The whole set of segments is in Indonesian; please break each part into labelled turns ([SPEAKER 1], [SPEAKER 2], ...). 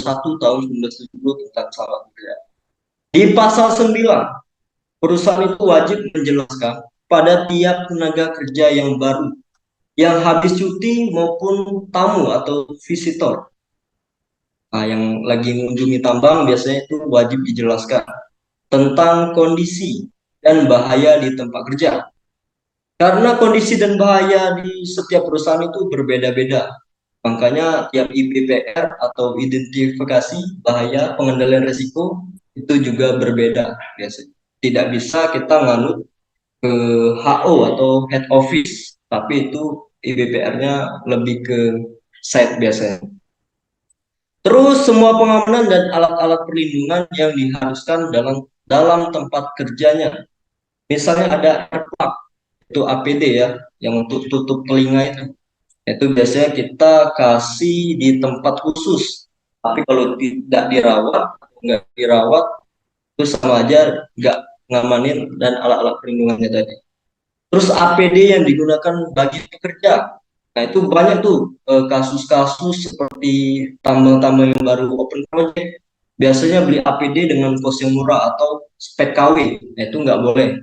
[SPEAKER 1] 1 tahun 1970 tentang selamat kerja. Di pasal 9, perusahaan itu wajib menjelaskan pada tiap tenaga kerja yang baru, yang habis cuti maupun tamu atau visitor. Nah, yang lagi mengunjungi tambang biasanya itu wajib dijelaskan tentang kondisi dan bahaya di tempat kerja. Karena kondisi dan bahaya di setiap perusahaan itu berbeda-beda. Makanya tiap IPPR atau identifikasi bahaya pengendalian risiko itu juga berbeda biasanya. Tidak bisa kita nganut ke HO atau head office, tapi itu IBPR-nya lebih ke site biasanya. Terus semua pengamanan dan alat-alat perlindungan yang diharuskan dalam dalam tempat kerjanya. Misalnya ada AirPlug, itu APD ya, yang untuk tutup telinga itu. Itu biasanya kita kasih di tempat khusus. Tapi kalau tidak dirawat, nggak dirawat, itu sama aja nggak ngamanin dan alat-alat perlindungannya tadi. Terus APD yang digunakan bagi pekerja. Nah, itu banyak tuh kasus-kasus seperti tambang-tambang yang baru open project. Biasanya beli APD dengan kos yang murah atau spek KW. Nah, itu nggak boleh.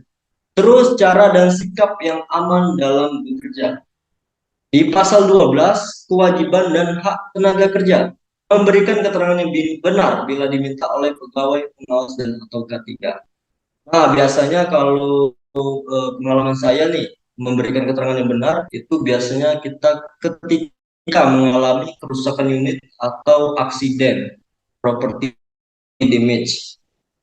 [SPEAKER 1] Terus cara dan sikap yang aman dalam bekerja. Di pasal 12, kewajiban dan hak tenaga kerja. Memberikan keterangan yang benar bila diminta oleh pegawai, pengawas, dan atau K3. Nah, biasanya kalau pengalaman saya nih, memberikan keterangan yang benar, itu biasanya kita ketika mengalami kerusakan unit atau aksiden, property damage.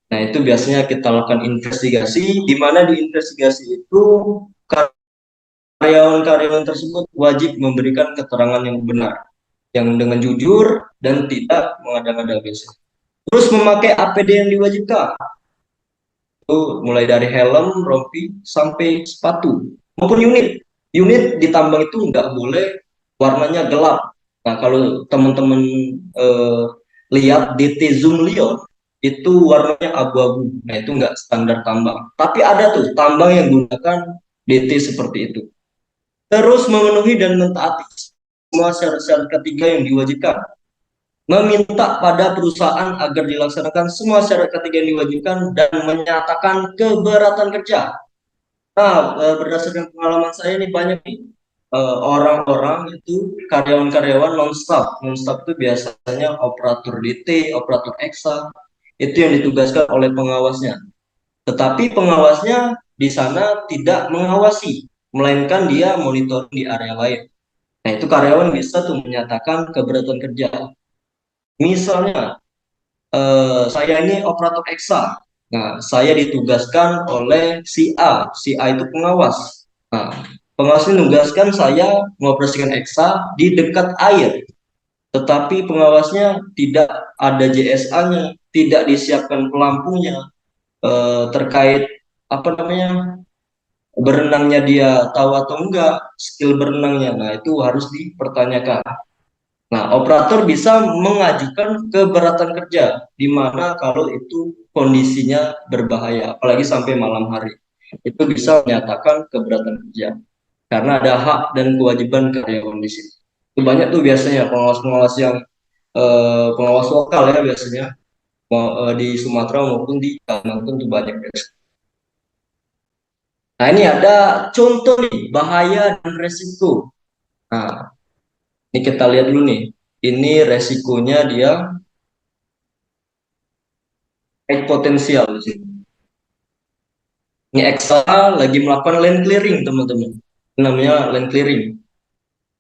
[SPEAKER 1] Nah, itu biasanya kita lakukan investigasi, di mana di investigasi itu karyawan-karyawan tersebut wajib memberikan keterangan yang benar, yang dengan jujur dan tidak mengada-ngada biasanya. Terus memakai APD yang diwajibkan, itu mulai dari helm, rompi, sampai sepatu maupun unit. Unit di tambang itu nggak boleh warnanya gelap. Nah, kalau teman-teman eh, lihat DT Zoom Leon itu warnanya abu-abu. Nah, itu nggak standar tambang. Tapi ada tuh tambang yang gunakan DT seperti itu. Terus memenuhi dan mentaati semua syarat-syarat ketiga yang diwajibkan. Meminta pada perusahaan agar dilaksanakan semua syarat ketiga yang diwajibkan dan menyatakan keberatan kerja. Nah, berdasarkan pengalaman saya ini banyak nih orang-orang itu karyawan-karyawan non-stop. Non-stop itu biasanya operator DT, operator EXA, itu yang ditugaskan oleh pengawasnya. Tetapi pengawasnya di sana tidak mengawasi, melainkan dia monitoring di area lain. Nah, itu karyawan bisa tuh menyatakan keberatan kerja. Misalnya, saya ini operator EXA. Nah, saya ditugaskan oleh si A. Si A itu pengawas. Nah, pengawas ini menugaskan saya mengoperasikan EXA di dekat air. Tetapi pengawasnya tidak ada JSA-nya, tidak disiapkan pelampungnya, terkait apa namanya berenangnya dia tahu atau enggak, skill berenangnya. Nah, itu harus dipertanyakan. Nah, operator bisa mengajukan keberatan kerja, di mana kalau itu kondisinya berbahaya, apalagi sampai malam hari. Itu bisa menyatakan keberatan kerja, karena ada hak dan kewajiban karyawan di sini. Itu banyak tuh biasanya pengawas-pengawas yang pengawas lokal ya biasanya, di Sumatera maupun di Kalimantan itu banyak biasanya. Nah, ini ada contoh nih, bahaya dan resiko. Nah, ini kita lihat dulu nih. Ini resikonya dia potensial di sini. Ini Excel lagi melakukan land clearing, teman-teman. Namanya land clearing.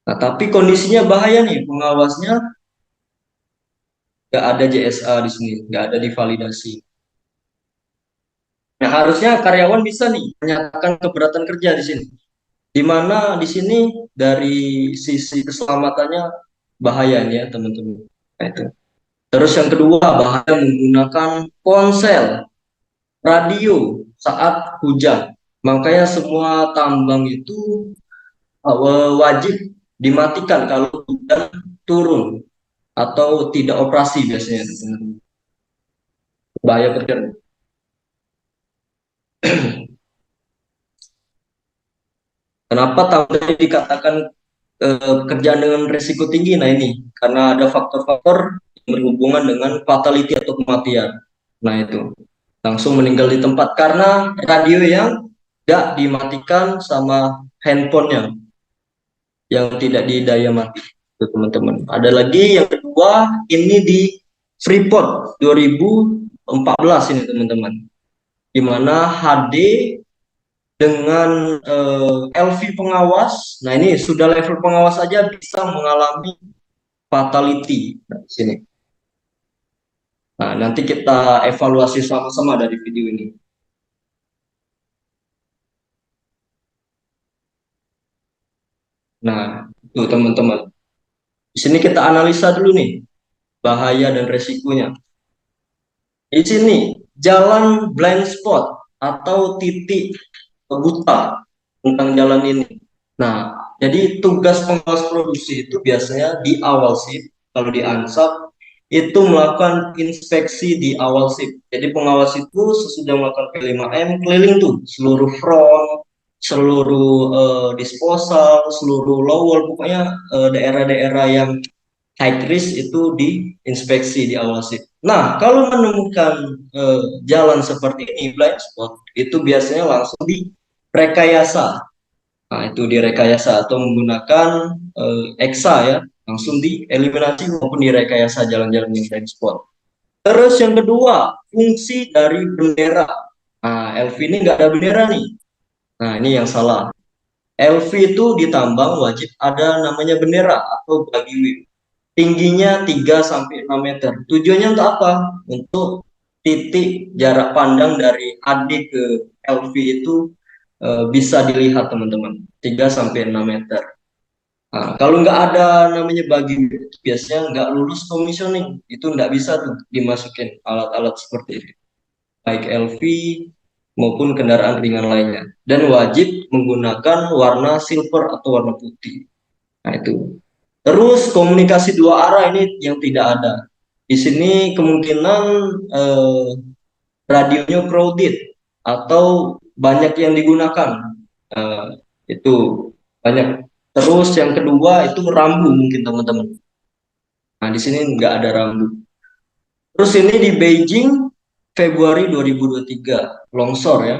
[SPEAKER 1] Nah, tapi kondisinya bahaya nih, pengawasnya nggak ada JSA di sini, nggak ada divalidasi. Nah, harusnya karyawan bisa nih menyatakan keberatan kerja di sini. Di mana di sini dari sisi keselamatannya bahayanya, teman-teman. Nah, itu. Terus yang kedua, bahaya menggunakan ponsel, radio saat hujan. Makanya semua tambang itu wajib dimatikan kalau hujan turun atau tidak operasi biasanya. Bahaya kerja. Kenapa tambang dikatakan kerjaan dengan risiko tinggi? Nah, ini karena ada faktor-faktor berhubungan dengan fatality atau kematian. Nah itu langsung meninggal di tempat karena radio yang tidak dimatikan sama handphonenya yang tidak didaya mati. Itu teman-teman. Ada lagi yang kedua ini di Freeport 2014 ini teman-teman. Di mana HD dengan LV pengawas. Nah ini sudah level pengawas saja bisa mengalami fatality. Nah, di sini. Nah, nanti kita evaluasi sama-sama dari video ini. Nah, itu teman-teman. Di sini kita analisa dulu nih bahaya dan resikonya. Di sini jalan blind spot atau titik buta tentang jalan ini. Nah, jadi tugas pengawas produksi itu biasanya di awal shift, kalau di ANSAP itu melakukan inspeksi di awal shift. Jadi pengawas itu sesudah melakukan P5M keliling tuh seluruh front, seluruh disposal, seluruh low wall, pokoknya daerah-daerah yang high risk itu diinspeksi di awal shift. Nah, kalau menemukan jalan seperti ini blind spot itu biasanya langsung direkayasa. Nah, itu direkayasa atau menggunakan EXA ya, langsung dieliminasi maupun direkayasa jalan-jalan yang blind spot. Terus yang kedua, fungsi dari bendera. Nah, LV ini nggak ada bendera nih. Nah, ini yang salah. LV itu ditambang wajib ada namanya bendera atau bagi wheel. Tingginya 3 sampai 6 meter. Tujuannya untuk apa? Untuk titik jarak pandang dari AD ke LV itu bisa dilihat teman-teman. 3 sampai 6 meter. Nah, kalau nggak ada namanya bagi biasanya nggak lulus commissioning. Itu nggak bisa tuh dimasukin alat-alat seperti itu. Baik LV maupun kendaraan ringan lainnya. Dan wajib menggunakan warna silver atau warna putih. Nah itu. Terus komunikasi dua arah ini yang tidak ada. Di sini kemungkinan radionya crowded atau banyak yang digunakan. Eh, itu banyak. Terus yang kedua itu rambu mungkin teman-teman. Nah di sini nggak ada rambu. Terus ini di Beijing Februari 2023 longsor ya.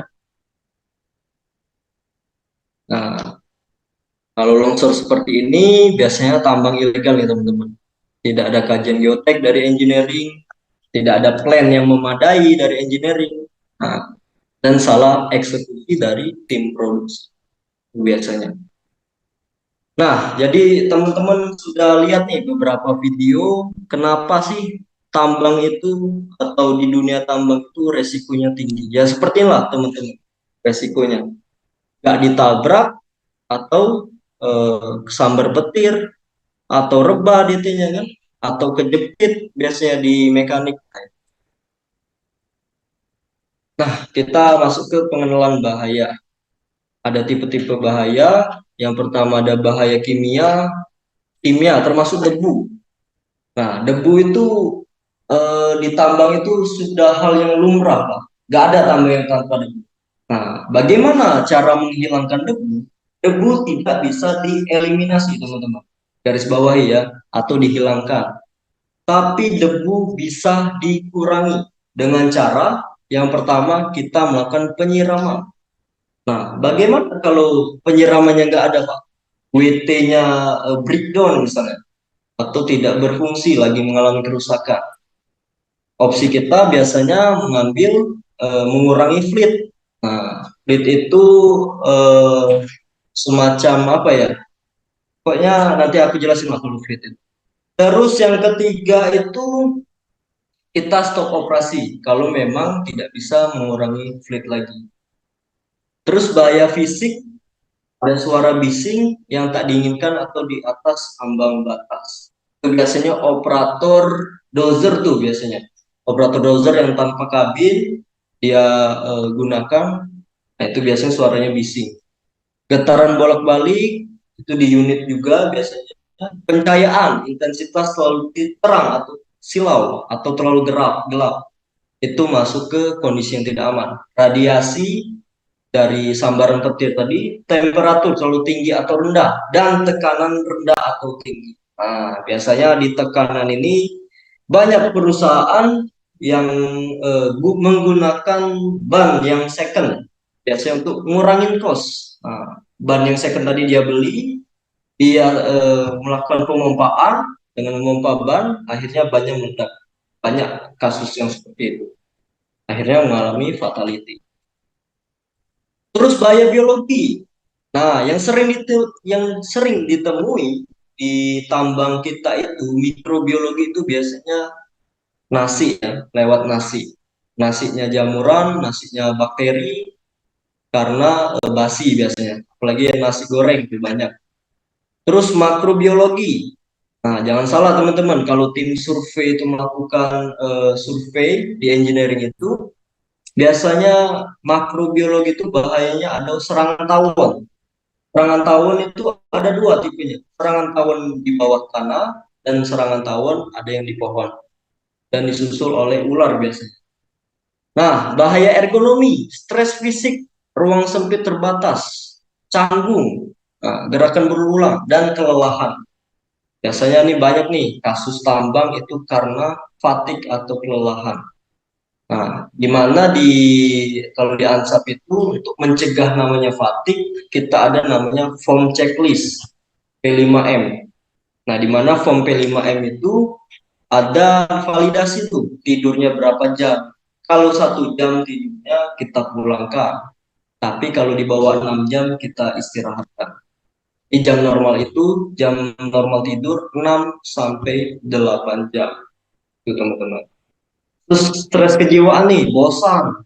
[SPEAKER 1] Nah kalau longsor seperti ini biasanya tambang ilegal ya teman-teman. Tidak ada kajian geotek dari engineering, tidak ada plan yang memadai dari engineering, nah, dan salah eksekusi dari tim produksi biasanya. Nah, jadi teman-teman sudah lihat nih beberapa video, kenapa sih tambang itu atau di dunia tambang itu resikonya tinggi. Ya seperti inilah teman-teman resikonya. Nggak ditabrak atau kesambar petir atau rebah DT-nya kan, atau kejepit biasanya di mekanik. Nah, kita masuk ke pengenalan bahaya. Ada tipe-tipe bahaya. Yang pertama ada bahaya kimia, kimia termasuk debu. Nah, debu itu di tambang itu sudah hal yang lumrah, Pak. Gak ada tambang yang tanpa debu. Nah, bagaimana cara menghilangkan debu? Debu tidak bisa dieliminasi, teman-teman. Garis bawahi ya, atau dihilangkan. Tapi debu bisa dikurangi dengan cara yang pertama kita melakukan penyiraman. Nah, bagaimana kalau penyiramannya nggak ada, Pak? WT-nya breakdown misalnya, atau tidak berfungsi lagi mengalami kerusakan. Opsi kita biasanya mengambil mengurangi fleet. Nah, fleet itu semacam apa ya? Pokoknya nanti aku jelasin lah kalau fleet itu. Terus yang ketiga itu kita stop operasi kalau memang tidak bisa mengurangi fleet lagi. Terus bahaya fisik, ada suara bising yang tak diinginkan atau di atas ambang batas. Itu biasanya operator dozer tuh biasanya. Operator dozer yang tanpa kabin dia gunakan, nah itu biasanya suaranya bising. Getaran bolak-balik itu di unit juga biasanya. Pencahayaan intensitas terlalu terang atau silau atau terlalu gelap itu masuk ke kondisi yang tidak aman. Radiasi dari sambaran petir tadi, temperatur terlalu tinggi atau rendah, dan tekanan rendah atau tinggi. Nah, biasanya di tekanan ini Banyak perusahaan yang menggunakan ban yang second, biasanya untuk ngurangin cost. Nah, ban yang second tadi dia beli, dia melakukan pemompaan, dengan memompa ban, akhirnya banyak meledak. Banyak kasus yang seperti itu. Akhirnya mengalami fatality. Terus bahaya biologi. Nah, yang sering ditemui di tambang kita itu mikrobiologi itu biasanya nasi ya, lewat nasi. Nasinya jamuran, nasinya bakteri karena basi biasanya. Apalagi yang nasi goreng lebih banyak. Terus makrobiologi. Nah, jangan salah teman-teman, kalau tim survei itu melakukan survei di engineering itu, biasanya makrobiologi itu bahayanya ada serangan tawon. Serangan tawon itu ada dua tipenya. Serangan tawon di bawah tanah dan serangan tawon ada yang di pohon. Dan disusul oleh ular biasanya. Nah, bahaya ergonomi, stres fisik, ruang sempit terbatas, canggung, nah, gerakan berulang, dan kelelahan. Biasanya nih banyak nih kasus tambang itu karena fatigue atau kelelahan. Nah, di mana kalau di ANSAP itu untuk mencegah namanya fatigue, kita ada namanya form checklist P5M. Nah, di mana form P5M itu ada validasi tuh tidurnya berapa jam. Kalau 1 jam tidurnya kita pulangkan, tapi kalau di bawah 6 jam kita istirahatkan. Di jam normal tidur 6 sampai 8 jam itu teman-teman. Terus stres kejiwaan nih, bosan,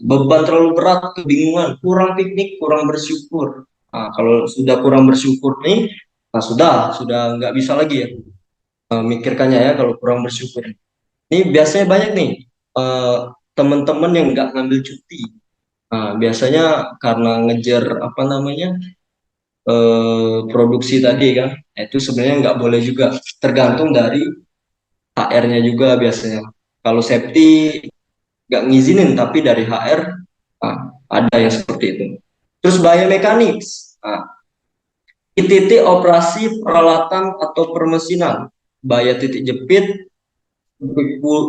[SPEAKER 1] beban terlalu berat, kebingungan, kurang piknik, kurang bersyukur. Nah, kalau sudah kurang bersyukur nih, nah sudah nggak bisa lagi ya mikirkannya ya kalau kurang bersyukur. Ini biasanya banyak nih eh, teman-teman yang nggak ngambil cuti. Nah, biasanya karena ngejar apa namanya produksi tadi kan, itu sebenarnya nggak boleh juga. Tergantung dari HR-nya juga biasanya. Kalau safety nggak ngizinin, tapi dari HR ada yang seperti itu. Terus biomechanics, titik operasi peralatan atau permesinan, bahaya titik jepit,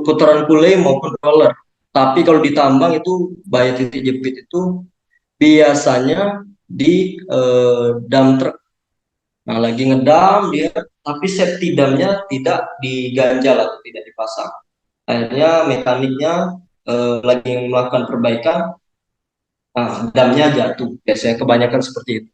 [SPEAKER 1] putaran kulai maupun roller. Tapi kalau di tambang itu bahaya titik jepit itu biasanya di dam truk. Nah, lagi ngedam dia, tapi safety damnya tidak diganjal atau tidak dipasang. Akhirnya mekaniknya lagi melakukan perbaikan, damnya jatuh. Biasanya kebanyakan seperti itu.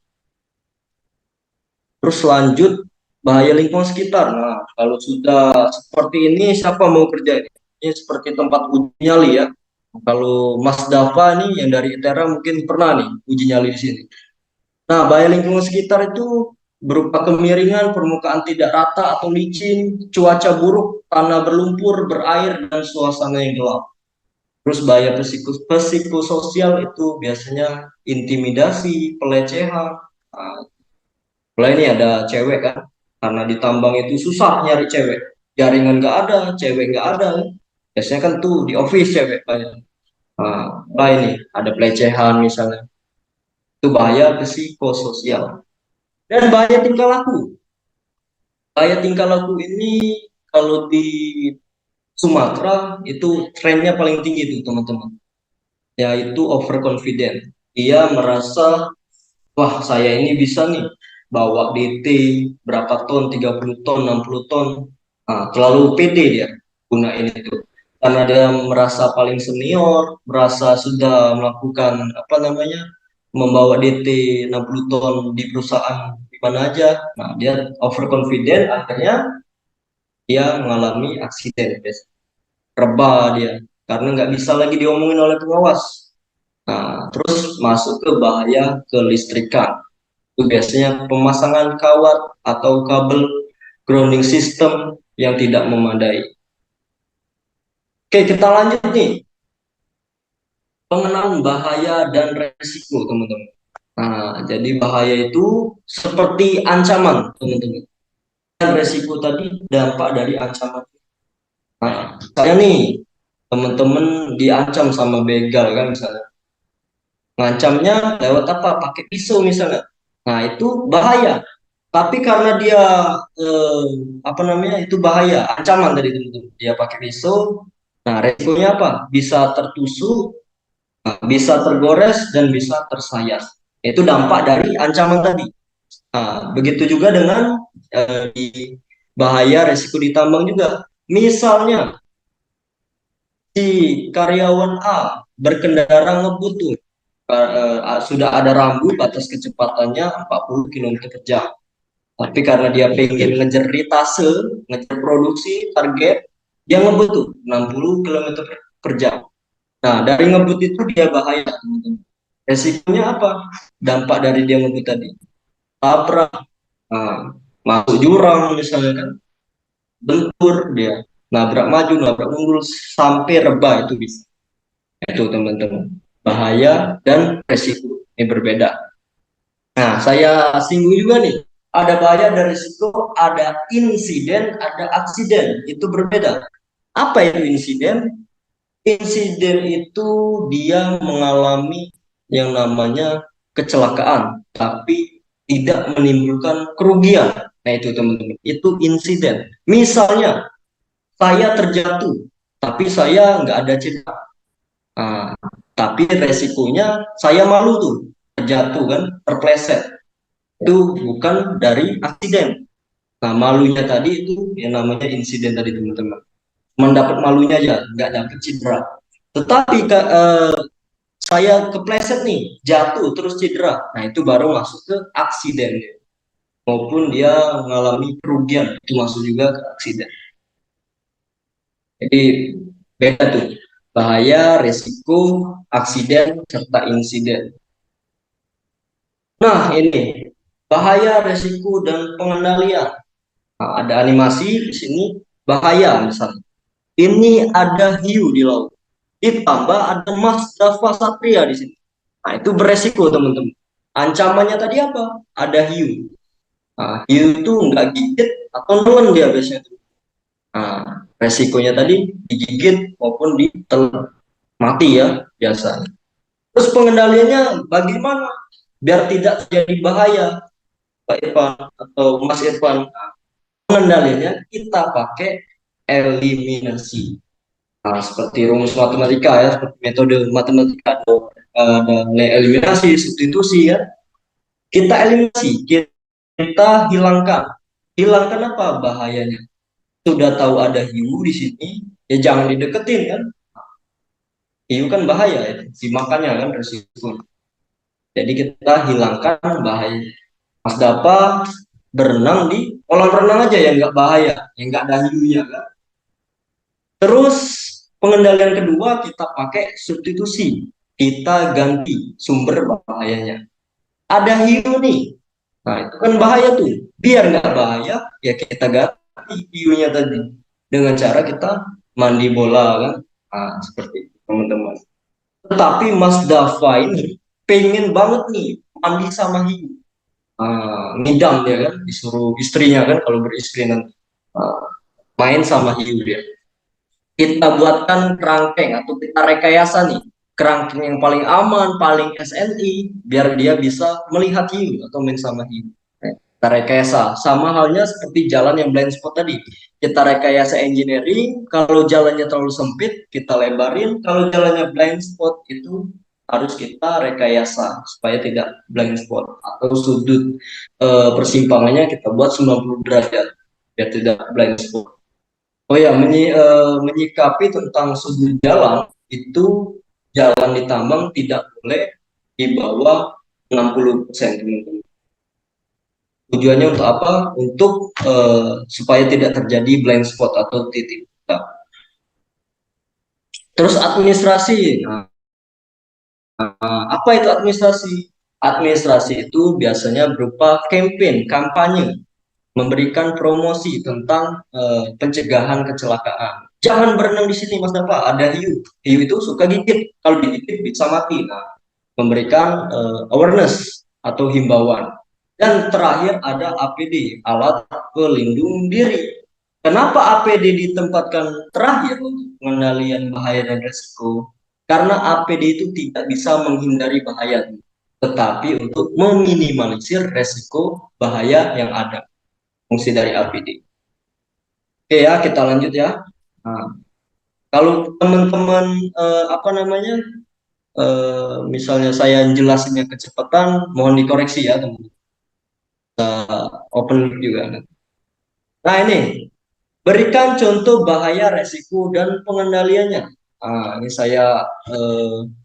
[SPEAKER 1] Terus lanjut bahaya lingkungan sekitar. Nah, kalau sudah seperti ini, siapa mau kerja ini? Ini seperti tempat uji nyali ya. Kalau Mas Dava nih yang dari ITERA mungkin pernah nih uji nyali di sini. Nah, bahaya lingkungan sekitar itu berupa kemiringan, permukaan tidak rata atau licin, cuaca buruk, tanah berlumpur, berair, dan suasana yang gelap. Terus bahaya psikososial itu biasanya intimidasi, pelecehan. Nah, mulai ini ada cewek kan, karena di tambang itu susah nyari cewek. Jaringan nggak ada, cewek nggak ada. Biasanya kan tuh di office cewek banyak. Nah, ini ada pelecehan misalnya. Itu bahaya psikososial. Dan bahaya tingkah laku. Bahaya tingkah laku ini kalau di Sumatera itu trennya paling tinggi tuh teman-teman. Yaitu overconfident. Dia merasa, wah saya ini bisa nih bawa DT berapa ton, 30 ton, 60 ton. Nah, terlalu pede dia gunain itu. Karena dia merasa paling senior, merasa sudah melakukan apa namanya, membawa DT 60 ton di perusahaan di mana aja. Nah, dia overconfident, akhirnya dia mengalami aksiden, guys. Rebah dia karena nggak bisa lagi diomongin oleh pengawas. Nah, terus masuk ke bahaya kelistrikan. Itu biasanya pemasangan kawat atau kabel grounding system yang tidak memadai. Oke, kita lanjut nih. Pengenalan bahaya dan resiko, teman-teman. Nah, jadi bahaya itu seperti ancaman, teman-teman. Dan resiko tadi dampak dari ancaman. Nah, saya nih, teman-teman diancam sama begal kan misalnya. Ngancamnya lewat apa? Pakai pisau misalnya. Nah, itu bahaya. Tapi karena dia apa namanya itu bahaya, ancaman tadi teman-teman. Dia pakai pisau. Nah, resikonya apa? Bisa tertusuk, bisa tergores dan bisa tersayat. Itu dampak dari ancaman tadi. Nah, begitu juga dengan di bahaya resiko ditambang juga. Misalnya si karyawan A berkendara ngebut tuh, sudah ada rambu batas kecepatannya 40 km per jam. Tapi karena dia pengen ngejar ritase, ngejar produksi, target, dia ngebut tuh 60 km per jam. Nah, dari ngebut itu dia bahaya, teman-teman. Resikonya apa? Dampak dari dia ngebut tadi. Tabrak, nah, masuk jurang misalnya kan, bentur dia, nabrak maju, nabrak mundur, sampai rebah itu bisa. Itu teman-teman. Bahaya dan resiko ini berbeda. Nah, saya singgung juga nih. Ada bahaya, ada risiko, ada insiden, ada aksiden. Itu berbeda. Apa itu insiden? Insiden itu dia mengalami yang namanya kecelakaan, tapi tidak menimbulkan kerugian. Nah, itu teman-teman. Itu insiden. Misalnya, saya terjatuh, tapi saya nggak ada cedera. Nah, tapi resikonya saya malu tuh, terjatuh kan, terpleset. Itu bukan dari aksiden. Nah, malunya tadi itu yang namanya insiden tadi teman-teman. Mendapat malunya aja, nggak dapat cedera. Tetapi saya kepleset nih, jatuh terus cedera. Nah, itu baru masuk ke aksiden. Maupun dia mengalami kerugian, itu masuk juga ke aksiden. Jadi beda tuh. Bahaya, resiko, aksiden, serta insiden. Nah, ini bahaya, resiko, dan pengendalian. Nah, ada animasi di sini bahaya misalnya. Ini ada hiu di laut. Ditambah ada Mas Dava Satria di sini. Nah, itu beresiko teman-teman. Ancamannya tadi apa? Ada hiu. Nah, hiu itu nggak gigit atau nelen dia biasanya. Nah, resikonya tadi digigit maupun ditelan, mati ya biasanya. Terus pengendaliannya bagaimana? Biar tidak terjadi bahaya, Pak Irfan atau Mas Irfan. Pengendaliannya kita pakai eliminasi. Nah, seperti rumus matematika ya, seperti metode matematika ada eliminasi, substitusi ya. Kita eliminasi, kita hilangkan. Hilangkan apa bahayanya? Sudah tahu ada hiu di sini, ya jangan dideketin kan. Hiu kan bahaya ya, dimakannya kan resiko. Jadi kita hilangkan bahaya. Mas Dapa berenang di kolam renang aja yang nggak bahaya, yang nggak ada hiunya kan. Terus pengendalian kedua kita pakai substitusi. Kita ganti sumber bahayanya. Ada hiu nih. Nah, itu kan bahaya tuh. Biar nggak bahaya, ya kita ganti hiunya tadi. Dengan cara kita mandi bola kan. Nah, seperti itu teman-teman. Tetapi Mas Dava ini pengen banget nih mandi sama hiu. Ngidam dia kan, disuruh istrinya kan kalau beristri nanti. Main sama hiu dia. Kita buatkan kerangkeng atau kita rekayasa nih kerangkeng yang paling aman, paling SNI, biar dia bisa melihat hiu atau main sama hiu. Kita rekayasa, sama halnya seperti jalan yang blind spot tadi. Kita rekayasa engineering, kalau jalannya terlalu sempit, kita lebarin. Kalau jalannya blind spot itu harus kita rekayasa supaya tidak blind spot atau sudut persimpangannya kita buat 90 derajat biar tidak blind spot. Oh ya, menyikapi tentang sudut jalan itu jalan di tambang tidak boleh di bawah 60%, teman-teman. Tujuannya untuk apa? Untuk supaya tidak terjadi blind spot atau titik buta. Terus administrasi. Apa itu administrasi? Administrasi itu biasanya berupa campaign, kampanye, memberikan promosi tentang pencegahan kecelakaan. Jangan berenang di sini, Mas Dava, ada hiu. Hiu itu suka gigit. Kalau digigit bisa mati. Nah, memberikan awareness atau himbauan. Dan terakhir ada APD, alat pelindung diri. Kenapa APD ditempatkan terakhir untuk pengendalian bahaya dan resiko? Karena APD itu tidak bisa menghindari bahaya. tetapi untuk meminimalisir resiko bahaya yang ada. Fungsi dari APD. Oke ya, kita lanjut ya. Nah, kalau teman-teman apa namanya, misalnya saya jelasinnya kecepatan, mohon dikoreksi ya teman. Open mic juga. Nah ini, berikan contoh bahaya, resiko, dan pengendaliannya. Nah, ini saya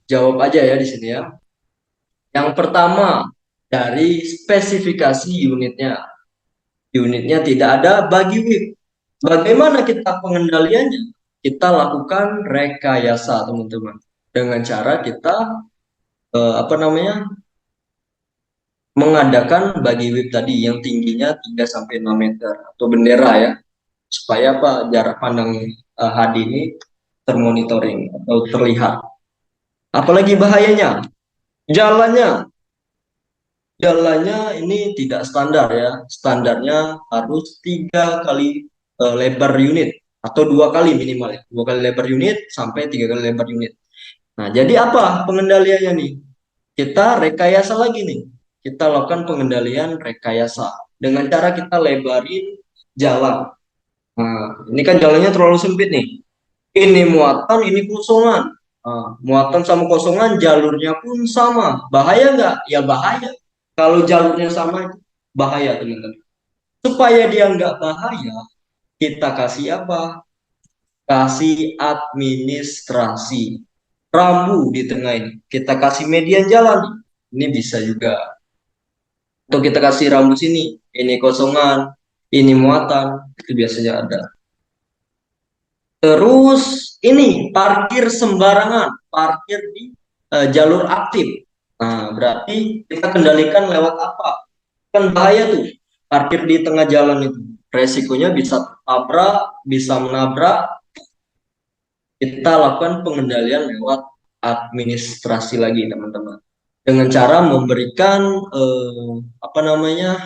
[SPEAKER 1] jawab aja ya di sini ya. Yang pertama, dari spesifikasi unitnya. Unitnya tidak ada bagi WIP. Bagaimana kita pengendaliannya? Kita lakukan rekayasa, teman-teman. Dengan cara kita apa namanya? Mengadakan bagi WIP tadi yang tingginya 3 sampai 6 meter atau bendera ya. Supaya apa? Jarak pandang HD ini termonitoring atau terlihat. Apalagi bahayanya? Jalannya. Jalannya ini tidak standar ya. Standarnya harus 3 kali lebar unit atau 2 kali minimal ya. 2 kali lebar unit sampai 3 kali lebar unit. Nah, jadi apa pengendaliannya nih? Kita rekayasa lagi nih. Kita lakukan pengendalian rekayasa dengan cara kita lebarin jalan. Nah, ini kan jalannya terlalu sempit nih. Ini muatan, ini kosongan. Nah, muatan sama kosongan, jalurnya pun sama. Bahaya nggak? Ya bahaya. Kalau jalurnya sama, itu bahaya teman-teman. Supaya dia nggak bahaya, kita kasih apa? Kasih administrasi. Rambu di tengah ini. Kita kasih median jalan. Ini bisa juga. Atau kita kasih rambu sini. Ini kosongan, ini muatan. Itu biasanya ada. Terus ini parkir sembarangan, parkir di jalur aktif. Nah, berarti kita kendalikan lewat apa? Kan bahaya tuh, parkir di tengah jalan itu. Resikonya bisa tabrak, bisa menabrak. Kita lakukan pengendalian lewat administrasi lagi, teman-teman. Dengan cara memberikan apa namanya,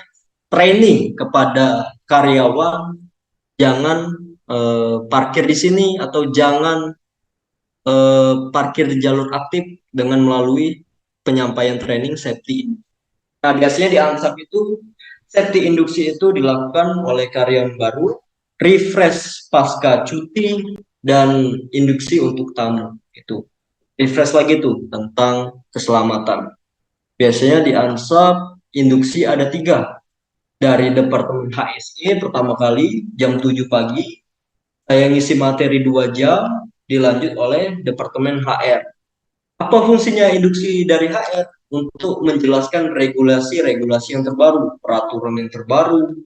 [SPEAKER 1] training kepada karyawan, jangan parkir di sini atau jangan parkir di jalur aktif dengan melalui penyampaian training safety. Nah, biasanya di ANSAP itu safety induksi itu dilakukan oleh karyawan baru, refresh pasca cuti, dan induksi untuk tamu. Itu refresh lagi tuh tentang keselamatan. Biasanya di ANSAP induksi ada 3. Dari Departemen HSE pertama kali jam 7 pagi, saya ngisi materi 2 jam, dilanjut oleh Departemen HR. Apa fungsinya induksi dari HR? Untuk menjelaskan regulasi-regulasi yang terbaru, peraturan yang terbaru.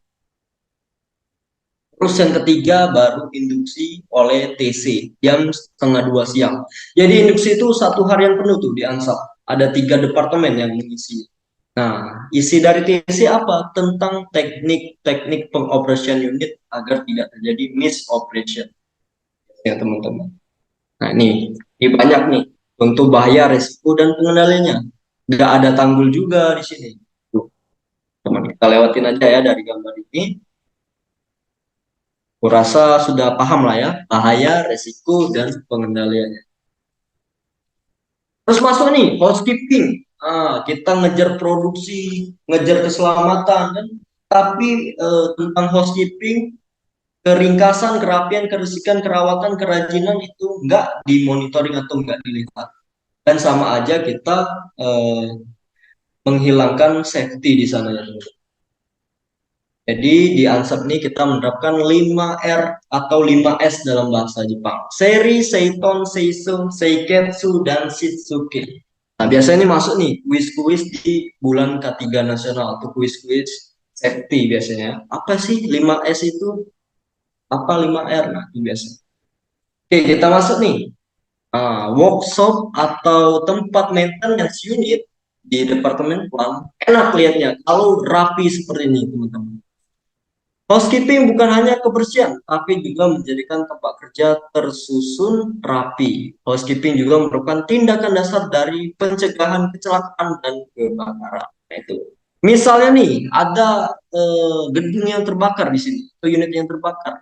[SPEAKER 1] Terus yang ketiga baru induksi oleh TC jam 1:30 siang. Jadi induksi itu 1 harian penuh tuh di ANSAP. Ada 3 departemen yang mengisi. Nah, isi dari TC apa? Tentang teknik-teknik pengoperasian unit agar tidak terjadi misoperation. Ya teman-teman. Nah ini banyak nih untuk bahaya, resiko, dan pengendaliannya. Nggak ada tanggul juga di sini. Tuh, teman kita lewatin aja ya dari gambar ini. Kurasa sudah paham lah ya bahaya, resiko, dan pengendaliannya. Terus masuk nih housekeeping. Kita ngejar produksi, ngejar keselamatan, kan? Tapi tentang housekeeping, keringkasan, kerapian, keresikan, kerawatan, kerajinan itu nggak dimonitoring atau nggak dilihat. Dan sama aja kita menghilangkan safety di sana ya. Jadi di ANSAP ini kita menerapkan 5R atau 5S dalam bahasa Jepang. Seri, Seiton, Seiso, Seiketsu, dan Shitsuke. Nah biasanya ini masuk nih kuis-kuis di bulan K3 nasional atau kuis-kuis safety biasanya. Apa sih 5S itu? Apa 5R? Nah itu biasa. Oke kita masuk nih. Workshop atau tempat maintenance unit di departemen plan enak lihatnya kalau rapi seperti ini teman-teman. Housekeeping bukan hanya kebersihan, tapi juga menjadikan tempat kerja tersusun rapi. Housekeeping juga merupakan tindakan dasar dari pencegahan kecelakaan dan kebakaran. Nah, itu. Misalnya nih, ada gedung yang terbakar di sini, atau unit yang terbakar.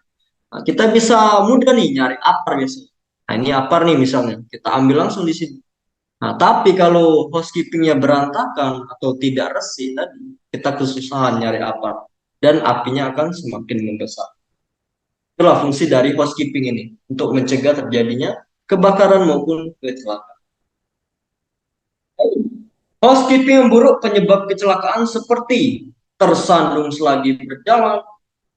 [SPEAKER 1] Nah, kita bisa mudah nih nyari apar biasanya. Nah, ini apar nih misalnya, kita ambil langsung di sini. Nah, tapi kalau housekeepingnya berantakan atau tidak resih tadi, kita kesusahan nyari apa dan apinya akan semakin membesar. Itulah fungsi dari housekeeping ini untuk mencegah terjadinya kebakaran maupun kecelakaan. Housekeeping yang buruk penyebab kecelakaan seperti tersandung selagi berjalan,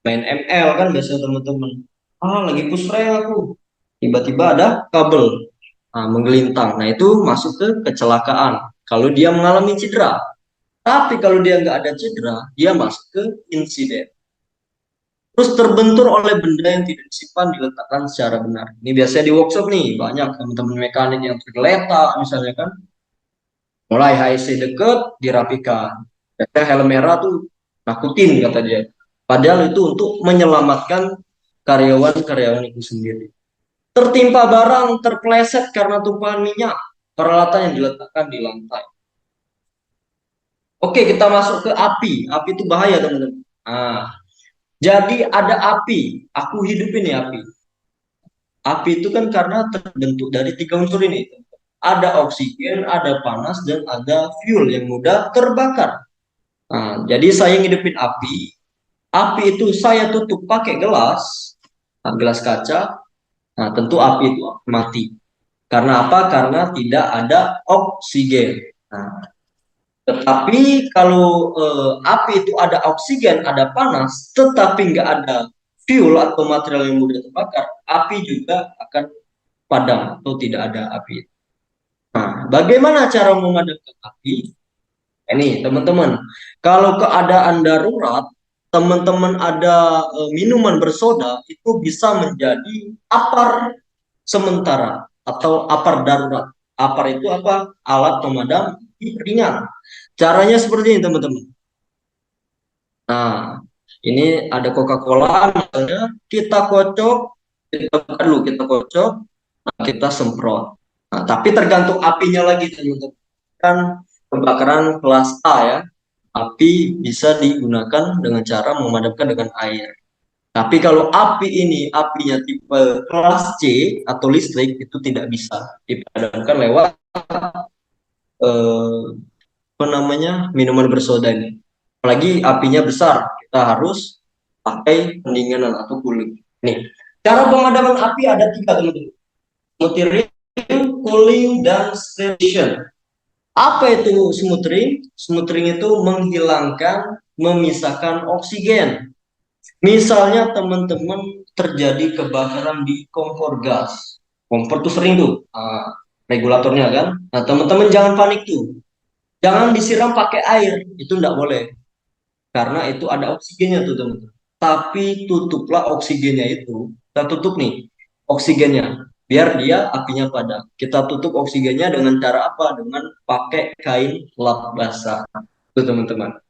[SPEAKER 1] main ML kan biasa teman-teman. Lagi push rel aku, tiba-tiba ada kabel menggelintang. Nah itu masuk ke kecelakaan. Kalau dia mengalami cedera, tapi kalau dia nggak ada cedera, dia masuk ke insiden. Terus terbentur oleh benda yang tidak disimpan diletakkan secara benar. Ini biasanya di workshop nih, banyak teman-teman mekanik yang tergeletak misalnya kan. Mulai HIC deket, dirapikan. Biasanya helm merah tuh nakutin kata dia. Padahal itu untuk menyelamatkan karyawan-karyawan itu sendiri. Tertimpa barang, terpleset karena tumpahan minyak. Peralatan yang diletakkan di lantai. Oke, kita masuk ke api. Api itu bahaya, teman-teman. Jadi ada api. Aku hidupin nih api. Api itu kan karena terbentuk dari tiga unsur ini. Ada oksigen, ada panas, dan ada fuel yang mudah terbakar. Jadi saya ngidupin api. Api itu saya tutup pakai gelas, gelas kaca. Nah, tentu api itu mati. Karena apa? Karena tidak ada oksigen. Nah, tetapi kalau api itu ada oksigen, ada panas, tetapi nggak ada fuel atau material yang mudah terbakar, api juga akan padam atau tidak ada api. Nah, bagaimana cara memadamkan api? Ini teman-teman, kalau keadaan darurat, teman-teman ada minuman bersoda itu bisa menjadi apar sementara atau apar darurat. Apar itu apa? Alat pemadam api ringan. Caranya seperti ini teman-teman. Nah, ini ada Coca-Cola misalnya, kita kocok, kita buka dulu, kita kocok, kita semprot. Nah, tapi tergantung apinya lagi teman-teman. Kan kebakaran kelas A ya, api bisa digunakan dengan cara memadamkan dengan air. Tapi kalau api ini apinya tipe kelas C atau listrik itu tidak bisa dipadamkan lewat eh, apa namanya minuman bersoda ini. Apalagi apinya besar, kita harus pakai pendinginan atau cooling. Nih, cara pemadaman api ada tiga teman-teman. Smothering, cooling, dan station. Apa itu smothering? Smothering itu menghilangkan, memisahkan oksigen. Misalnya teman-teman terjadi kebakaran di kompor gas. Kompor tuh sering tuh regulatornya kan. Nah teman-teman jangan panik tuh. Jangan disiram pakai air, itu enggak boleh. Karena itu ada oksigennya tuh teman-teman. Tapi tutuplah oksigennya itu. Kita tutup nih oksigennya. Biar dia apinya padam. Kita tutup oksigennya dengan cara apa? Dengan pakai kain lap basah. Itu teman-teman.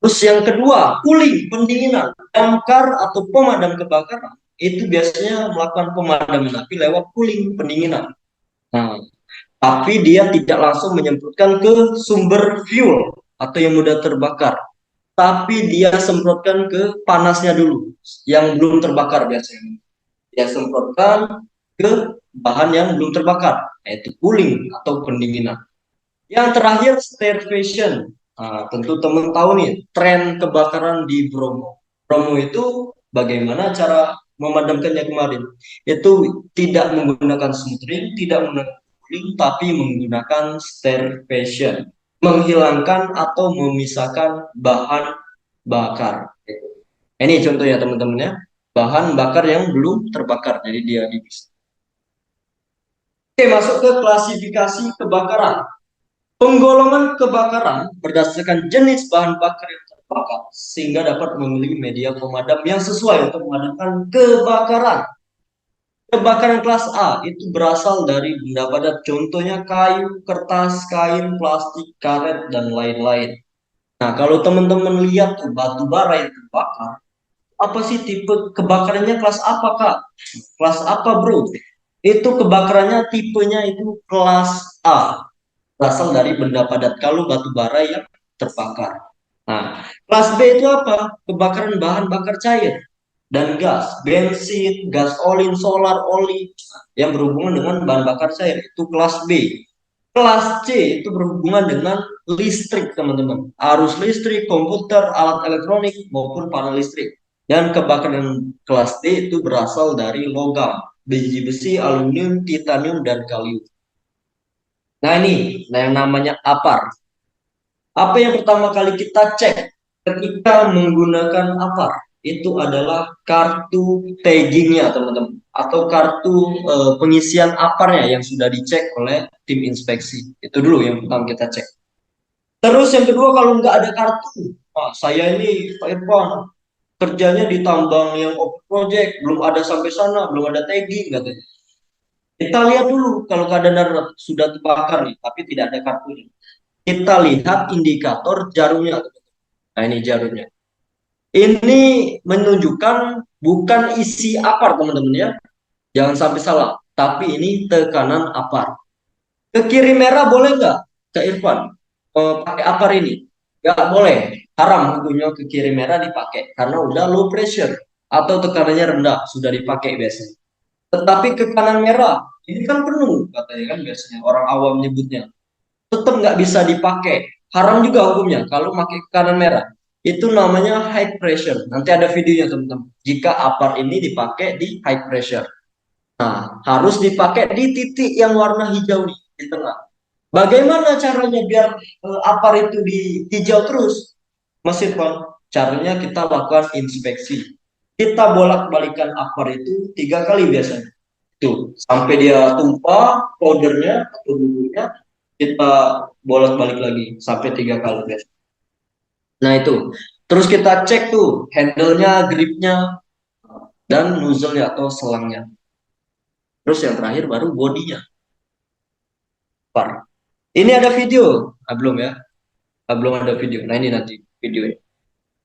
[SPEAKER 1] Terus yang kedua, cooling, pendinginan. Damkar atau pemadam kebakaran itu biasanya melakukan pemadaman api lewat cooling, pendinginan. Nah, tapi dia tidak langsung menyemprotkan ke sumber fuel atau yang mudah terbakar. Tapi dia semprotkan ke panasnya dulu, yang belum terbakar biasanya. Dia semprotkan ke bahan yang belum terbakar, yaitu cooling atau pendinginan. Yang terakhir, starvation. Tentu teman tahu nih, tren kebakaran di Bromo. Bromo itu bagaimana cara memadamkannya kemarin? Itu tidak menggunakan smothering, tidak menggunakan cooling, tapi menggunakan starvation. Menghilangkan atau memisahkan bahan bakar. Ini contohnya teman-teman ya. Bahan bakar yang belum terbakar, jadi dia dipisah. Oke, masuk ke klasifikasi kebakaran. Penggolongan kebakaran berdasarkan jenis bahan bakar yang terbakar sehingga dapat memilih media pemadam yang sesuai untuk memadamkan kebakaran. Kebakaran kelas A itu berasal dari benda padat, contohnya kayu, kertas, kain, plastik, karet, dan lain-lain. Nah, kalau teman-teman lihat tuh batu bara yang terbakar, apa sih tipe kebakarannya kelas apa, Kak? Kelas apa, bro? Itu kebakarannya tipenya itu kelas A. Berasal dari benda padat kalau batu bara yang terbakar. Nah, kelas B itu apa? Kebakaran bahan bakar cair dan gas, bensin, gas olin, solar, oli yang berhubungan dengan bahan bakar cair itu kelas B. Kelas C itu berhubungan dengan listrik, teman-teman. Arus listrik, komputer, alat elektronik, maupun panel listrik. Dan kebakaran kelas D itu berasal dari logam, biji besi, aluminium, titanium, dan kalium. Nah ini, nah yang namanya APAR. Apa yang pertama kali kita cek ketika menggunakan APAR? Itu adalah kartu taggingnya, teman-teman. Atau kartu pengisian APAR-nya yang sudah dicek oleh tim inspeksi. Itu dulu yang pertama kita cek. Terus yang kedua, kalau nggak ada kartu, saya ini Pak Irfan kerjanya di tambang yang open project, belum ada sampai sana, belum ada tagging katanya. Kita lihat dulu kalau keadaan darurat sudah terbakar nih, tapi tidak ada kartunya. Kita lihat indikator jarumnya. Nah ini jarumnya. Ini menunjukkan bukan isi apar, teman-teman ya. Jangan sampai salah. Tapi ini tekanan apar. Ke kiri merah boleh nggak, Kak Irfan? Pakai apar ini? Nggak boleh. Haram hukumnya ke kiri merah dipakai. Karena udah low pressure. Atau tekanannya rendah. Sudah dipakai biasanya. Tetapi ke kanan merah. Ini kan penuh katanya kan biasanya. Orang awam menyebutnya. Tetap nggak bisa dipakai. Haram juga hukumnya kalau pakai ke kanan merah. Itu namanya high pressure. Nanti ada videonya teman-teman. Jika apar ini dipakai di high pressure. Nah, harus dipakai di titik yang warna hijau nih, di tengah. Bagaimana caranya biar apar itu di hijau terus? Mas Irfan, caranya kita lakukan inspeksi. Kita bolak-balikan apar itu 3 kali biasanya. Tuh, sampai dia tumpah powdernya atau bumbunya, kita bolak-balik lagi sampai 3 kali biasanya. Nah itu, terus kita cek tuh handle-nya, gripnya, dan nozzle-nya atau selangnya. Terus yang terakhir baru bodinya. Par. Ini ada video, belum ya? Belum ada video. Nah ini nanti videonya.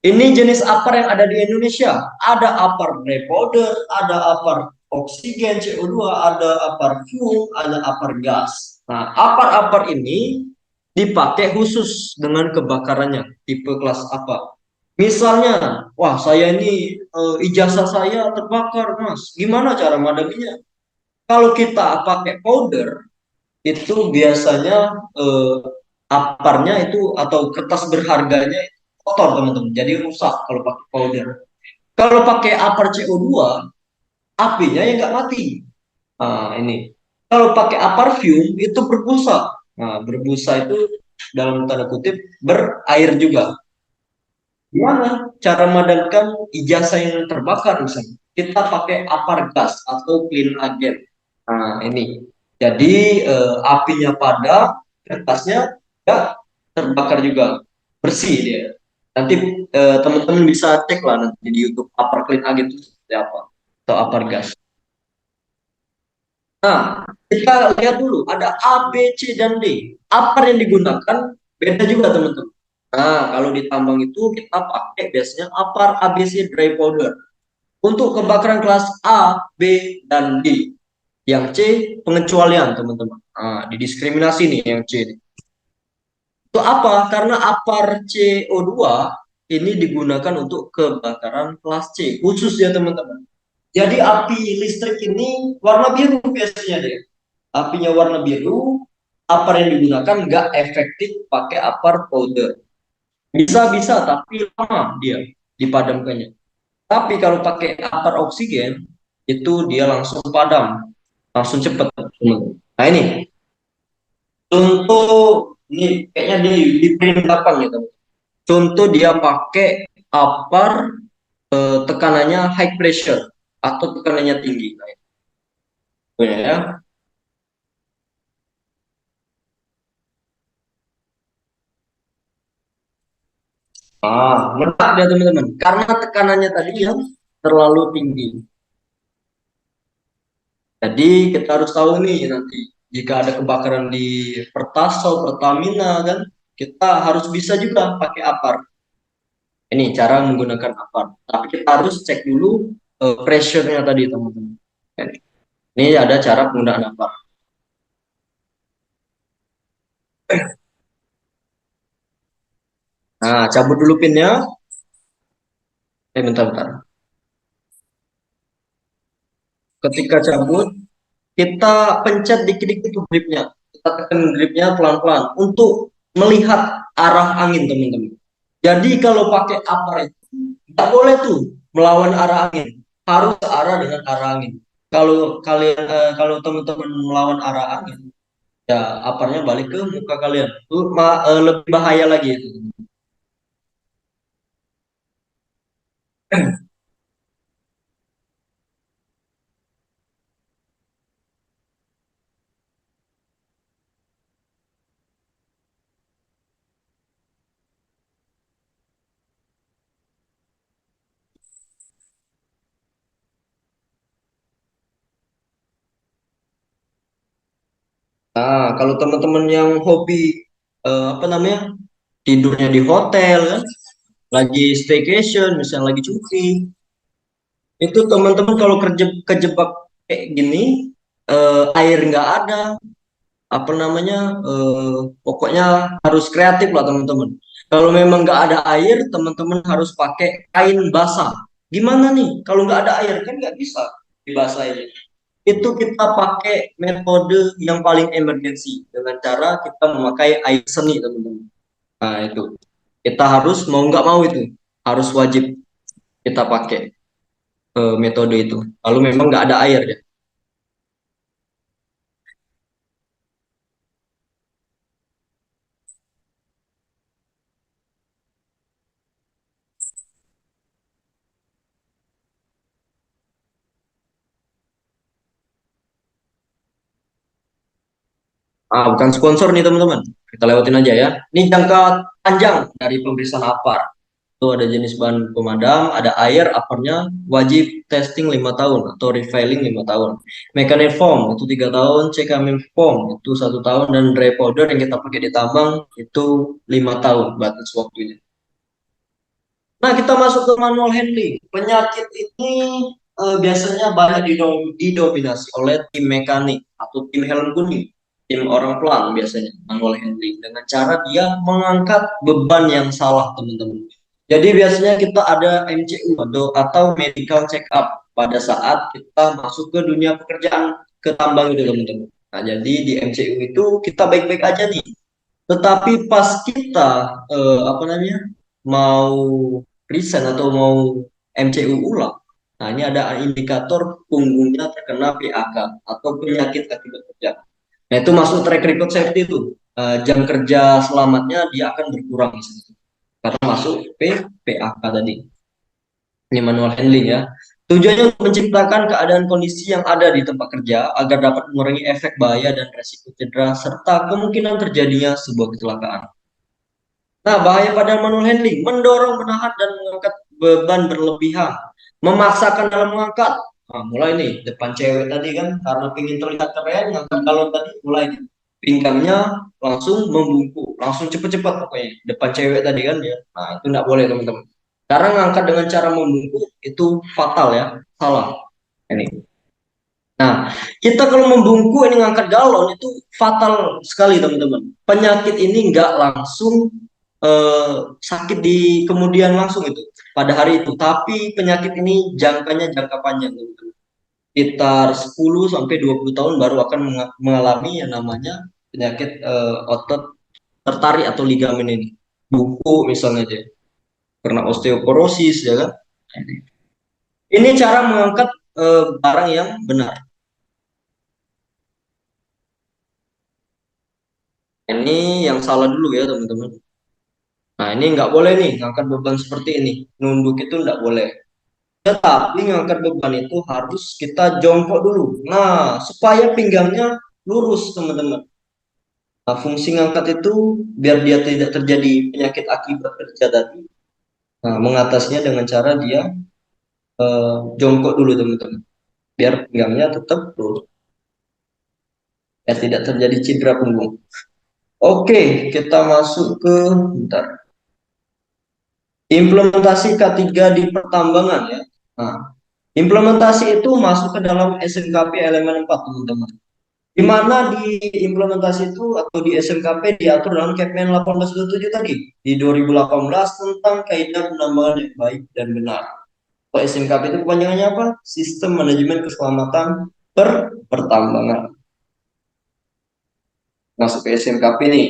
[SPEAKER 1] Ini jenis apar yang ada di Indonesia. Ada apar dry powder, ada apar oksigen CO2, ada apar fume, ada apar gas. Nah, apar-apar ini dipakai khusus dengan kebakarannya, tipe kelas apa. Misalnya, wah saya ini ijazah saya terbakar, Mas. Gimana cara madaminya? Kalau kita pakai powder, itu biasanya aparnya itu atau kertas berharganya itu kotor, teman-teman. Jadi rusak kalau pakai powder. Kalau pakai apar CO2, apinya yang nggak mati. Nah, ini. Kalau pakai apar fume itu berbusa. Nah, berbusa itu dalam tanda kutip berair juga. Gimana cara memadamkan ijazah yang terbakar misalnya? Kita pakai apar gas atau clean agent. Nah, ini. Jadi apinya padam, kertasnya nggak terbakar juga, bersih dia. Nanti teman-teman bisa cek lah nanti di YouTube apar clean agent itu seperti apa atau apar gas. Nah, kita lihat dulu ada A, B, C, dan D. Apar yang digunakan beda juga teman-teman. Nah, kalau di tambang itu kita pakai biasanya apar ABC dry powder. Untuk kebakaran kelas A, B, dan D. Yang C pengecualian teman-teman. Nah, didiskriminasi nih yang C. Itu apa? Karena apar CO2 ini digunakan untuk kebakaran kelas C. Khusus ya teman-teman. Jadi api listrik ini warna biru biasanya deh. Apinya warna biru, apar yang digunakan nggak efektif pakai apar powder. Bisa-bisa, tapi lama dia dipadamkannya. Tapi kalau pakai apar oksigen, itu dia langsung padam, langsung cepet. Nah ini, contoh ini kayaknya di print 8 ya teman. Contoh dia pakai apar tekanannya high pressure atau tekanannya tinggi. Nah, itu ya. Meledak dia teman-teman. Karena tekanannya tadi yang terlalu tinggi. Jadi kita harus tahu nih nanti jika ada kebakaran di Pertasol, Pertamina kan, kita harus bisa juga pakai apar. Ini cara menggunakan apar. Tapi kita harus cek dulu pressure-nya tadi teman-teman. Ini ada cara penggunaan apar. Nah, cabut dulu pinnya. Bentar-bentar. Ketika cabut, kita pencet dikit-dikit tuh gripnya. kita tekan gripnya pelan-pelan untuk melihat arah angin teman-teman. Jadi kalau pakai upper itu nggak boleh tuh melawan arah angin, harus searah dengan arah angin. Kalau kalian kalau teman-teman melawan arah angin, ya aparnya balik ke muka kalian. Itu lebih bahaya lagi itu. Nah, kalau teman-teman yang hobi apa namanya tidurnya di hotel kan, lagi staycation, misalnya lagi cuti, itu teman-teman kalau kejebak kayak gini, air nggak ada, apa namanya, pokoknya harus kreatif lah teman-teman. Kalau memang nggak ada air, teman-teman harus pakai kain basah. Gimana nih? Kalau nggak ada air kan nggak bisa dibasahin. Itu kita pakai metode yang paling emergensi dengan cara kita memakai air seni teman-teman. Nah itu kita harus mau nggak mau itu harus wajib kita pakai metode itu. Kalau memang nggak ada air ya. Bukan sponsor nih teman-teman. Kita lewatin aja ya. Ini jangka panjang dari pemeriksaan APAR. Itu ada jenis bahan pemadam, ada air, aparnya wajib testing 5 tahun atau refiling 5 tahun. Mechanical foam itu 3 tahun, CKM foam itu 1 tahun, dan dry powder yang kita pakai di tambang itu 5 tahun batas waktunya. Nah, kita masuk ke manual handling. Penyakit ini biasanya banyak didominasi oleh tim mekanik atau tim helm kuning, tim orang pelang biasanya manual handling dengan cara dia mengangkat beban yang salah, teman-teman. Jadi biasanya kita ada MCU atau medical check up pada saat kita masuk ke dunia pekerjaan ke tambang itu, teman-teman. Nah, jadi di MCU itu kita baik-baik aja nih. Tetapi pas kita apa namanya mau resign atau mau MCU ulang, nah ini ada indikator punggungnya terkena PAK atau penyakit akibat kerja. Nah itu masuk track record safety itu. Jam kerja selamatnya dia akan berkurang di situ. Karena masuk PAK tadi. Ini manual handling ya. Tujuannya untuk menciptakan keadaan kondisi yang ada di tempat kerja agar dapat mengurangi efek bahaya dan resiko cedera serta kemungkinan terjadinya sebuah kecelakaan. Nah, bahaya pada manual handling, mendorong, menahan, dan mengangkat beban berlebihan, memaksakan dalam mengangkat. Nah, mulai nih, depan cewek tadi kan, karena ingin terlihat keren, ngangkat galon tadi, mulai nih. Pinggangnya langsung membungkuk, langsung cepet-cepet pokoknya. Depan cewek tadi kan ya. Nah, itu nggak boleh teman-teman. Karena ngangkat dengan cara membungkuk, itu fatal ya, salah. Ini. Nah, kita kalau membungkuk ini ngangkat galon itu fatal sekali teman-teman. Penyakit ini nggak langsung sakit di kemudian langsung itu pada hari itu, tapi penyakit ini jangkanya jangka panjang teman-teman. Sekitar 10 sampai 20 tahun baru akan mengalami yang namanya penyakit otot tertarik atau ligamen ini. Bungkuk misalnya aja karena osteoporosis ya kan. Ini cara mengangkat barang yang benar. Ini yang salah dulu ya teman-teman. Nah ini nggak boleh nih ngangkat beban seperti ini. Nunduk itu nggak boleh. Tetapi ngangkat beban itu harus kita jongkok dulu. Nah supaya pinggangnya lurus teman-teman. Nah fungsi ngangkat itu biar dia tidak terjadi penyakit akibat kerja tadi. Nah mengatasinya dengan cara dia jongkok dulu teman-teman. Biar pinggangnya tetap lurus. Biar tidak terjadi cedera punggung. Oke, kita masuk ke bentar. Implementasi K3 di pertambangan ya. Nah, implementasi itu masuk ke dalam SNKP elemen 4 teman-teman. Di mana di implementasi itu atau di SNKP diatur dalam Kepmen 1827 tadi di 2018 tentang kaidah penambangan yang baik dan benar. Kalau SNKP itu kepanjangannya apa? Sistem Manajemen Keselamatan Pertambangan. masuk ke SNKP nih.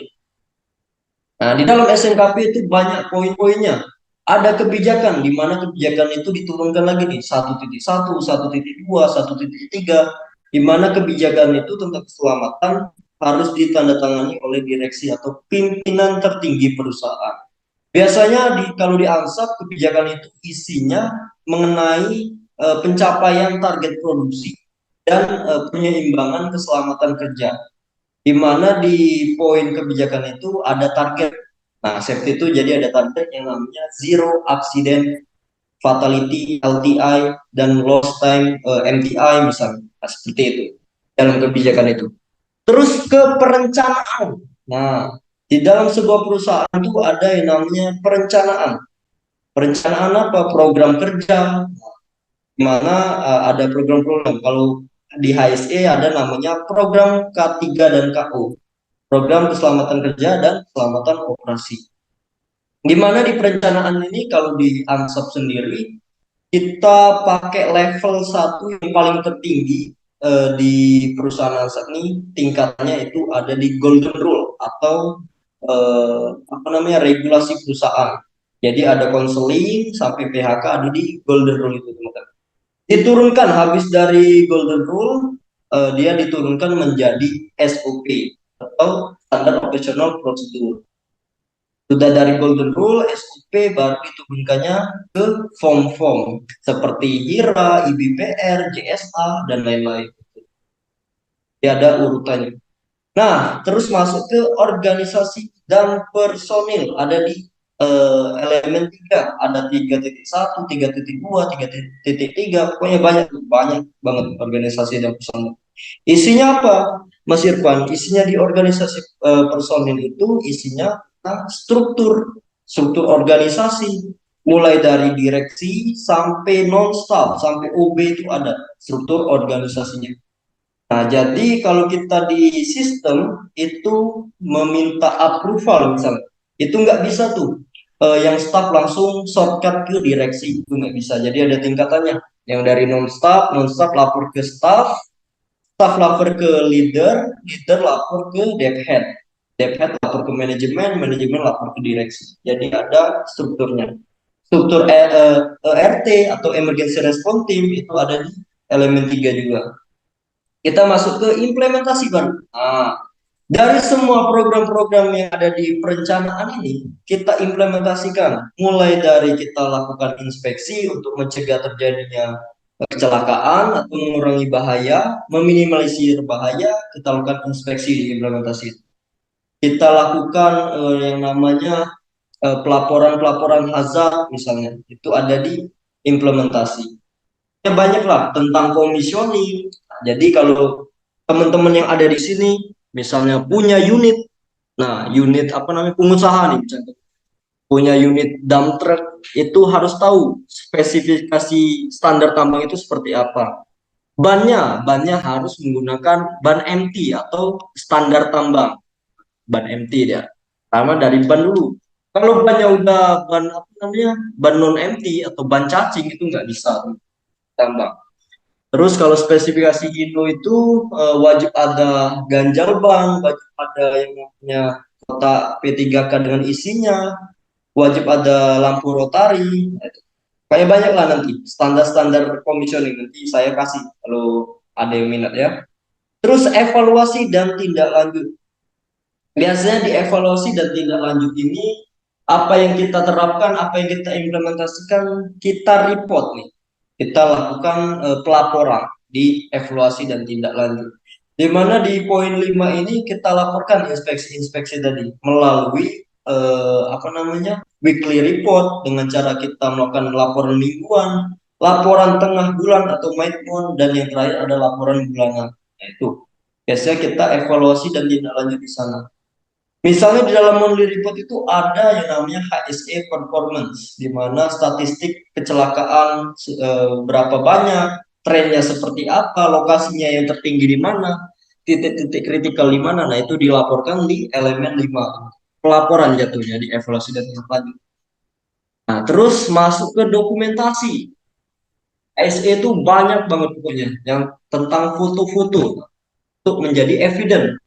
[SPEAKER 1] Nah, di dalam SNKP itu banyak poin-poinnya. Ada kebijakan, di mana kebijakan itu diturunkan lagi nih, 1.1, 1.2, 1.3, di mana kebijakan itu tentang keselamatan harus ditandatangani oleh direksi atau pimpinan tertinggi perusahaan. Biasanya kalau di ANSAP kebijakan itu isinya mengenai pencapaian target produksi dan penyeimbangan keselamatan kerja, di mana di poin kebijakan itu ada target. Nah, safety itu jadi ada target yang namanya zero accident fatality LTI dan lost time MTI misalnya. Nah, seperti itu dalam kebijakan itu. Terus ke perencanaan. Nah, di dalam sebuah perusahaan itu ada yang namanya perencanaan. Perencanaan apa? Program kerja, di mana ada program-program. Kalau di HSE ada namanya program K3 dan KO, program keselamatan kerja dan keselamatan operasi. Di mana di perencanaan ini kalau di ANSAP sendiri kita pakai level 1 yang paling tertinggi di perusahaan ANSAP ini, tingkatnya itu ada di Golden Rule atau apa namanya, regulasi perusahaan. Jadi ada konseling sampai PHK ada di Golden Rule itu, teman-teman. Diturunkan habis dari Golden Rule, dia diturunkan menjadi SOP atau Standard Operational Procedure. Sudah dari Golden Rule, SOP baru diturunkannya ke form-form seperti HIRA, IBPR, JSA, dan lain-lain. Dia ada urutannya. Nah, terus masuk ke organisasi dan personil. Ada di elemen 3. Ada 3.1, 3.2, 3.3. Pokoknya banyak, banyak banget organisasi dan personil. Isinya apa, Mas Irfan? Isinya di organisasi personil itu isinya struktur, struktur organisasi, mulai dari direksi sampai non-staff, sampai OB itu ada struktur organisasinya. Nah, jadi kalau kita di sistem itu meminta approval misalnya, itu nggak bisa tuh. Yang staff langsung shortcut ke direksi itu nggak bisa. Jadi ada tingkatannya. Yang dari non-staff, non-staff lapor ke staff, staff lapor ke leader, leader lapor ke dev head, dev head lapor ke manajemen, manajemen lapor ke direksi. Jadi ada strukturnya. Struktur RT atau emergency response team itu ada di elemen 3 juga. Kita masuk ke implementasi baru. Nah, dari semua program-program yang ada di perencanaan ini, kita implementasikan. Mulai dari kita lakukan inspeksi untuk mencegah terjadinya kecelakaan atau mengurangi bahaya, meminimalisir bahaya, kita lakukan inspeksi di implementasi. Kita lakukan yang namanya pelaporan-pelaporan hazard misalnya, itu ada di implementasi. Ya, banyak lah tentang komisioning. Jadi kalau teman-teman yang ada di sini misalnya punya unit, nah unit apa namanya, pengusaha nih misalnya, punya unit dump truck, itu harus tahu spesifikasi standar tambang itu seperti apa. Bannya harus menggunakan ban MT atau standar tambang, ban MT dia. Pertama dari ban dulu. Kalau bannya udah ban apa namanya, ban non MT atau ban cacing itu nggak bisa tambang. Terus kalau spesifikasi Indo itu wajib ada ganjal ban, wajib ada yang namanya kotak P3K dengan isinya, wajib ada lampu rotari. Kayak banyak lah nanti standar-standar komisioning, nanti saya kasih kalau ada yang minat ya. Terus evaluasi dan tindak lanjut. Biasanya di evaluasi dan tindak lanjut ini apa yang kita terapkan, apa yang kita implementasikan, kita report nih. Kita lakukan pelaporan di evaluasi dan tindak lanjut. Di mana di poin 5 ini kita laporkan inspeksi-inspeksi tadi melalui apa namanya, weekly report, dengan cara kita melakukan laporan mingguan, laporan tengah bulan atau midpoint, dan yang terakhir ada laporan bulanan. Nah, itu biasanya kita evaluasi dan tindak lanjut di sana. Misalnya di dalam monthly report itu ada yang namanya HSE performance, di mana statistik kecelakaan berapa banyak, trennya seperti apa, lokasinya yang tertinggi di mana, titik-titik kritikal di mana. Nah, itu dilaporkan di elemen 5. Pelaporan jatuhnya di evaluasi dan tindak lanjut. Nah, terus masuk ke dokumentasi. HSE itu banyak banget pokoknya yang tentang foto-foto untuk menjadi evidence.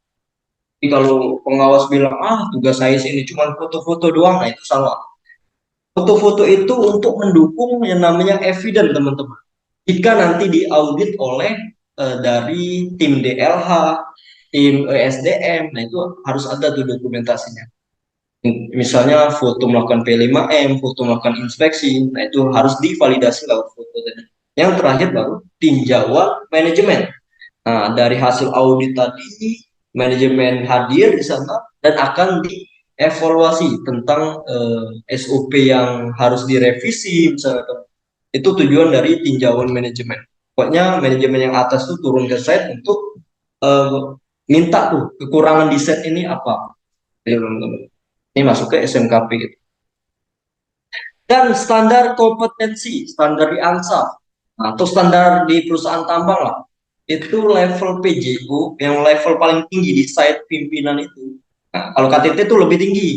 [SPEAKER 1] Jadi kalau pengawas bilang, tugas saya sini cuma foto-foto doang, nah itu salah. Foto-foto itu untuk mendukung yang namanya evidence, teman-teman. Jika nanti diaudit oleh dari tim DLH, tim ESDM, nah itu harus ada tuh dokumentasinya. Misalnya foto melakukan P5M, foto melakukan inspeksi, nah itu harus divalidasi lewat foto tadi. Yang terakhir baru tinjauan manajemen. Nah, dari hasil audit tadi, manajemen hadir di sana dan akan dievaluasi tentang SOP yang harus direvisi, misalnya. Itu tujuan dari tinjauan manajemen. Pokoknya manajemen yang atas tuh turun ke site untuk minta tuh kekurangan di set ini apa. Ini masuk ke SMKP gitu. Dan standar kompetensi, standar di ANSAF, atau standar di perusahaan tambang lah. Itu level PJO yang level paling tinggi di site pimpinan itu. Nah, kalau KTT itu lebih tinggi.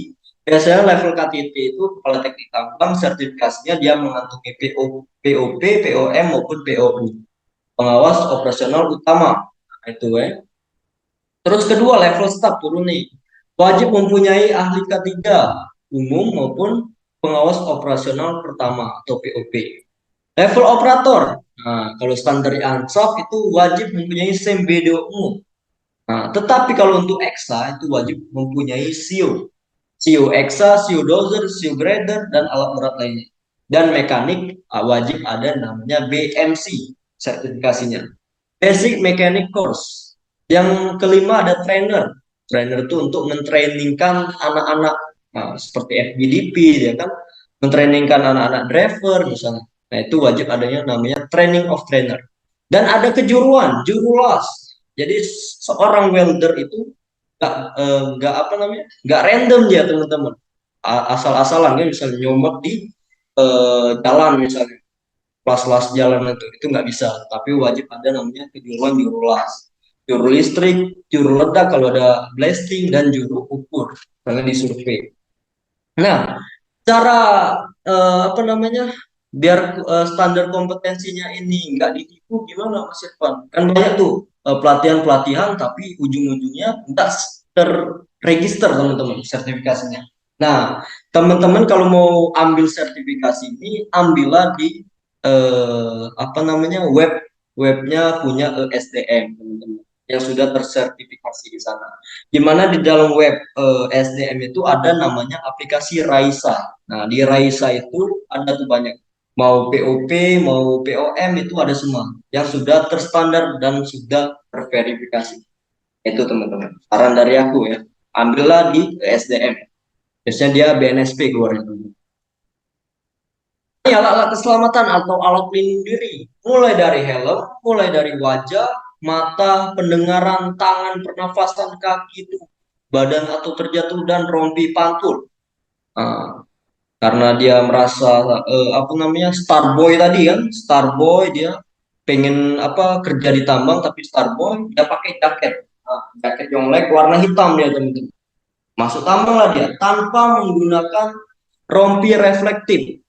[SPEAKER 1] Biasanya level KTT itu kepala teknik tambang, sertifikasinya dia mengantongi POP, POM maupun POU. Pengawas operasional utama. Nah, itu ya. Terus kedua level staff turun nih. Wajib mempunyai ahli K3 umum maupun pengawas operasional pertama atau POP. Level operator. Nah, kalau standar ANSAF itu wajib mempunyai SEM BDO umum. Nah, tetapi kalau untuk EXA itu wajib mempunyai SIO. SIO EXA, SIO dozer, SIO grader, dan alat berat lainnya. Dan mekanik wajib ada namanya BMC sertifikasinya. Basic Mechanic Course. Yang kelima ada trainer. Trainer itu untuk mentrainingkan anak-anak seperti FBDP, ya kan, mentrainingkan anak-anak driver misalnya. Nah itu wajib adanya namanya training of trainer. Dan ada kejuruan, jurulas. Jadi seorang welder itu nggak apa namanya, nggak random dia teman-teman. Asal-asalan kan misalnya nyomot di jalan misalnya, las-las jalan itu nggak bisa, tapi wajib ada namanya kejuruan juru las, juru listrik, juru ledak kalau ada blasting, dan juru ukur karena disurvei. Nah, cara apa namanya biar standar kompetensinya ini nggak ditipu gimana Mas Irfan? Kan banyak tuh pelatihan-pelatihan tapi ujung-ujungnya nggak terregister teman-teman sertifikasinya. Nah, teman-teman kalau mau ambil sertifikasi ini ambillah di apa namanya webnya punya SDM teman-teman yang sudah tersertifikasi di sana. Di mana di dalam web SDM itu ada namanya aplikasi Raisa. Nah, di Raisa itu ada tuh banyak. Mau POP, mau POM itu ada semua yang sudah terstandar dan sudah terverifikasi. Itu teman-teman. Saran dari aku ya. Ambillah di SDM. Biasanya dia BNSP keluarnya. Ini alat-alat keselamatan atau alat pelindung diri. Mulai dari helm, mulai dari wajah, mata, pendengaran, tangan, pernafasan, kaki, itu badan atau terjatuh, dan rompi pantul. Nah, karena dia merasa apa namanya starboy tadi kan, starboy dia pengen apa kerja di tambang tapi starboy dia pakai jaket, jaket yonglek warna hitam dia teman-teman. Masuk tambang lah dia tanpa menggunakan rompi reflektif.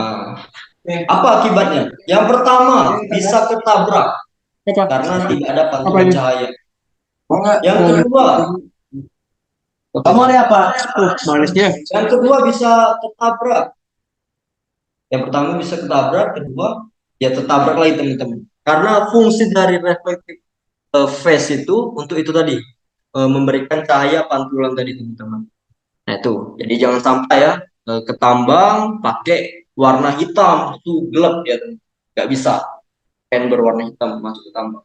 [SPEAKER 1] Nah, apa akibatnya? Yang pertama bisa ketabrak karena tidak ada pantulan cahaya. Yang kedua,
[SPEAKER 2] kamu ada apa? Manisnya.
[SPEAKER 1] Yang kedua bisa ketabrak. Yang pertama bisa ketabrak, kedua ya tertabrak lagi teman-teman. Karena fungsi dari reflective face itu untuk itu tadi, memberikan cahaya pantulan tadi teman-teman. Nah itu, jadi jangan sampai ya ketambang pakai warna hitam itu gelap ya teman. Nggak bisa pen berwarna hitam masuk ke tambang.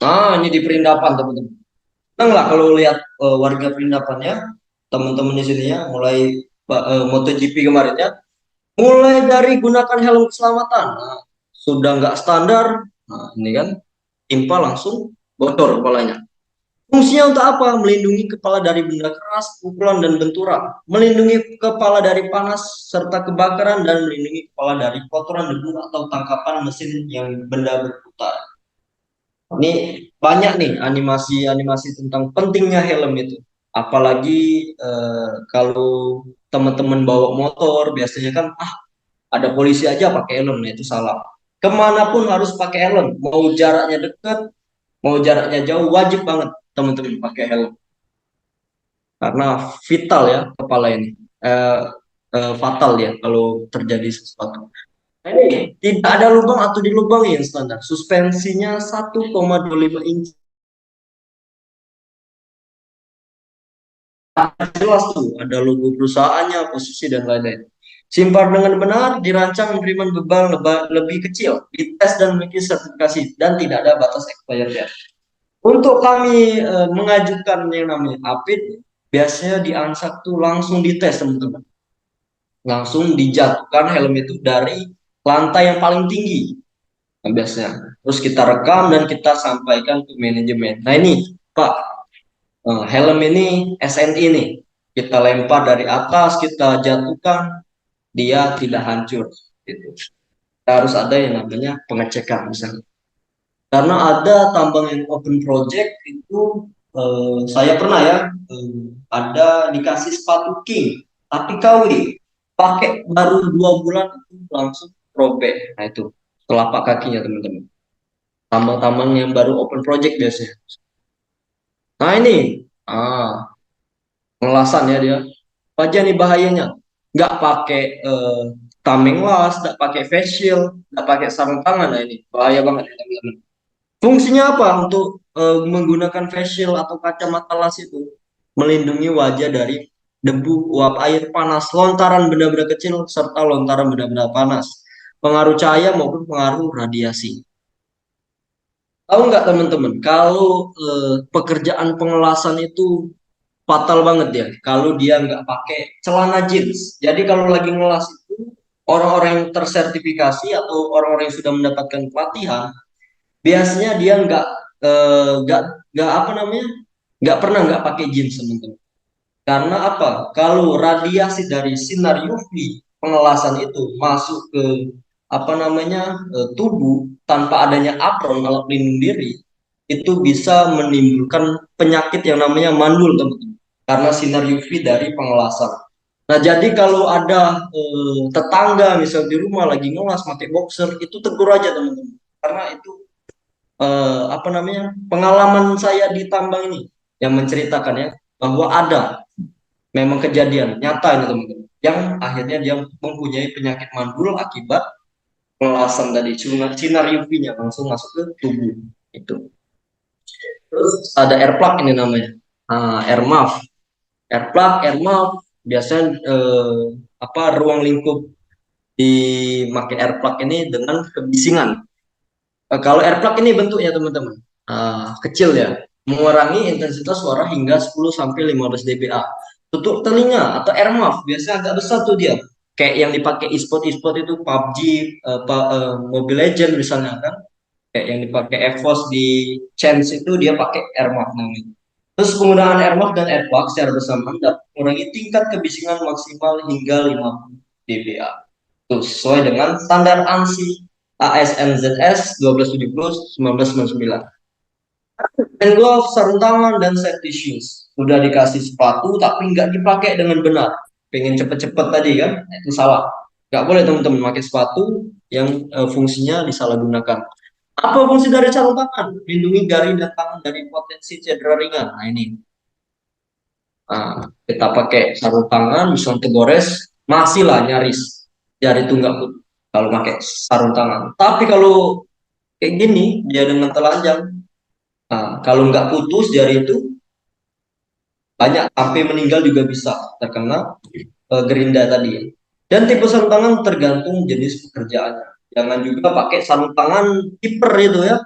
[SPEAKER 1] Nah ini di perindapan teman-teman. Senang lah kalau lihat warga perindapannya, teman-teman di sini ya, mulai MotoGP kemarin ya, mulai dari gunakan helm keselamatan. Nah, sudah nggak standar, nah ini kan timpa langsung bocor kepalanya. Fungsinya untuk apa? Melindungi kepala dari benda keras, pukulan, dan benturan. Melindungi kepala dari panas serta kebakaran, dan melindungi kepala dari kotoran, debu, atau tangkapan mesin yang benda berputar. Ini banyak nih animasi-animasi tentang pentingnya helm itu. Apalagi kalau teman-teman bawa motor, biasanya kan ada polisi aja pakai helm, nah itu salah. Kemanapun harus pakai helm, mau jaraknya dekat, mau jaraknya jauh, wajib banget teman-teman pakai helm. karena vital ya kepala ini, eh, fatal ya kalau terjadi sesuatu. Nah, ini tidak ada lubang atau dilubangi yang standar. Suspensinya 1,25 inci. Jelas tuh, ada logo perusahaannya, posisi dan lain-lain. Simpar dengan benar, dirancang menerima beban lebih kecil, dites dan memiliki sertifikasi, dan tidak ada batas expired. Untuk kami mengajukan yang namanya APID, biasanya di ANSAK tuh langsung dites teman-teman. Langsung dijatuhkan helm itu dari lantai yang paling tinggi. Nah, biasanya. Terus kita rekam dan kita sampaikan ke manajemen. Nah ini Pak, helm ini SNI nih. Kita lempar dari atas, kita jatuhkan, dia tidak hancur. Gitu. Kita harus ada yang namanya pengecekan misalnya. Karena ada tambang yang open project itu saya pernah ya ada dikasih sepatu king tapi KW pakai baru 2 bulan itu langsung robek. Nah itu telapak kakinya teman-teman. Tambang-tambang yang baru open project biasanya. Nah ini pengelasan ya dia. Apa aja nih bahayanya? Nggak pakai tameng las, nggak pakai face shield, nggak pakai sarung tangan. Nah ini bahaya banget ya teman-teman. Fungsinya apa untuk menggunakan face shield atau kacamata las itu? Melindungi wajah dari debu, uap air panas, lontaran benda-benda kecil, serta lontaran benda-benda panas, pengaruh cahaya maupun pengaruh radiasi. Tahu nggak teman-teman, kalau pekerjaan pengelasan itu fatal banget ya, kalau dia nggak pakai celana jeans. Jadi kalau lagi ngelas itu, orang-orang yang tersertifikasi atau orang-orang yang sudah mendapatkan pelatihan, biasanya dia nggak apa namanya nggak pernah nggak pakai jeans teman-teman. Karena apa? Kalau radiasi dari sinar UV pengelasan itu masuk ke apa namanya tubuh tanpa adanya apron alat pelindung diri, itu bisa menimbulkan penyakit yang namanya mandul teman-teman. Karena sinar UV dari pengelasan. Nah jadi kalau ada tetangga misal di rumah lagi ngelas pakai boxer, itu tegur aja teman-teman. Karena itu apa namanya pengalaman saya di tambang ini yang menceritakan ya bahwa ada memang kejadian nyata ini teman-teman yang akhirnya dia mempunyai penyakit mandul akibat pengelasan tadi sinar UV-nya langsung masuk ke tubuh itu. Terus ada air plug ini namanya, air muff, air plug, air muff biasanya apa ruang lingkup dipakai air plug ini dengan kebisingan. Kalau air plug ini bentuknya teman-teman kecil ya, mengurangi intensitas suara hingga 10 sampai 15 dBA. Tutup telinga atau air muff biasanya agak besar tuh dia. Kayak yang dipakai e-sport itu PUBG, Mobile Legend misalnya kan. Kayak yang dipakai EVOS di Chance itu dia pakai air muff namanya. Terus penggunaan air muff dan air plug secara bersamaan dapat mengurangi tingkat kebisingan maksimal hingga 50 dBA. Tuh, sesuai dengan standar ANSI ASNZS 1270-1999. Hand glove, sarung tangan, dan safety shoes. Udah dikasih sepatu, tapi nggak dipakai dengan benar. Pengen cepet-cepet tadi kan? Itu salah. Nggak boleh teman-teman pakai sepatu yang fungsinya disalahgunakan. Apa fungsi dari sarung tangan? Lindungi jari dan tangan dari potensi cedera ringan. Nah ini. Kita pakai sarung tangan, misalnya tegores, masih lah nyaris. Jari itu nggak putus kalau pakai sarung tangan. Tapi kalau kayak gini, dia dengan telanjang, kalau nggak putus jari itu banyak sampai meninggal juga bisa terkena gerinda tadi ya. Dan tipe sarung tangan tergantung jenis pekerjaannya. Jangan juga pakai sarung tangan kiper itu ya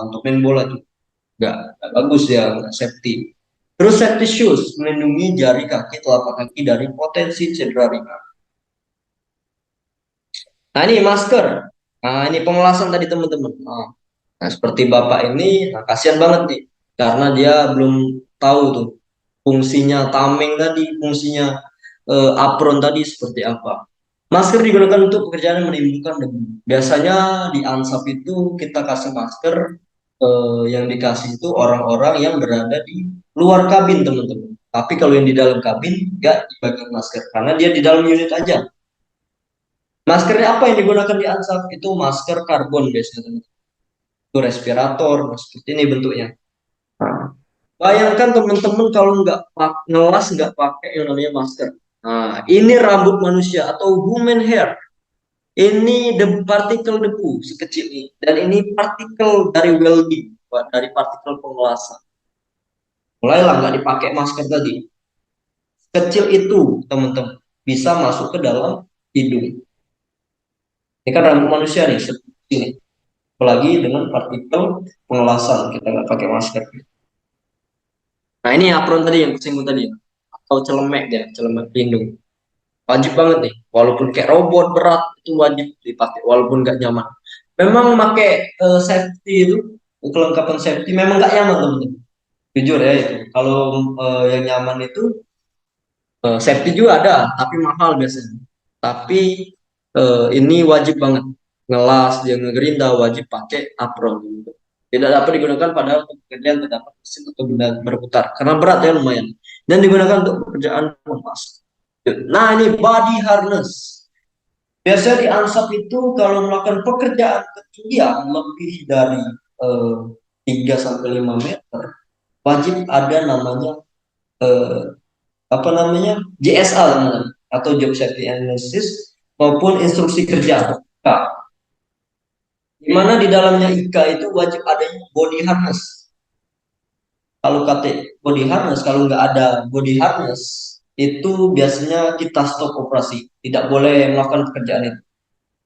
[SPEAKER 1] untuk main bola itu nggak bagus ya, nggak safety. Terus safety shoes melindungi jari kaki telapak kaki dari potensi cedera ringan. Nah ini masker. Nah ini pengelasan tadi teman-teman. Nah seperti bapak ini, nah, kasihan banget nih karena dia belum tahu tuh fungsinya tameng tadi, fungsinya apron tadi seperti apa. Masker digunakan untuk pekerjaan yang menimbulkan debu. Biasanya di Ansap itu kita kasih masker yang dikasih itu orang-orang yang berada di luar kabin teman-teman. Tapi kalau yang di dalam kabin nggak dibagi masker karena dia di dalam unit aja. Maskernya apa yang digunakan di Ansap? Itu masker karbon biasanya teman-teman. Itu respirator, seperti ini bentuknya. Nah, Bayangkan teman-teman kalau ngelas nggak pakai yang namanya masker. Nah, ini rambut manusia atau human hair. Ini partikel debu sekecil ini. Dan ini partikel dari welding, dari partikel pengelasan. Mulailah nggak dipakai masker tadi. Kecil itu, teman-teman, bisa masuk ke dalam hidung. Ini kan rambut manusia nih, seperti ini. Apalagi dengan partikel pengelasan, kita nggak pakai masker. Nah, ini apron tadi yang kusinggung tadi, atau celemek ya, celemek pelindung. Wajib banget nih, walaupun kayak robot berat itu wajib dipakai, walaupun nggak nyaman. Memang pakai safety itu, kelengkapan safety memang nggak nyaman teman-teman. Jujur ya itu. Kalau yang nyaman itu safety juga ada, tapi mahal biasanya. Tapi ini wajib banget. Ngelas, dia ngegerinda, wajib pakai apron. Gitu. Tidak dapat digunakan pada pekerjaan terdapat mesin atau benda berputar. Karena berat ya lumayan. Dan digunakan untuk pekerjaan lemas. Nah ini body harness. Biasanya di ansap itu kalau melakukan pekerjaan ketinggian lebih dari 3 sampai 5 meter, wajib ada namanya eh, apa namanya JSA namanya, atau Job Safety Analysis maupun instruksi kerja IKA. Di mana di dalamnya IKA itu wajib adanya body harness. Kalau kata body harness, kalau nggak ada body harness itu biasanya kita stop operasi, tidak boleh melakukan pekerjaan itu.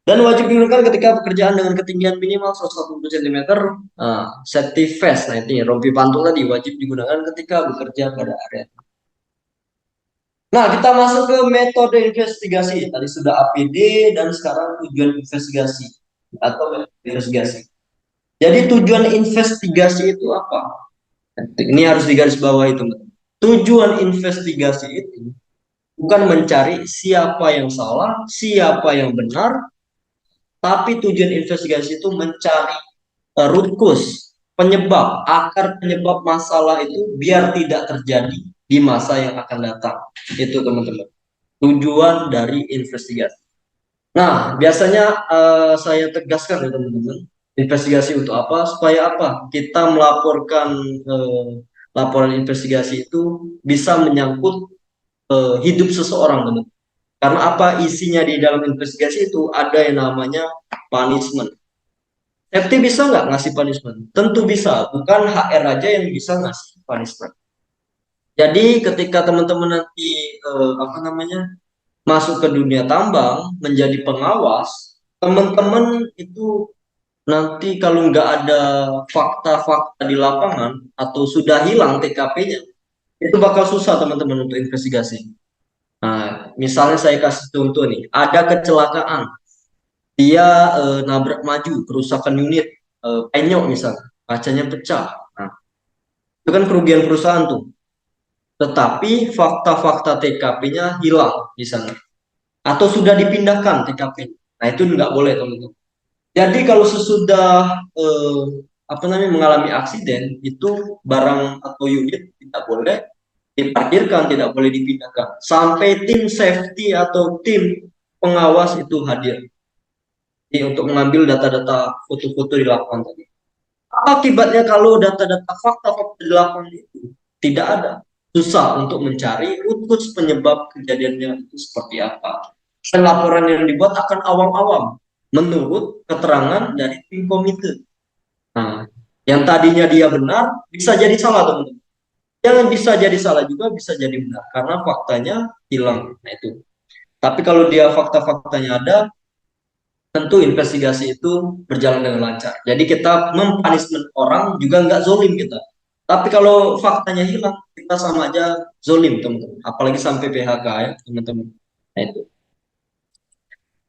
[SPEAKER 1] Dan wajib digunakan ketika pekerjaan dengan ketinggian minimal 180 cm. Nah, safety vest, nah ini rompi pantul tadi wajib digunakan ketika bekerja pada area. Nah, kita masuk ke metode investigasi. Tadi sudah APD dan sekarang tujuan investigasi atau metode investigasi. Jadi tujuan investigasi itu apa? Ini harus digarisbawahi teman-teman. Tujuan investigasi itu bukan mencari siapa yang salah, siapa yang benar, tapi tujuan investigasi itu mencari root cause, penyebab, akar penyebab masalah itu biar tidak terjadi di masa yang akan datang. Itu teman-teman. Tujuan dari investigasi. Nah, biasanya saya tegaskan ya teman-teman, investigasi untuk apa? Supaya apa? Kita melaporkan laporan investigasi itu bisa menyangkut hidup seseorang, teman-teman. Karena apa isinya di dalam investigasi itu ada yang namanya punishment. FT bisa nggak ngasih punishment? Tentu bisa, bukan HR aja yang bisa ngasih punishment. Jadi ketika teman-teman nanti apa namanya masuk ke dunia tambang menjadi pengawas, teman-teman itu nanti kalau nggak ada fakta-fakta di lapangan atau sudah hilang TKP-nya, itu bakal susah teman-teman untuk investigasi. Nah, misalnya saya kasih contoh nih, ada kecelakaan, dia nabrak maju, kerusakan unit, penyok misalnya, kacanya pecah. Nah, itu kan kerugian perusahaan tuh. Tetapi fakta-fakta TKP-nya hilang misalnya, atau sudah dipindahkan TKP. Nah, itu nggak boleh teman-teman. Jadi kalau sesudah apa namanya mengalami aksiden, itu barang atau unit tidak boleh diparkirkan, tidak boleh dipindahkan sampai tim safety atau tim pengawas itu hadir. Jadi untuk mengambil data-data foto-foto di lapangan tadi. Akibatnya kalau data-data fakta-fakta di lapangan itu tidak ada, susah untuk mencari root cause penyebab kejadiannya itu seperti apa. Dan laporan yang dibuat akan awam-awam menurut keterangan dari tim komite. Nah, yang tadinya dia benar bisa jadi salah teman-teman. Yang bisa jadi salah juga bisa jadi benar karena faktanya hilang. Nah itu. Tapi kalau dia fakta-faktanya ada, tentu investigasi itu berjalan dengan lancar. Jadi kita mempunishment orang juga nggak zolim kita. Tapi kalau faktanya hilang, kita sama aja zolim teman-teman. Apalagi sampai PHK ya teman-teman. Nah itu.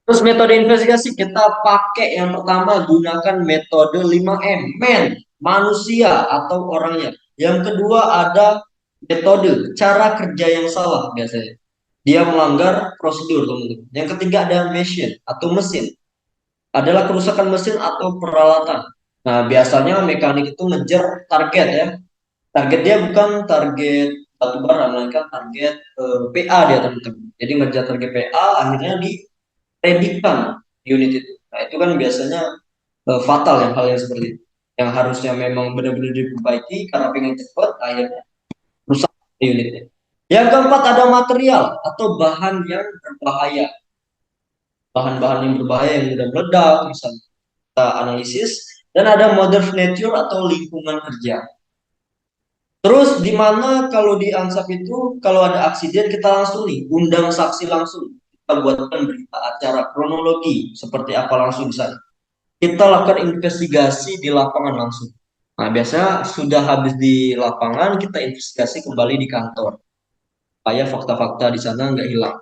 [SPEAKER 1] Terus metode investigasi kita pakai yang pertama gunakan metode 5M, manusia atau orangnya. Yang kedua ada metode cara kerja yang salah biasanya. Dia melanggar prosedur teman-teman. Yang ketiga ada machine atau mesin. Adalah kerusakan mesin atau peralatan. Nah, biasanya mekanik itu ngejar target ya. Target dia bukan target batu bara, melainkan target PA dia teman-teman. Jadi ngejar target PA akhirnya diprediksikan unit itu. Nah, itu kan biasanya fatal ya hal yang seperti itu. yang harusnya memang benar-benar diperbaiki karena pengen cepat, akhirnya rusak unitnya. Yang keempat ada material atau bahan yang berbahaya. Bahan-bahan yang berbahaya yang mudah meledak, misalnya kita analisis. Dan ada mother nature atau lingkungan kerja. Terus di mana kalau di Ansap itu kalau ada aksiden kita langsung nih undang saksi langsung. Kita buatkan berita acara kronologi seperti apa langsung di sana. Kita lakukan investigasi di lapangan langsung. Nah, biasanya sudah habis di lapangan kita investigasi kembali di kantor supaya fakta-fakta di sana nggak hilang.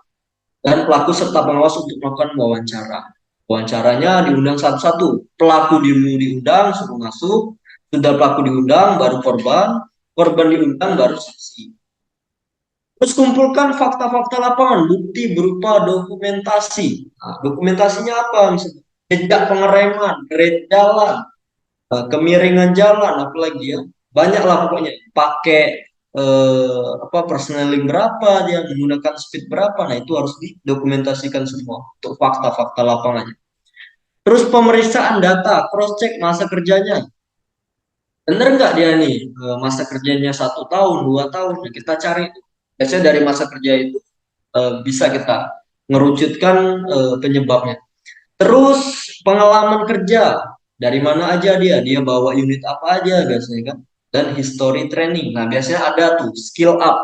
[SPEAKER 1] Dan pelaku serta pengawas untuk melakukan wawancara. Wawancaranya diundang satu-satu. Pelaku diundang, suruh masuk. Sudah pelaku diundang, baru korban. Korban diundang, baru saksi. Terus kumpulkan fakta-fakta lapangan, bukti berupa dokumentasi. Nah, dokumentasinya apa? Misalnya jejak pengereman, red jalan, kemiringan jalan, apalagi ya. Banyak lah pokoknya. Pakai apa persneling berapa, dia menggunakan speed berapa. Nah, itu harus didokumentasikan semua untuk fakta-fakta lapangannya. Terus pemeriksaan data, cross check masa kerjanya. Bener nggak dia nih masa kerjanya 1 tahun, 2 tahun? Nah, kita cari. Biasanya dari masa kerja itu bisa kita ngerucutkan penyebabnya. Terus pengalaman kerja, dari mana aja dia bawa unit apa aja biasanya kan, dan history training. Nah biasanya ada tuh skill up,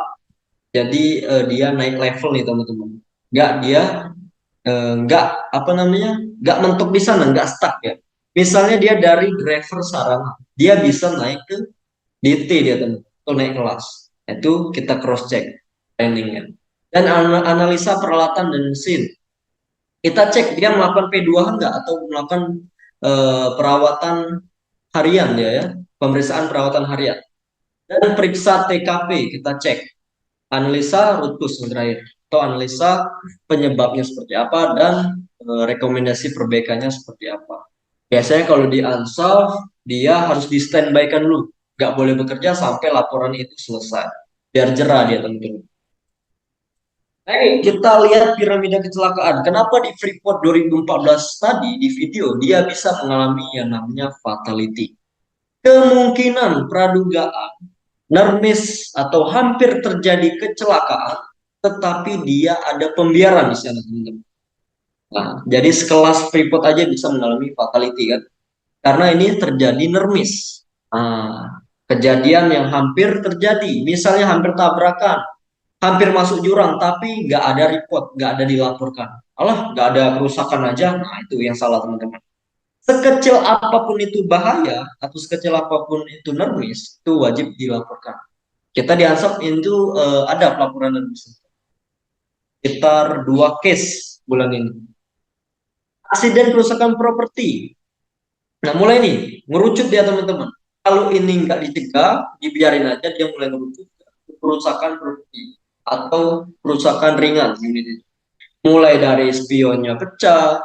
[SPEAKER 1] jadi dia naik level nih teman-teman. Nggak apa namanya, nggak mentok di sana, nggak stuck ya. Misalnya dia dari driver sarana, dia bisa naik ke DT dia teman, atau naik kelas. Itu kita cross check trainingnya. Dan analisa peralatan dan mesin. Kita cek dia melakukan P2H enggak atau melakukan perawatan harian dia ya, pemeriksaan perawatan harian. Dan periksa TKP, kita cek analisa root cause yang terakhir atau analisa penyebabnya seperti apa dan rekomendasi perbaikannya seperti apa. Biasanya kalau di Ansal dia harus di standby-kan dulu, nggak boleh bekerja sampai laporan itu selesai, biar jerah dia teman-teman. Kita lihat piramida kecelakaan. Kenapa di Freeport 2014 tadi di video dia bisa mengalami yang namanya fatality? Kemungkinan pradugaan nermis atau hampir terjadi kecelakaan, tetapi dia ada pembiaran di sana, teman-teman. Nah, jadi sekelas Freeport aja bisa mengalami fatality kan? Karena ini terjadi nermis. Nah, kejadian yang hampir terjadi, misalnya hampir tabrakan, hampir masuk jurang tapi nggak ada report, nggak ada dilaporkan. Allah nggak ada kerusakan aja, nah itu yang salah teman-teman. Sekecil apapun itu bahaya atau sekecil apapun itu nermis, itu wajib dilaporkan. Kita di Ansap itu ada pelaporan nermis sekitar 2 case bulan ini. Aksiden kerusakan properti. Nah mulai nih ngerucut dia teman-teman. Kalau ini nggak dicegah, dibiarin aja dia mulai ngerucut kerusakan properti atau kerusakan ringan unit itu. Mulai dari spionnya pecah,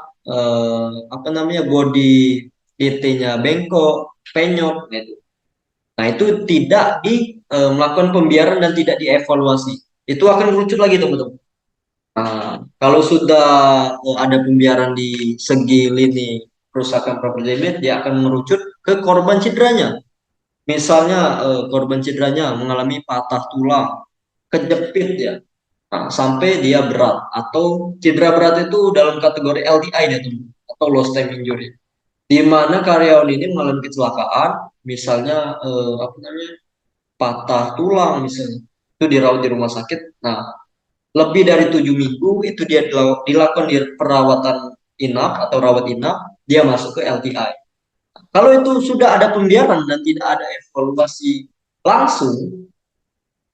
[SPEAKER 1] apa namanya body DT-nya bengkok, penyok, gitu. Nah itu tidak melakukan pembiaran dan tidak dievaluasi. Itu akan kerucut lagi teman-teman. Nah, kalau sudah ada pembiaran di segi lini kerusakan properti limit, dia akan merucut ke korban cederanya. Misalnya korban cederanya mengalami patah tulang, kejepit ya, nah, sampai dia berat atau cedera berat itu dalam kategori LTI dia tuh atau lost time injury. Di mana karyawan ini mengalami kecelakaan, misalnya apa namanya patah tulang misalnya, itu dirawat di rumah sakit. Nah, lebih dari 7 minggu itu dia dilakukan di perawatan inap atau rawat inap, dia masuk ke LTI. Kalau itu sudah ada pembiaran dan tidak ada evaluasi langsung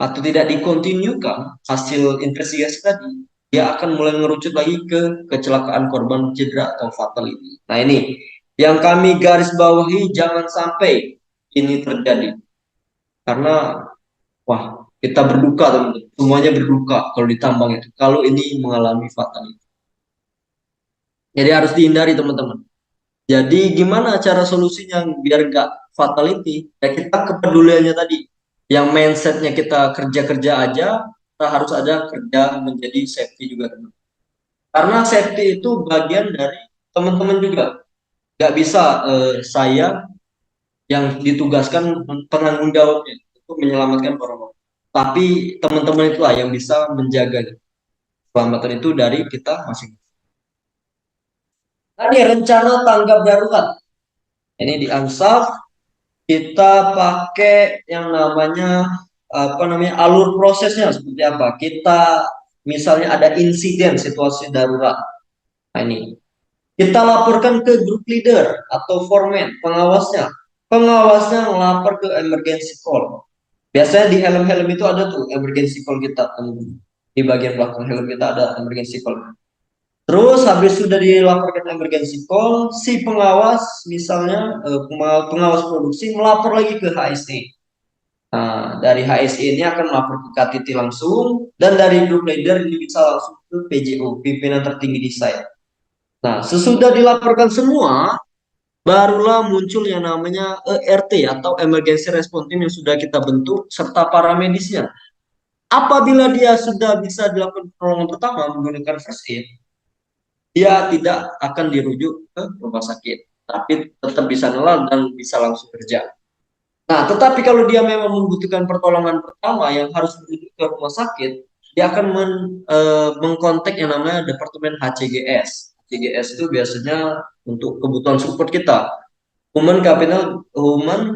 [SPEAKER 1] atau tidak dikontinukan hasil investigasi tadi, dia akan mulai mengerucut lagi ke kecelakaan korban cedera atau fatality. Nah ini yang kami garis bawahi, jangan sampai ini terjadi. Karena wah kita berduka teman-teman, semuanya berduka kalau ditambang itu. Kalau ini mengalami fatality. Jadi harus dihindari teman-teman. Jadi gimana cara solusinya biar nggak fatality? Ya kita kepeduliannya tadi. Yang mindsetnya kita kerja-kerja aja, kita harus ada kerja menjadi safety juga teman. Karena safety itu bagian dari teman-teman juga. Nggak bisa saya yang ditugaskan penanggung jawabnya untuk menyelamatkan orang-orang. Tapi teman-teman itulah yang bisa menjaga keselamatan itu dari kita masing-masing. Nah, ini rencana tanggap darurat. Ini di ANSAF kita pakai yang namanya alur prosesnya seperti apa. Kita misalnya ada insiden situasi darurat. Nah, ini kita laporkan ke group leader atau foreman, pengawasnya. Pengawasnya melapor ke emergency call. Biasanya di helm-helm itu ada tuh emergency call kita. Di bagian belakang helm kita ada emergency call. Terus habis sudah dilaporkan emergency call, si pengawas misalnya pengawas produksi melapor lagi ke HSE. Nah, dari HSE ini akan melapor ke KTT langsung dan dari group leader ini bisa langsung ke PJO, pimpinan tertinggi di site. Nah, sesudah dilaporkan semua, barulah muncul yang namanya ERT atau Emergency Response Team yang sudah kita bentuk serta para medisnya. Apabila dia sudah bisa dilakukan pertolongan pertama menggunakan first aid, dia tidak akan dirujuk ke rumah sakit, tapi tetap bisa nelal dan bisa langsung kerja. Nah, tetapi kalau dia memang membutuhkan pertolongan pertama yang harus menuju ke rumah sakit, dia akan mengkontak yang namanya Departemen HCGS. HCGS itu biasanya untuk kebutuhan support kita, Human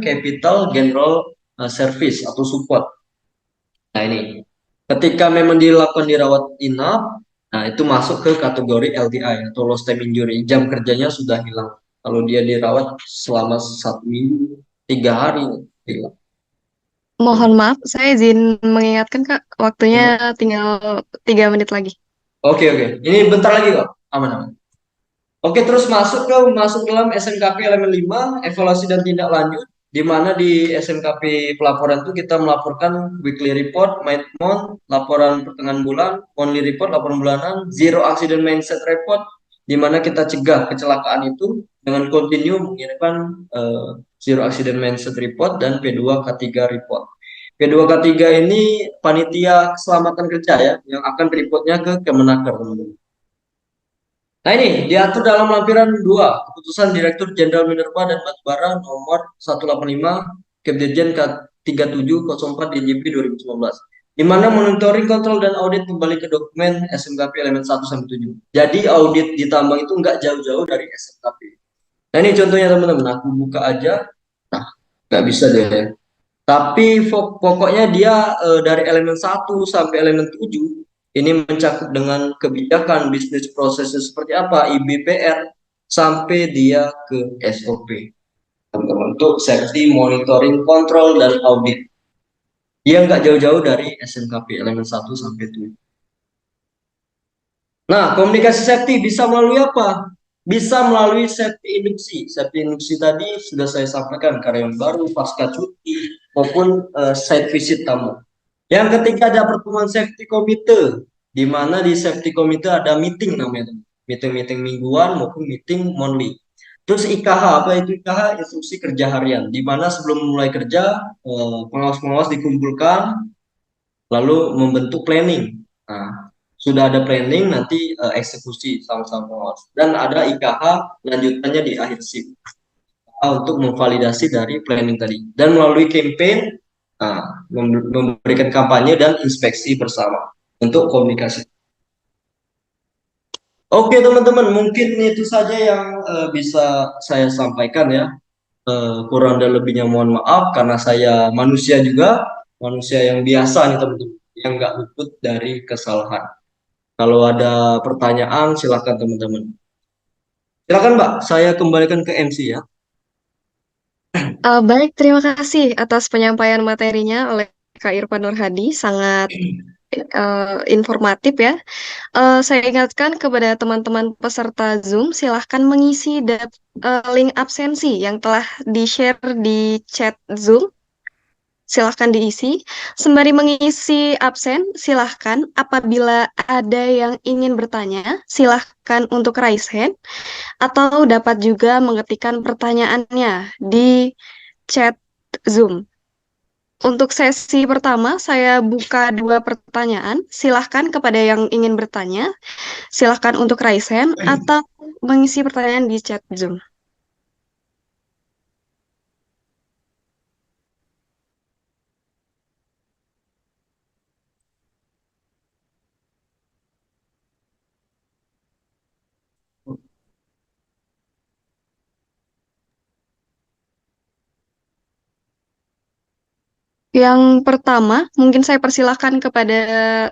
[SPEAKER 1] Capital General Service atau support. Nah, ini ketika memang dilakukan dirawat inap, nah itu masuk ke kategori LTI atau lost time injury. Jam kerjanya sudah hilang. Kalau dia dirawat selama 1 minggu, 3 hari, hilang.
[SPEAKER 3] Mohon maaf, saya izin mengingatkan Kak, waktunya tinggal 3 menit lagi.
[SPEAKER 1] Oke, oke. Ini bentar lagi kok. Aman, aman. Oke, terus masuk dalam SMKP elemen 5, evaluasi dan tindak lanjut, di mana di SMKP pelaporan itu kita melaporkan weekly report, month, laporan pertengahan bulan, monthly report, laporan bulanan, zero accident mindset report, di mana kita cegah kecelakaan itu dengan continue mengirimkan zero accident mindset report dan P2K3 report. P2K3 ini panitia keselamatan kerja ya, yang akan reportnya ke Kemenaker, teman-teman. Nah, ini diatur dalam lampiran 2 Keputusan Direktur Jenderal Minerba dan Batubara nomor 185 Kepdirjen K3704 DJP 2019, di mana monitoring, kontrol, dan audit kembali ke dokumen SMKP elemen 1 sampai 7. Jadi audit di tambang itu nggak jauh-jauh dari SMKP. Nah, ini contohnya teman-teman, aku buka aja. Nah, nggak bisa deh. Tapi pokoknya dia dari elemen 1 sampai elemen 7 ini mencakup dengan kebijakan bisnis prosesnya seperti apa, IBPR, sampai dia ke SOP. Teman-teman, untuk safety, monitoring, kontrol, dan audit. Dia nggak jauh-jauh dari SMKP elemen 1 sampai 7. Nah, komunikasi safety bisa melalui apa? Bisa melalui safety induksi. Safety induksi tadi sudah saya sampaikan, karyawan baru, pasca cuti, maupun site visit tamu. Yang ketiga ada pertemuan safety komite, di mana di safety komite ada meeting namanya, meeting mingguan maupun meeting monthly. Terus IKH, apa itu IKH? Instruksi kerja harian, di mana sebelum mulai kerja pengawas-pengawas dikumpulkan lalu membentuk planning. Nah, sudah ada planning, nanti eksekusi sama-sama pengawas. Dan ada IKH lanjutannya di akhir shift untuk memvalidasi dari planning tadi. Dan melalui campaign, memberikan kampanye dan inspeksi bersama untuk komunikasi. Oke teman-teman, mungkin itu saja yang bisa saya sampaikan ya. Kurang dan lebihnya mohon maaf karena saya manusia juga, manusia yang biasa nih teman-teman, yang nggak luput dari kesalahan. Kalau ada pertanyaan silakan teman-teman. Silakan Mbak, saya kembalikan ke MC ya.
[SPEAKER 3] Baik, terima kasih atas penyampaian materinya oleh Kak Irfan Nurhadi, sangat informatif ya. Saya ingatkan kepada teman-teman peserta Zoom, silahkan mengisi link absensi yang telah di-share di chat Zoom. Silahkan diisi. Sembari mengisi absen, silahkan apabila ada yang ingin bertanya, silahkan untuk raise hand, atau dapat juga mengetikkan pertanyaannya di chat Zoom. Untuk sesi pertama, saya buka 2 pertanyaan. Silahkan kepada yang ingin bertanya, silahkan untuk raise hand atau mengisi pertanyaan di chat Zoom. Yang pertama, mungkin saya persilahkan kepada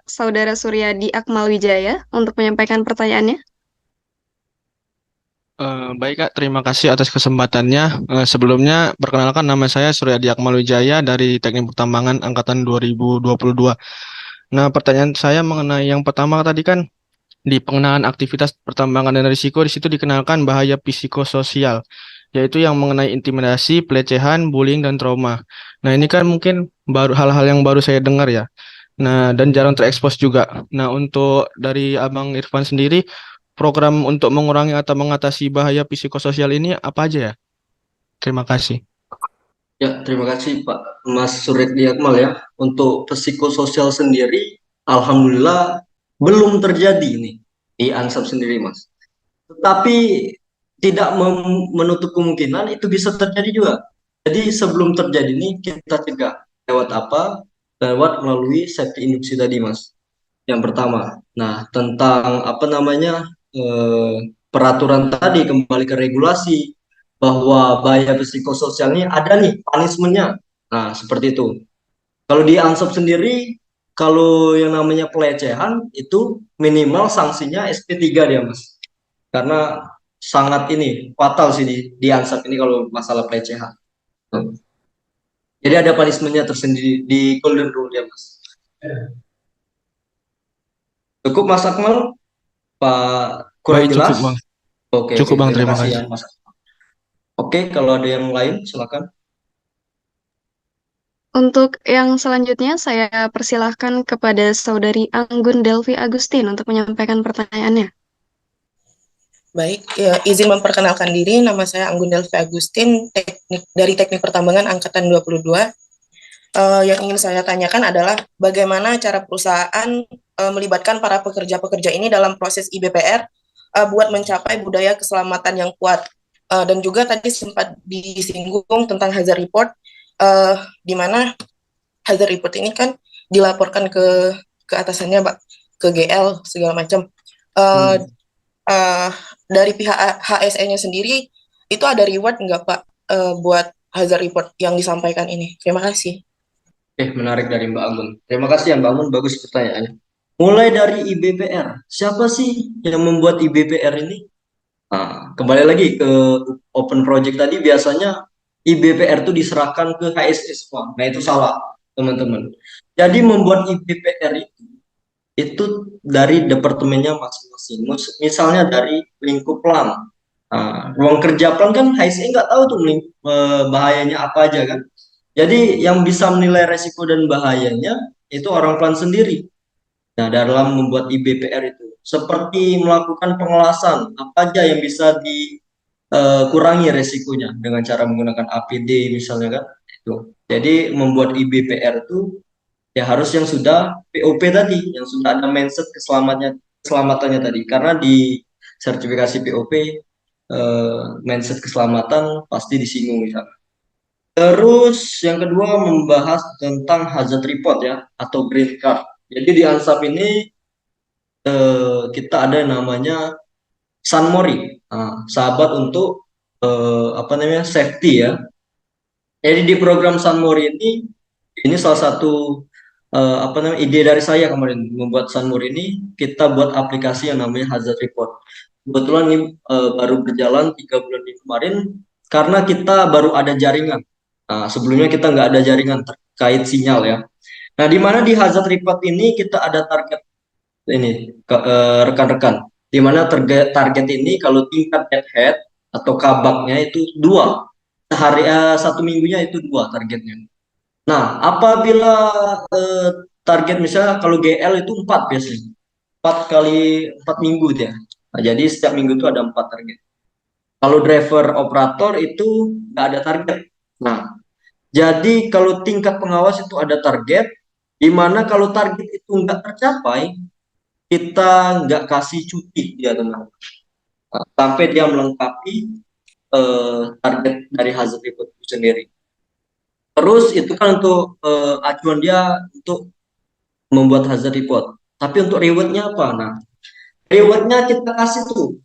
[SPEAKER 3] Saudara Suryadi Akmal Wijaya untuk menyampaikan pertanyaannya.
[SPEAKER 4] Baik Kak, terima kasih atas kesempatannya. Sebelumnya, perkenalkan nama saya Suryadi Akmalwijaya dari Teknik Pertambangan Angkatan 2022. Nah, pertanyaan saya mengenai yang pertama tadi kan, di pengenalan aktivitas pertambangan dan risiko, di situ dikenalkan bahaya psikososial, yaitu yang mengenai intimidasi, pelecehan, bullying, dan trauma. Nah, ini kan mungkin baru hal-hal yang baru saya dengar ya. Nah, dan jarang terekspos juga. Nah, untuk dari Abang Irfan sendiri, program untuk mengurangi atau mengatasi bahaya psikososial ini apa aja ya? Terima kasih.
[SPEAKER 1] Ya, terima kasih Pak Mas Suryadi Akmal ya. Untuk psikososial sendiri, alhamdulillah belum terjadi ini di Ansap sendiri, Mas. Tetapi tidak menutup kemungkinan itu bisa terjadi juga. Jadi sebelum terjadi ini kita cegah lewat apa? Lewat melalui safety induksi tadi, Mas. Yang pertama. Nah, tentang apa namanya peraturan tadi kembali ke regulasi bahwa bahaya psikososialnya ada nih punishment-nya. Nah, seperti itu. Kalau di Ansop sendiri, kalau yang namanya pelecehan itu minimal sanksinya SP3 dia, Mas. Karena sangat ini fatal sih di Ansap ini kalau masalah pelecehan. Jadi ada punishment-nya tersendiri di Golden Rule ya, Mas. Cukup Mas Akmal? Pak kurang
[SPEAKER 4] Baik, cukup
[SPEAKER 1] jelas?
[SPEAKER 4] Bang.
[SPEAKER 1] Oke,
[SPEAKER 4] Cukup Bang,
[SPEAKER 1] terima
[SPEAKER 4] terima
[SPEAKER 1] kasih ya
[SPEAKER 4] kasih.
[SPEAKER 1] Mas. Oke, kalau ada yang lain silakan.
[SPEAKER 3] Untuk yang selanjutnya, saya persilahkan kepada Saudari Anggun Delvi Agustin untuk menyampaikan pertanyaannya.
[SPEAKER 5] Baik, ya, izin memperkenalkan diri, nama saya Anggun Delvi Agustin, dari Teknik Pertambangan Angkatan 22. Yang ingin saya tanyakan adalah bagaimana cara perusahaan melibatkan para pekerja-pekerja ini dalam proses IBPR buat mencapai budaya keselamatan yang kuat. Dan juga tadi sempat disinggung tentang hazard report, di mana hazard report ini kan dilaporkan ke atasannya, Pak, ke GL segala macam. Dari pihak HSE-nya sendiri itu ada reward nggak, Pak, buat hazard report yang disampaikan ini? Terima kasih.
[SPEAKER 1] Menarik dari Mbak Anggun. Terima kasih ya Mbak Anggun, bagus pertanyaannya. Mulai dari IBPR, siapa sih yang membuat IBPR ini? Nah, kembali lagi ke open project tadi, biasanya IBPR itu diserahkan ke HSE semua. Nah, itu salah, teman-teman. Jadi membuat IBPR itu dari departemennya masing-masing. Misalnya dari lingkup plan. Nah, ruang kerja plan kan HSE nggak tahu tuh bahayanya apa aja kan. Jadi yang bisa menilai resiko dan bahayanya itu orang plan sendiri. Nah, dalam membuat IBPR itu seperti melakukan pengelasan apa aja yang bisa dikurangi resikonya dengan cara menggunakan APD misalnya kan itu. Jadi membuat IBPR itu ya harus yang sudah POP tadi, yang sudah ada mindset keselamatannya tadi. Karena di sertifikasi POP mindset keselamatan pasti disinggung misalnya. Terus yang kedua membahas tentang hazard report ya atau green card. Jadi di Ansap ini kita ada yang namanya Sunmori, sahabat untuk apa namanya safety ya. Jadi di program Sunmori ini salah satu apa namanya ide dari saya kemarin membuat Sunmori ini kita buat aplikasi yang namanya hazard report. Kebetulan ini baru berjalan 3 bulan di kemarin karena kita baru ada jaringan. Nah, sebelumnya kita nggak ada jaringan terkait sinyal ya. Nah, di mana di hazard report ini kita ada target ini rekan-rekan. Di mana target ini kalau tingkat head atau kabaknya itu 2. Sehari 1 minggunya itu 2 targetnya. Nah, apabila target misalnya kalau GL itu 4 biasanya. 4 kali 4 minggu dia. Nah, jadi setiap minggu itu ada 4 target. Kalau driver operator itu nggak ada target. Nah, jadi kalau tingkat pengawas itu ada target, di mana kalau target itu nggak tercapai, kita nggak kasih cuti dia teman. Nah, sampai dia melengkapi target dari hazard report itu sendiri. Terus itu kan untuk acuan dia untuk membuat hazard report. Tapi untuk rewardnya apa? Nah, rewardnya kita kasih tuh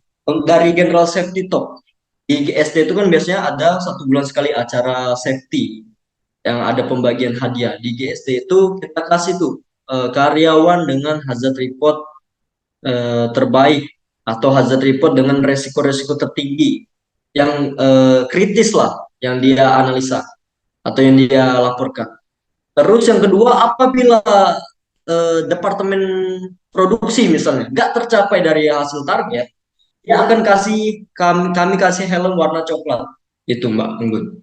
[SPEAKER 1] dari General Safety Talk. Di GSD itu kan biasanya ada 1 bulan sekali acara safety. yang ada pembagian hadiah. Di GSD itu kita kasih tuh karyawan dengan hazard report terbaik atau hazard report dengan resiko-resiko tertinggi yang kritis lah yang dia analisa atau yang dia laporkan. Terus yang kedua, apabila departemen produksi misalnya nggak tercapai dari hasil target, dia akan kami kasih helm warna coklat itu Mbak Enggun.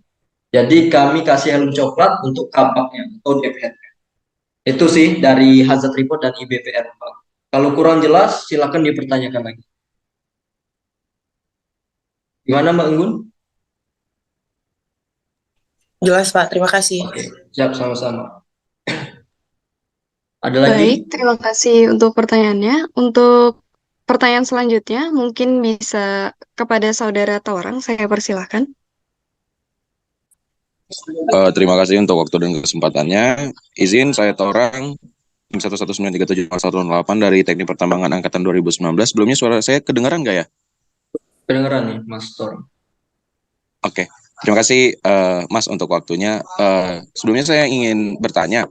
[SPEAKER 1] Jadi kami kasih helm coklat untuk kapaknya atau DPR. Itu sih dari hazard report dan IBPR Mbak. Kalau kurang jelas silakan dipertanyakan lagi. Gimana Mbak Enggun?
[SPEAKER 5] Jelas Pak, terima kasih.
[SPEAKER 1] Oke, siap sama-sama. Ada lagi?
[SPEAKER 3] Baik, terima kasih untuk pertanyaannya. Untuk pertanyaan selanjutnya, mungkin bisa kepada Saudara Taurang, saya persilahkan.
[SPEAKER 6] Terima kasih untuk waktu dan kesempatannya. Izin saya Taurang, tim 119374118 dari Teknik Pertambangan Angkatan 2019. Sebelumnya suara saya kedengaran nggak ya?
[SPEAKER 1] Kedengeran nih Mas Tor.
[SPEAKER 6] Oke, terima kasih Mas untuk waktunya. Sebelumnya saya ingin bertanya,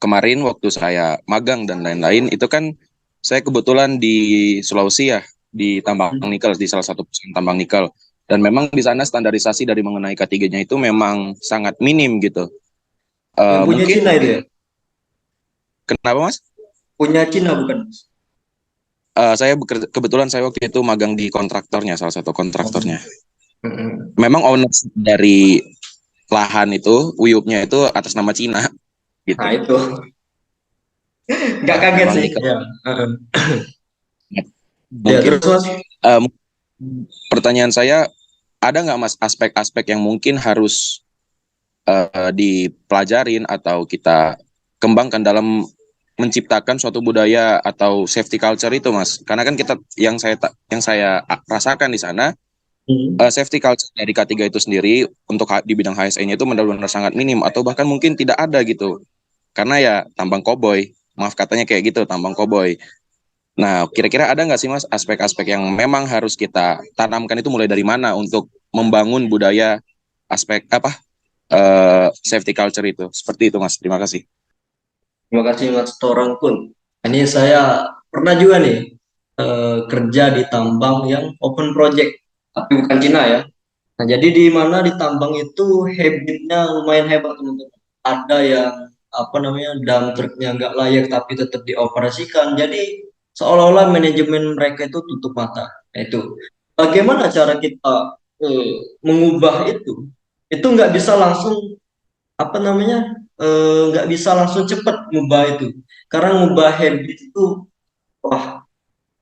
[SPEAKER 6] kemarin waktu saya magang dan lain-lain, itu kan saya kebetulan di Sulawesi ya, di tambang nikel, di salah satu perusahaan tambang nikel. Dan memang di sana standarisasi dari mengenai K3-nya itu memang sangat minim gitu.
[SPEAKER 1] Yang punya
[SPEAKER 6] Mungkin
[SPEAKER 1] Cina itu ya?
[SPEAKER 6] kenapa Mas?
[SPEAKER 1] Punya Cina bukan?
[SPEAKER 6] Saya kebetulan saya waktu itu magang di kontraktornya, salah satu kontraktornya.
[SPEAKER 1] Mm-mm.
[SPEAKER 6] Memang owner dari lahan itu, Uyupnya itu atas nama Cina gitu.
[SPEAKER 1] Nah itu nggak kaget
[SPEAKER 6] Memang
[SPEAKER 1] sih.
[SPEAKER 6] nikel.
[SPEAKER 1] Ya. Ya,
[SPEAKER 6] Mungkin
[SPEAKER 1] terus Mas.
[SPEAKER 6] pertanyaan saya, ada nggak Mas aspek-aspek yang mungkin harus dipelajarin atau kita kembangkan dalam menciptakan suatu budaya atau safety culture itu Mas? Karena kan kita yang saya rasakan di sana, safety culture dari K3 itu sendiri untuk di bidang HSE-nya itu benar-benar sangat minim atau bahkan mungkin tidak ada gitu. Karena ya tambang koboi, maaf katanya kayak gitu, tambang koboi. Nah, kira-kira ada nggak sih Mas aspek-aspek yang memang harus kita tanamkan itu mulai dari mana untuk membangun budaya aspek safety culture itu? Seperti itu Mas, terima kasih.
[SPEAKER 1] Terima kasih Mas Torang pun. Ini saya pernah juga nih kerja di tambang yang open project, tapi bukan Cina ya. Nah, jadi di mana di tambang itu habitnya lumayan hebat teman-teman. Ada yang dump truknya nggak layak tapi tetap dioperasikan. Jadi seolah-olah manajemen mereka itu tutup mata. Nah, itu bagaimana cara kita mengubah itu? Itu nggak bisa langsung nggak bisa langsung cepat ngubah itu. Karena ngubah habit itu wah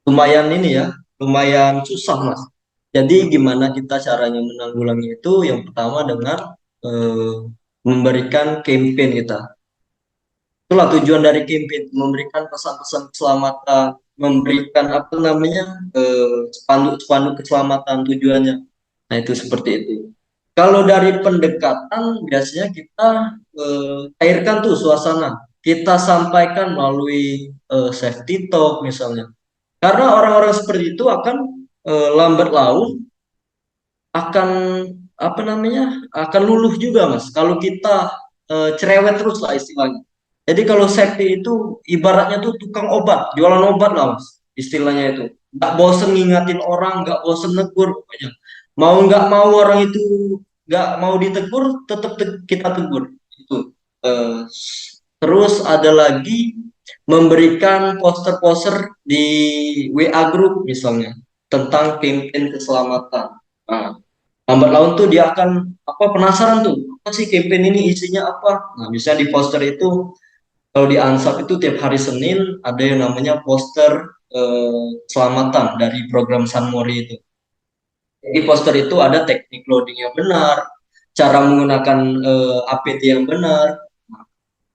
[SPEAKER 1] lumayan ini ya, lumayan susah Mas. Jadi gimana kita caranya menanggulangi itu? Yang pertama dengan memberikan campaign kita. Itulah tujuan dari campaign, memberikan pesan-pesan keselamatan, memberikan spanduk-spanduk keselamatan tujuannya. Nah itu seperti itu. Kalau dari pendekatan biasanya kita cairkan tuh suasana. Kita sampaikan melalui safety talk misalnya. Karena orang-orang seperti itu akan lambat laun akan akan luluh juga Mas. Kalau kita cerewet terus lah istilahnya. Jadi kalau safety itu ibaratnya tuh tukang obat, jualan obat lah Mas. Istilahnya itu. Nggak bosen ngingatin orang, nggak bosen negur pokoknya. Mau nggak mau orang itu nggak mau ditegur, tetap kita tegur. Itu. Terus ada lagi memberikan poster-poster di WA group misalnya tentang campaign keselamatan. Nah, lambat laun tuh dia akan penasaran tuh apa sih campaign ini isinya apa. Nah, bisa di poster itu kalau di Ansap itu tiap hari Senin ada yang namanya poster keselamatan dari program Sunmori itu. Di poster itu ada teknik loading yang benar, cara menggunakan APT yang benar,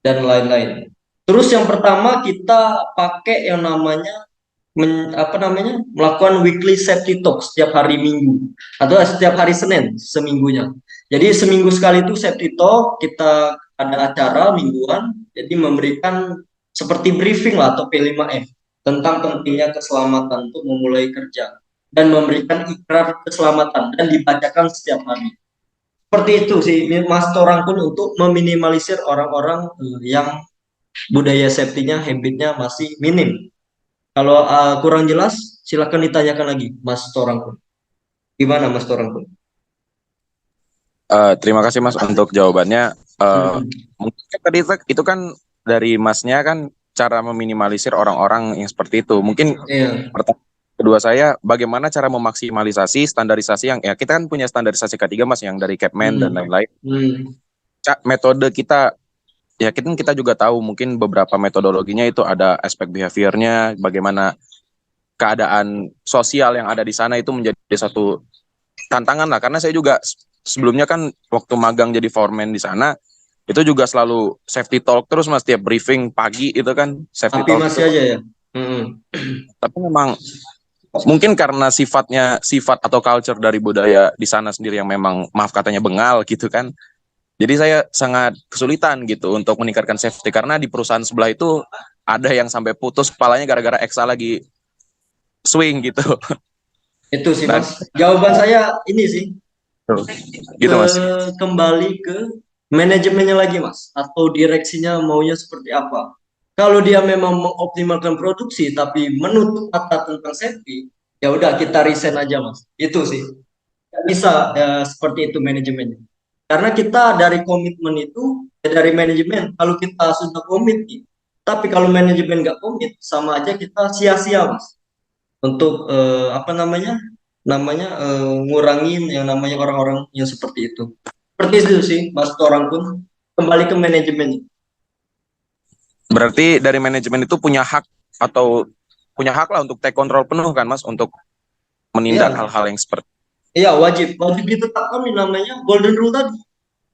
[SPEAKER 1] dan lain-lain. Terus yang pertama kita pakai yang namanya melakukan weekly safety talk setiap hari Minggu atau setiap hari Senin seminggunya. Jadi seminggu sekali itu safety talk, kita ada acara mingguan, jadi memberikan seperti briefing lah atau P5M tentang pentingnya keselamatan untuk memulai kerja dan memberikan ikrar keselamatan dan dibacakan setiap hari. seperti itu sih Mas Torang pun untuk meminimalisir orang-orang yang budaya safety-nya, habit-nya masih minim. Kalau kurang jelas, silakan ditanyakan lagi Mas Torang pun. Gimana Mas Torang pun?
[SPEAKER 6] Terima kasih Mas untuk jawabannya.
[SPEAKER 1] Hmm.
[SPEAKER 6] Mungkin kan tadi itu kan dari Masnya kan cara meminimalisir orang-orang yang seperti itu. Mungkin
[SPEAKER 1] Iya.
[SPEAKER 6] kedua saya, bagaimana cara memaksimalisasi standarisasi yang ya kita kan punya standarisasi K3 Mas yang dari Capman dan lain-lain. Metode kita ya kita juga tahu mungkin beberapa metodologinya itu ada aspek behaviornya, bagaimana keadaan sosial yang ada di sana itu menjadi satu tantangan lah, karena saya juga sebelumnya kan waktu magang jadi foreman di sana itu juga selalu safety talk terus Mas, tiap briefing pagi itu kan safety
[SPEAKER 1] Tapi
[SPEAKER 6] talk
[SPEAKER 1] masih
[SPEAKER 6] itu.
[SPEAKER 1] aja ya.
[SPEAKER 6] Tapi memang mungkin karena sifat atau culture dari budaya di sana sendiri yang memang maaf katanya bengal gitu kan. Jadi saya sangat kesulitan gitu untuk meningkatkan safety, karena di perusahaan sebelah itu ada yang sampai putus kepalanya gara-gara Exa lagi swing gitu.
[SPEAKER 1] Itu sih
[SPEAKER 6] Dan
[SPEAKER 1] Mas. Jawaban saya ini sih.
[SPEAKER 6] gitu Mas.
[SPEAKER 1] Kembali ke manajemennya lagi Mas. Atau direksinya maunya seperti apa. Kalau dia memang mengoptimalkan produksi tapi menutup mata tentang safety, ya udah kita resign aja Mas. Itu sih. Nggak bisa seperti itu manajemennya. Karena kita dari komitmen itu, dari manajemen, kalau kita sudah komit, tapi kalau manajemen nggak komit, sama aja kita sia-sia Mas. Untuk ngurangin yang namanya orang-orang yang seperti itu. Seperti itu sih Mas Torang pun kembali ke manajemen.
[SPEAKER 6] Berarti dari manajemen itu punya hak lah untuk take control penuh kan Mas, untuk menindak hal-hal yang seperti.
[SPEAKER 1] Iya, wajib ditetapkan namanya golden rule tadi.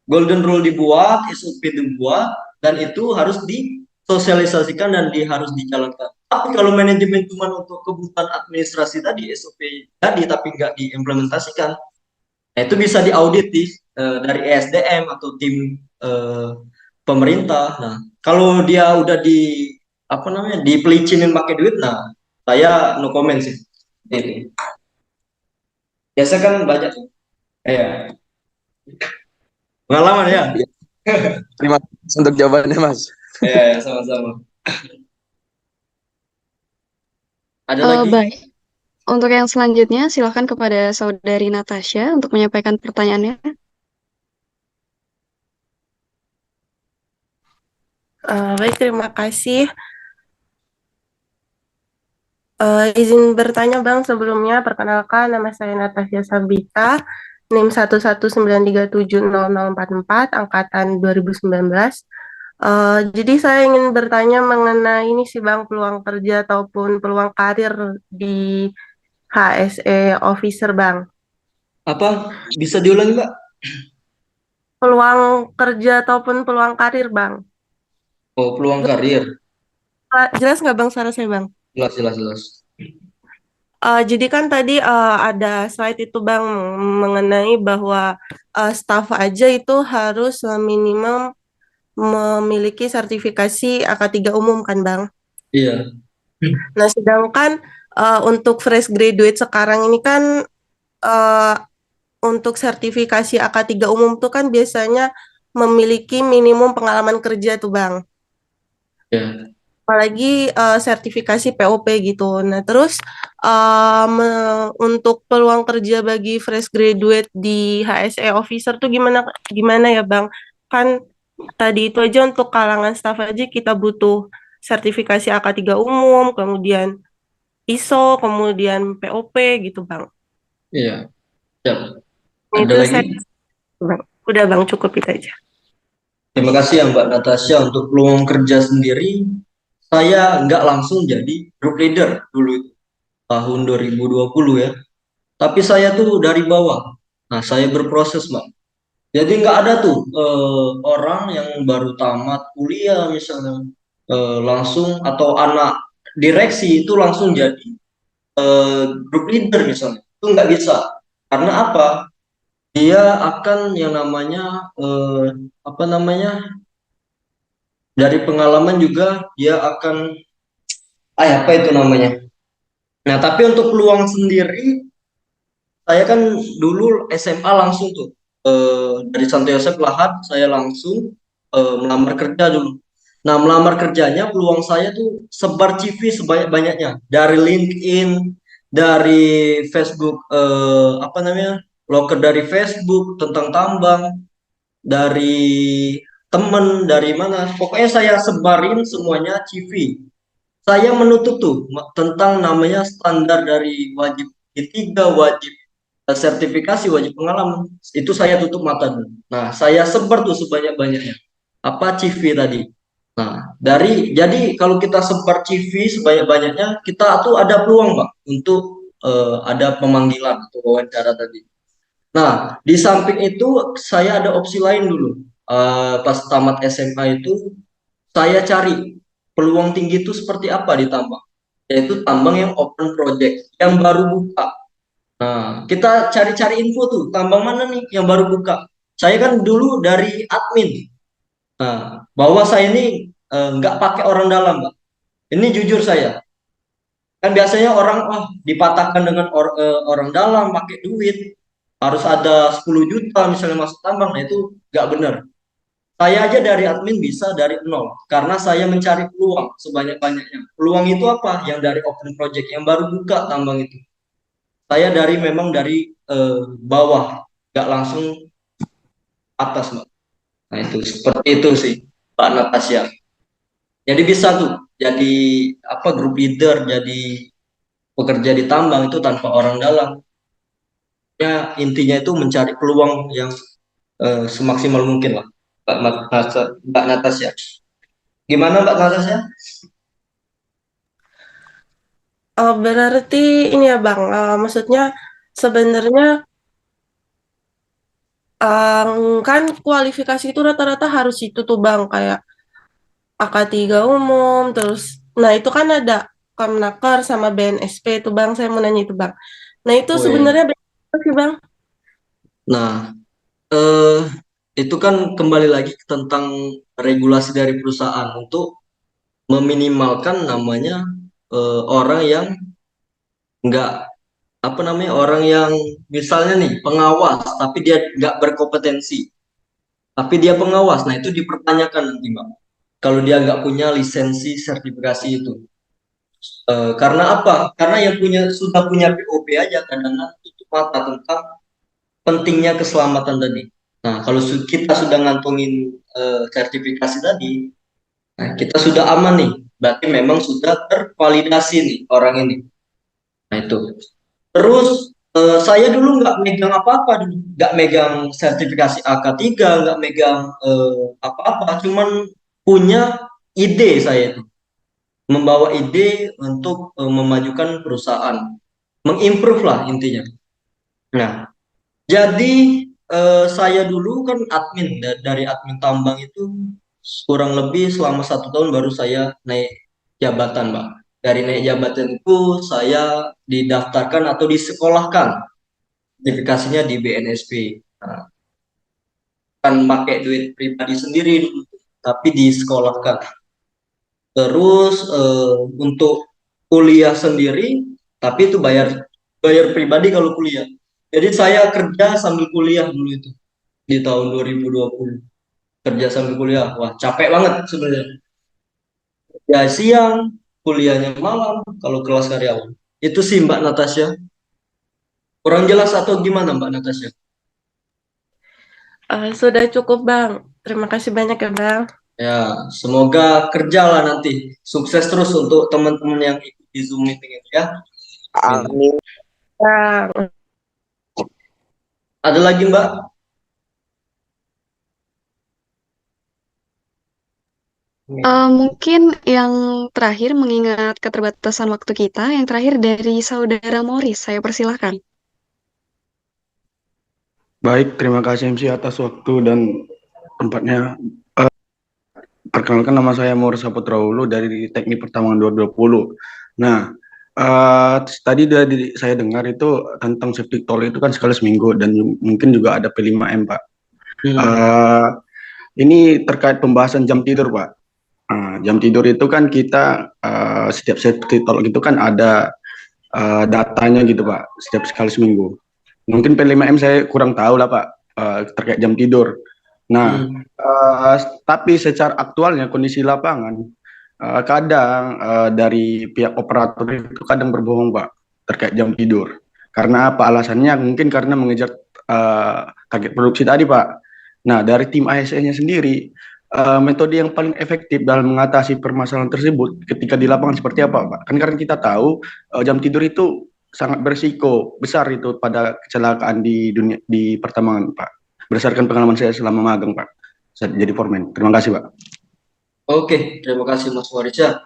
[SPEAKER 1] Golden rule dibuat, SOP dibuat, dan itu harus disosialisasikan dan harus dijalankan. Tapi kalau manajemen cuma untuk kebutuhan administrasi tadi, SOP tadi, tapi nggak diimplementasikan, nah itu bisa diaudit dari ESDM atau tim pemerintah. Nah, kalau dia udah dipelicinin pakai duit, nah saya no comment sih. Ini biasa kan banyak ya pengalaman ya.
[SPEAKER 6] Terima kasih untuk jawabannya Mas.
[SPEAKER 1] Ya, sama-sama. Ada lagi?
[SPEAKER 3] Baik. Untuk yang selanjutnya, silakan kepada Saudari Natasha untuk menyampaikan pertanyaannya.
[SPEAKER 5] Baik, terima kasih. Izin bertanya Bang sebelumnya, perkenalkan nama saya Natasha Sabita, NIM 119370044, angkatan 2019. Jadi saya ingin bertanya mengenai ini sih Bang, peluang kerja ataupun peluang karir di HSE Officer Bang.
[SPEAKER 1] Apa? Bisa diulangi Mbak?
[SPEAKER 5] Peluang kerja ataupun peluang karir Bang.
[SPEAKER 1] Oh, peluang karir.
[SPEAKER 5] Jelas nggak Bang suara saya Bang?
[SPEAKER 1] Jelas.
[SPEAKER 5] Jadi kan tadi ada slide itu Bang mengenai bahwa staff aja itu harus minimal memiliki sertifikasi AK3 umum kan Bang.
[SPEAKER 1] Iya.
[SPEAKER 5] Nah sedangkan untuk fresh graduate sekarang ini kan untuk sertifikasi AK3 umum tuh kan biasanya memiliki minimum pengalaman kerja tuh Bang.
[SPEAKER 1] Iya.
[SPEAKER 5] Apalagi sertifikasi POP gitu. Nah, terus untuk peluang kerja bagi fresh graduate di HSE Officer tuh gimana ya, Bang? Kan tadi itu aja untuk kalangan staff aja kita butuh sertifikasi AK3 umum, kemudian ISO, kemudian POP gitu, Bang.
[SPEAKER 1] Iya. Siap.
[SPEAKER 5] Nah,
[SPEAKER 1] Ada
[SPEAKER 5] itu
[SPEAKER 1] lagi?
[SPEAKER 5] Bang. Udah, Bang, cukup itu aja.
[SPEAKER 1] Terima kasih ya Mbak Natasha. Untuk peluang kerja sendiri, saya nggak langsung jadi group leader dulu tahun 2020 ya. Tapi saya tuh dari bawah. Nah, saya berproses Mbak. Jadi nggak ada tuh orang yang baru tamat kuliah misalnya langsung, atau anak direksi itu langsung jadi group leader misalnya. Itu nggak bisa. Karena apa? Dia akan yang namanya dari pengalaman juga dia akan apa itu namanya. Nah, tapi untuk peluang sendiri, saya kan dulu SMA langsung tuh dari Santo Yosef Lahat saya langsung melamar kerja dulu. Nah, melamar kerjanya peluang saya tuh sebar CV sebanyak-banyaknya dari LinkedIn, dari Facebook, apa namanya, loker dari Facebook tentang tambang, dari temen, dari mana, pokoknya saya sebarin semuanya CV. Saya menutup tuh tentang namanya standar dari wajib D3, wajib sertifikasi, wajib pengalaman. Itu saya tutup mata dulu. Nah, saya sebar tuh sebanyak-banyaknya. Apa CV tadi? Nah, jadi kalau kita sebar CV sebanyak-banyaknya, kita tuh ada peluang, Pak, untuk ada pemanggilan atau wawancara tadi. Nah, di samping itu saya ada opsi lain dulu. Pas tamat SMA itu saya cari peluang tinggi itu seperti apa di tambang, yaitu tambang yang open project, yang baru buka. Nah, kita cari-cari info tuh, tambang mana nih yang baru buka. Saya kan dulu dari admin. Nah, bahwa saya ini nggak pakai orang dalam, Mbak. Ini jujur saya. Kan biasanya orang, dipatahkan dengan orang dalam, pakai duit. Harus ada 10 juta misalnya masuk tambang. Nah, itu nggak benar. Saya aja dari admin bisa dari nol. Karena saya mencari peluang sebanyak-banyaknya. Peluang itu apa? Yang dari open project, yang baru buka tambang itu. Saya memang dari bawah, nggak langsung atas, Mbak. Nah, itu seperti itu sih, Mbak Natasha. Jadi bisa tuh jadi apa, grup leader, jadi pekerja di tambang itu tanpa orang dalam. Ya, intinya itu mencari peluang yang semaksimal mungkin lah, Mbak Natasha. Gimana, Mbak Natasha?
[SPEAKER 7] Berarti ini ya Bang, maksudnya sebenarnya kan kualifikasi itu rata-rata harus itu tuh Bang, kayak AK3 umum, terus, nah itu kan ada Kemnaker sama BNSP tuh Bang, saya mau nanya itu Bang. Nah itu
[SPEAKER 1] Oh, iya.
[SPEAKER 7] sebenarnya beda apa sih Bang?
[SPEAKER 1] Nah, eh, itu kan kembali lagi tentang regulasi dari perusahaan untuk meminimalkan namanya orang yang nggak, apa namanya, orang yang misalnya nih pengawas tapi dia nggak berkompetensi, tapi dia pengawas. Nah, itu dipertanyakan nanti, Mbak, kalau dia nggak punya lisensi sertifikasi itu. Karena apa? Karena yang sudah punya POP aja kadang-kadang tutup mata tentang pentingnya keselamatan tadi. Nah, kalau kita sudah ngantongin sertifikasi tadi, nah kita sudah aman nih. Berarti memang sudah tervalidasi nih orang ini. Nah, itu. Terus saya dulu nggak megang apa-apa dulu, nggak megang sertifikasi AK3, nggak megang apa-apa, cuman punya ide saya itu, membawa ide untuk memajukan perusahaan, mengimprove lah intinya. Nah, jadi saya dulu kan admin, dari admin tambang itu kurang lebih selama 1 tahun baru saya naik jabatan, Mbak. Dari naik jabatan itu saya didaftarkan atau disekolahkan, sertifikasinya di BNSP. Nah, kan pakai duit pribadi sendiri dulu, tapi disekolahkan. Terus untuk kuliah sendiri, tapi itu bayar bayar pribadi kalau kuliah. Jadi saya kerja sambil kuliah dulu itu di tahun 2020. Kerja sambil kuliah, wah capek banget sebenarnya. Ya siang, kuliahnya malam kalau kelas karyawan. Itu sih, Mbak Natasha. Kurang jelas atau gimana, Mbak Natasha?
[SPEAKER 7] Sudah cukup Bang, terima kasih banyak ya Bang.
[SPEAKER 1] Ya, semoga kerjalah nanti. Sukses terus untuk teman-teman yang ikut di Zoom meeting ini ya.
[SPEAKER 7] Amin. Bang.
[SPEAKER 1] Ada lagi, Mbak?
[SPEAKER 3] Mungkin yang terakhir, mengingat keterbatasan waktu kita, yang terakhir dari Saudara Morris, saya persilahkan.
[SPEAKER 8] Baik, terima kasih MC atas waktu dan tempatnya. Perkenalkan, nama saya Morris Saputra Ulu dari Teknik Pertambangan 2020. Nah, tadi saya dengar itu tentang safety toll itu kan sekali seminggu dan mungkin juga ada P5M, Pak. Ini terkait pembahasan jam tidur, Pak. Jam tidur itu kan kita setiap safety toll itu kan ada datanya gitu, Pak, setiap sekali seminggu. Mungkin P5M saya kurang tahu lah, Pak. terkait jam tidur. Nah, tapi secara aktualnya kondisi lapangan kadang dari pihak operator itu kadang berbohong Pak terkait jam tidur. Karena apa alasannya? Mungkin karena mengejar target produksi tadi Pak. Nah, dari tim ASN-nya sendiri metode yang paling efektif dalam mengatasi permasalahan tersebut ketika di lapangan seperti apa Pak? Kan karena kita tahu jam tidur itu sangat berisiko besar itu pada kecelakaan di dunia di pertambangan Pak. Berdasarkan pengalaman saya selama magang Pak, saya jadi foreman. Terima kasih Pak.
[SPEAKER 1] Oke, terima kasih Mas Warisya.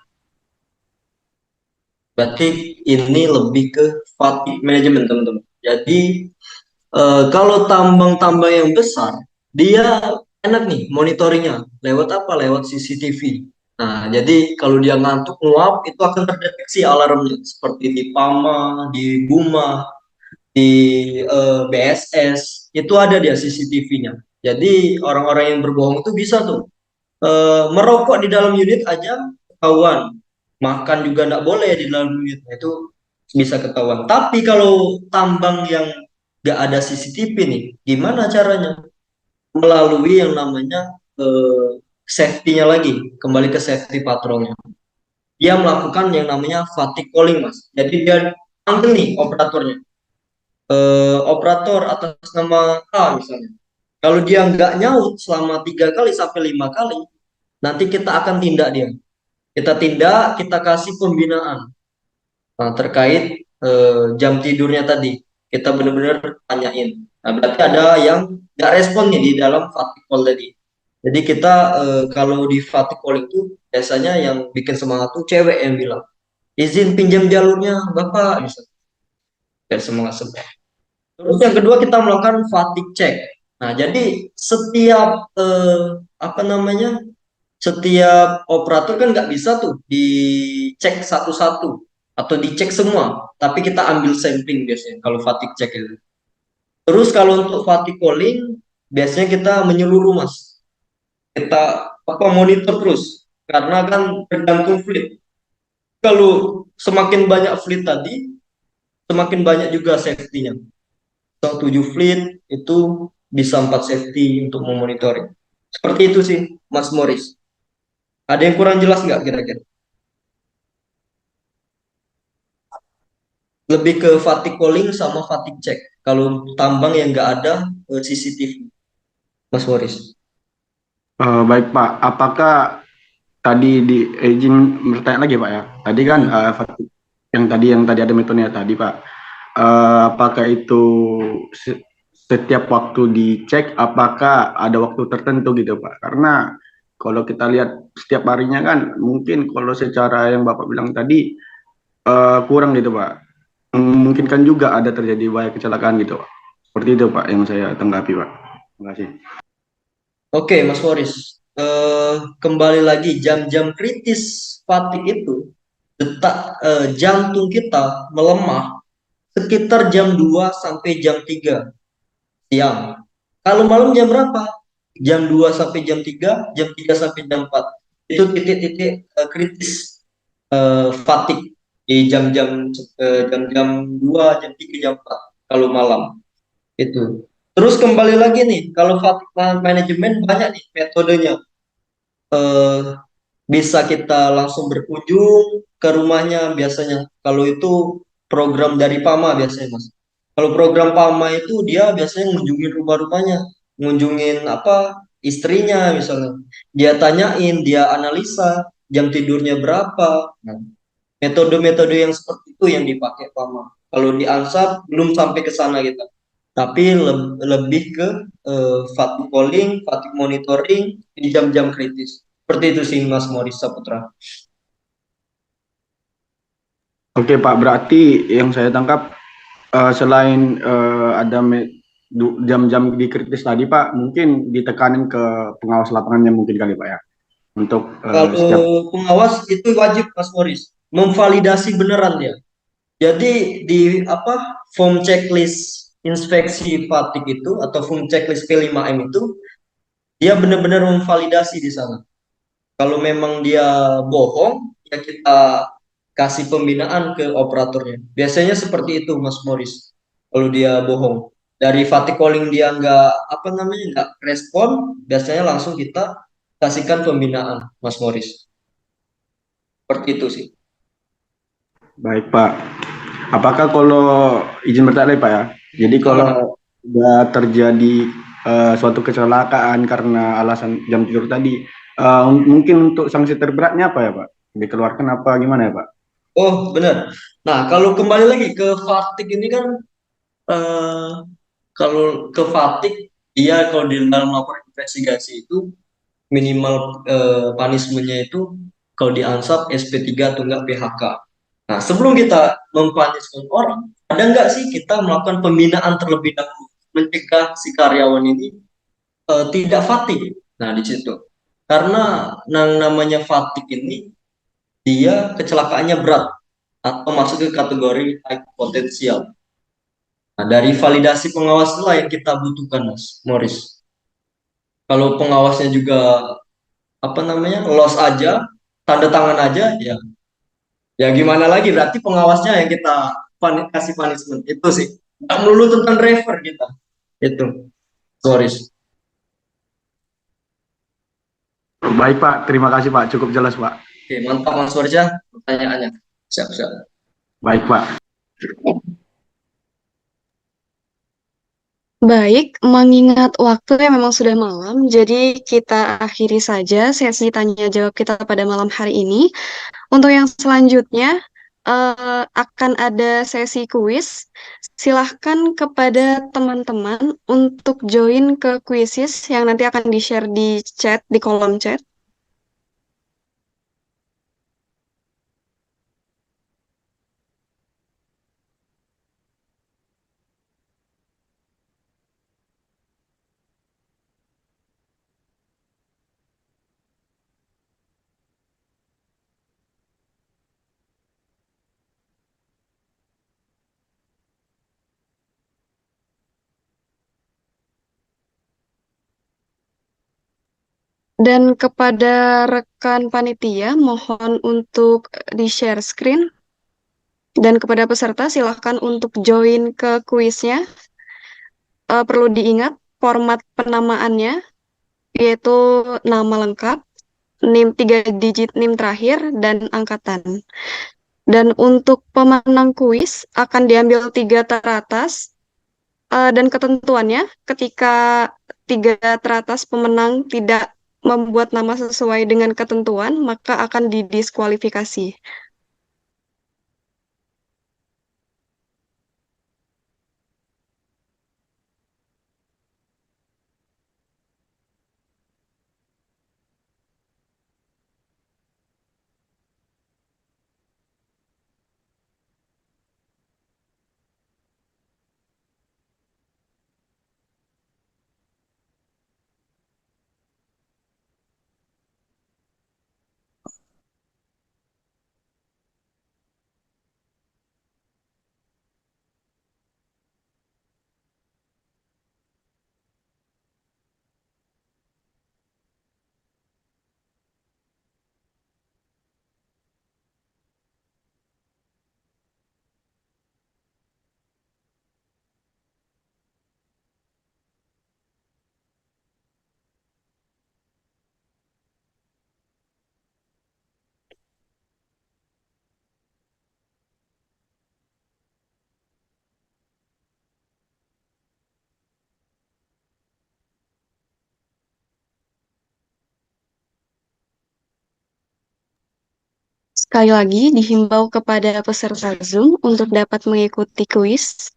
[SPEAKER 1] Berarti ini lebih ke fatigue manajemen teman-teman. Jadi kalau tambang-tambang yang besar, dia enak nih monitoringnya. Lewat apa? Lewat CCTV. Nah, jadi kalau dia ngantuk nguap, itu akan terdeteksi alarmnya. Seperti di PAMA, di BUMA, di BSS, itu ada dia CCTV-nya. Jadi orang-orang yang berbohong itu bisa tuh merokok di dalam unit aja ketahuan, makan juga nggak boleh di dalam unit, itu bisa ketahuan. Tapi kalau tambang yang nggak ada CCTV nih, gimana caranya? Melalui yang namanya safety-nya lagi, kembali ke safety patrolnya. Dia melakukan yang namanya fatigue calling, Mas. Jadi dia panggil nih operatornya. Operator atas nama A misalnya. Kalau dia nggak nyaut selama 3 kali sampai 5 kali, nanti kita akan tindak dia. Kita tindak, kita kasih pembinaan. Nah, terkait jam tidurnya tadi. Kita benar-benar tanyain. Nah, berarti ada yang nggak respon nih di dalam fatigue call tadi. Jadi kita kalau di fatigue call itu biasanya yang bikin semangat tuh cewek yang bilang, izin pinjam jalurnya Bapak. Misalnya. Biar semangat semangat. Terus yang kedua kita melakukan fatigue check. Nah, jadi setiap apa namanya, setiap operator kan nggak bisa tuh dicek satu-satu atau dicek semua, tapi kita ambil sampling biasanya kalau fatigue check itu. Terus kalau untuk fatigue calling, biasanya kita menyeluruh Mas. Kita apa monitor terus, karena kan tergantung fleet. Kalau semakin banyak fleet tadi, semakin banyak juga safety-nya. 7 fleet itu bisa 4 safety untuk memonitoring. Seperti itu sih, Mas Morris. Ada yang kurang jelas nggak kira-kira? Lebih ke fatigue calling sama fatigue check. Kalau tambang yang nggak ada CCTV, Mas Morris.
[SPEAKER 8] Baik Pak, apakah tadi di izin bertanya lagi Pak ya? Tadi kan yang tadi ada metodenya tadi Pak. Apakah itu setiap waktu dicek? Apakah ada waktu tertentu gitu Pak? Karena kalau kita lihat setiap harinya kan mungkin kalau secara yang Bapak bilang tadi kurang gitu Pak. Mungkin kan juga ada terjadi banyak kecelakaan gitu Pak. Seperti itu Pak yang saya tanggapi Pak. Terima kasih.
[SPEAKER 1] Oke, Mas Morris. Kembali lagi jam-jam kritis fatigue itu detak jantung kita melemah sekitar jam 2 sampai jam 3 siang. Kalau malam jam berapa? Jam 2 sampai jam 3, jam 3 sampai jam 4. Itu titik-titik kritis fatigue di jam-jam 2, jam 3, jam 4 kalau malam. Itu. Terus kembali lagi nih, kalau fatigue manajemen banyak nih metodenya. Bisa kita langsung berkunjung ke rumahnya biasanya. Kalau itu program dari PAMA biasanya, Mas. Kalau program PAMA itu dia biasanya ngunjungin rumah-rumahnya, ngunjungin apa istrinya misalnya. Dia tanyain, dia analisa jam tidurnya berapa. Nah, metode-metode yang seperti itu yang dipakai PAMA. Kalau di ANSAP belum sampai ke sana kita. Tapi lebih ke fatigue calling, fatigue monitoring di jam-jam kritis. Seperti itu sih Mas Morris Saputra.
[SPEAKER 8] Oke Pak, berarti yang saya tangkap selain ada jam-jam di kritis tadi Pak, mungkin ditekanin ke pengawas lapangannya mungkin kali Pak ya. Untuk
[SPEAKER 1] kalau pengawas itu wajib Mas Morris memvalidasi beneran dia. Jadi di apa form checklist inspeksi fatigue itu atau form checklist P5M itu dia benar-benar memvalidasi di sana. Kalau memang dia bohong, ya kita kasih pembinaan ke operatornya. Biasanya seperti itu, Mas Morris. Kalau dia bohong. dari fatigue calling dia nggak respon, biasanya langsung kita kasihkan pembinaan, Mas Moris. Seperti itu sih.
[SPEAKER 8] Baik, Pak. Apakah kalau izin bertanya, Pak ya? Jadi
[SPEAKER 1] Aman-aman.
[SPEAKER 8] kalau sudah terjadi suatu kecelakaan karena alasan jam tidur tadi, mungkin untuk sanksi terberatnya apa ya, Pak? Dikeluarkan apa gimana ya, Pak?
[SPEAKER 1] Oh, benar. Nah, kalau kembali lagi ke fatigue ini kan, eh, kalau ke fatigue, dia kalau di dalam laporan investigasi itu minimal punishment-nya itu kalau diansap SP3 atau enggak PHK. Nah, sebelum kita mempaniskan orang, ada nggak sih kita melakukan pembinaan terlebih dahulu, mencegah si karyawan ini tidak fatigue. Nah, di situ. Karena yang namanya fatigue ini, dia kecelakaannya berat atau masuk ke kategori high potensial. Nah, dari validasi pengawas itulah yang kita butuhkan, Mas Morris. Kalau pengawasnya juga loss aja, tanda tangan aja, ya ya gimana lagi, berarti pengawasnya yang kita kasih punishment itu sih. Nggak melulu tentang driver kita. Itu, Morris.
[SPEAKER 8] Baik, Pak. Terima kasih, Pak. Cukup jelas, Pak.
[SPEAKER 1] Oke, mantap Mas Morris ya pertanyaannya. Siap-siap.
[SPEAKER 8] Baik, Pak.
[SPEAKER 3] Baik, mengingat waktu yang memang sudah malam, jadi kita akhiri saja sesi tanya jawab kita pada malam hari ini. Untuk yang selanjutnya akan ada sesi kuis. Silahkan kepada teman-teman untuk join ke kuisis yang nanti akan di-share di chat, di kolom chat. Dan kepada rekan panitia, mohon untuk di-share screen. Dan kepada peserta, silahkan untuk join ke kuisnya. Perlu diingat format penamaannya, yaitu nama lengkap, NIM 3 digit NIM terakhir, dan angkatan. Dan untuk pemenang kuis akan diambil 3 teratas, dan ketentuannya ketika 3 teratas pemenang tidak membuat nama sesuai dengan ketentuan, maka akan didiskualifikasi. Sekali lagi, dihimbau kepada peserta Zoom untuk dapat mengikuti kuis.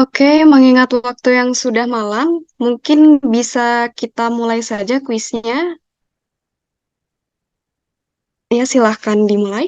[SPEAKER 3] Oke, mengingat waktu yang sudah malam, mungkin bisa kita mulai saja kuisnya. Ya, silahkan dimulai.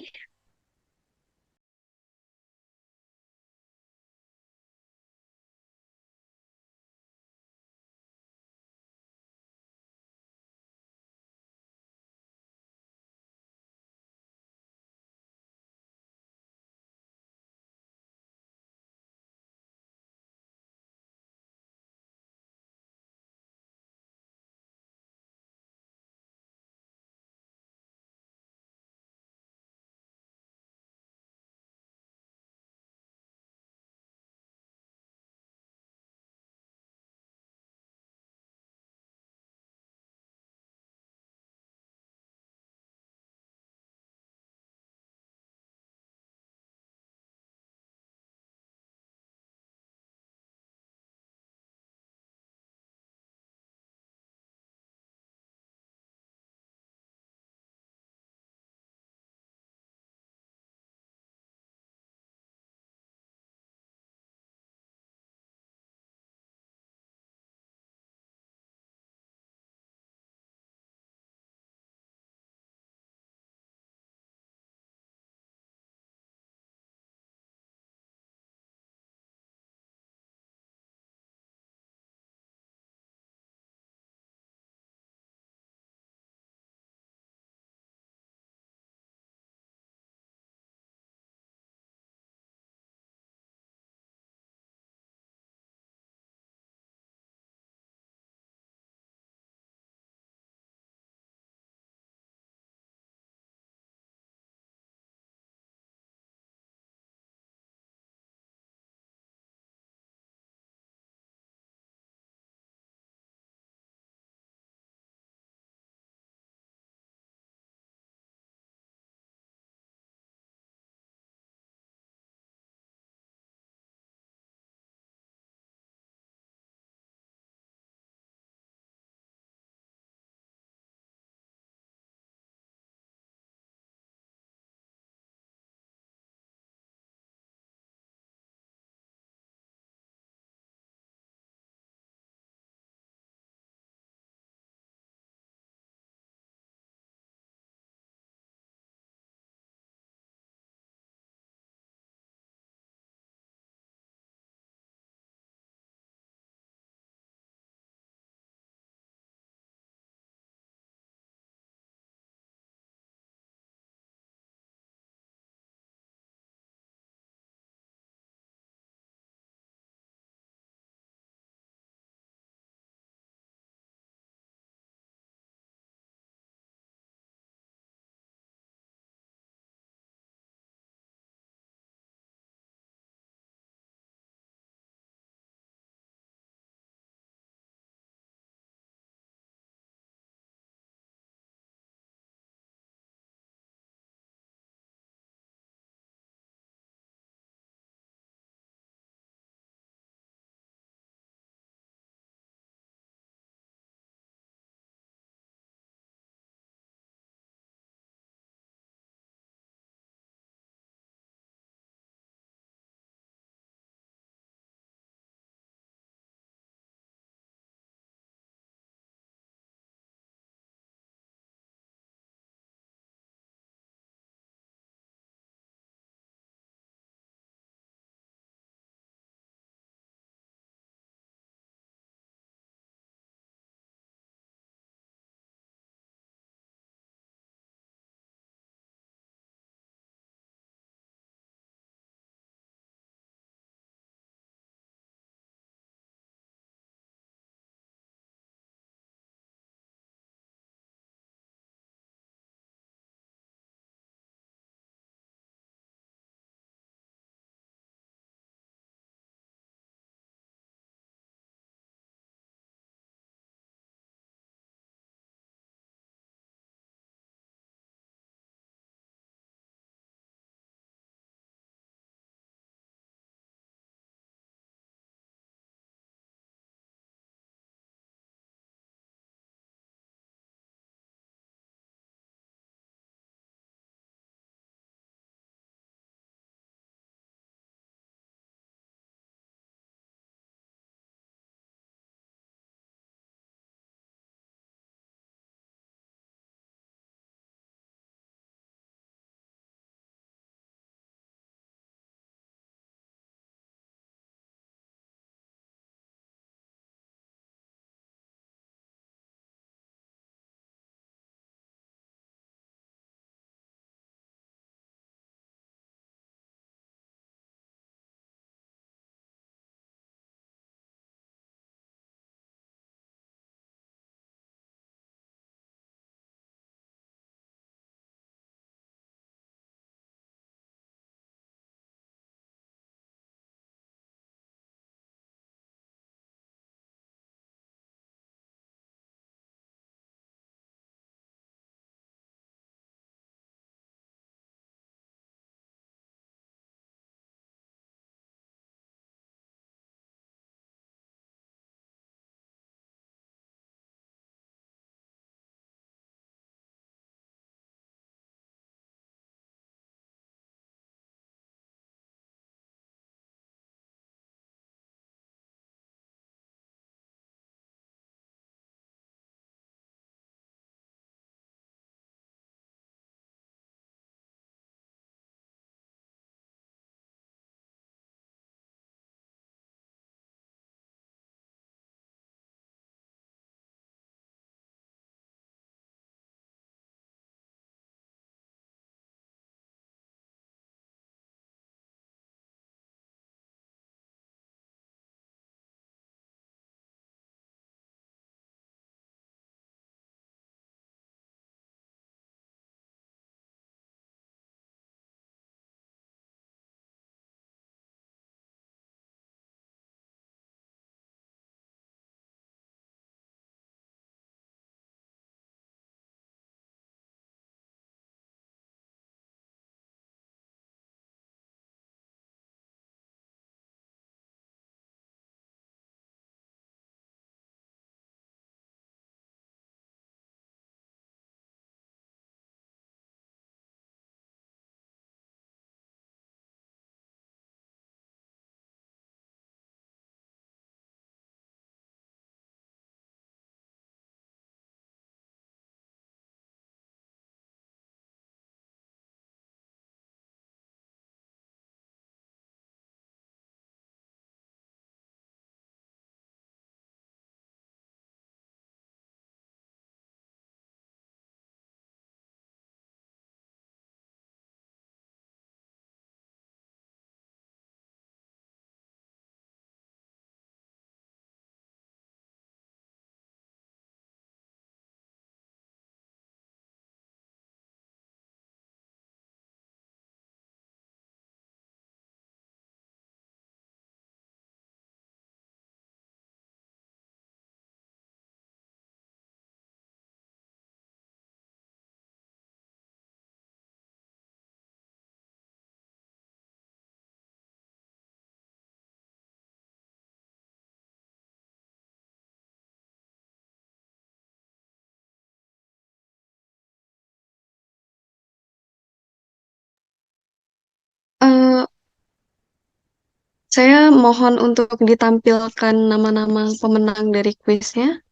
[SPEAKER 3] Saya mohon untuk ditampilkan nama-nama pemenang dari kuisnya.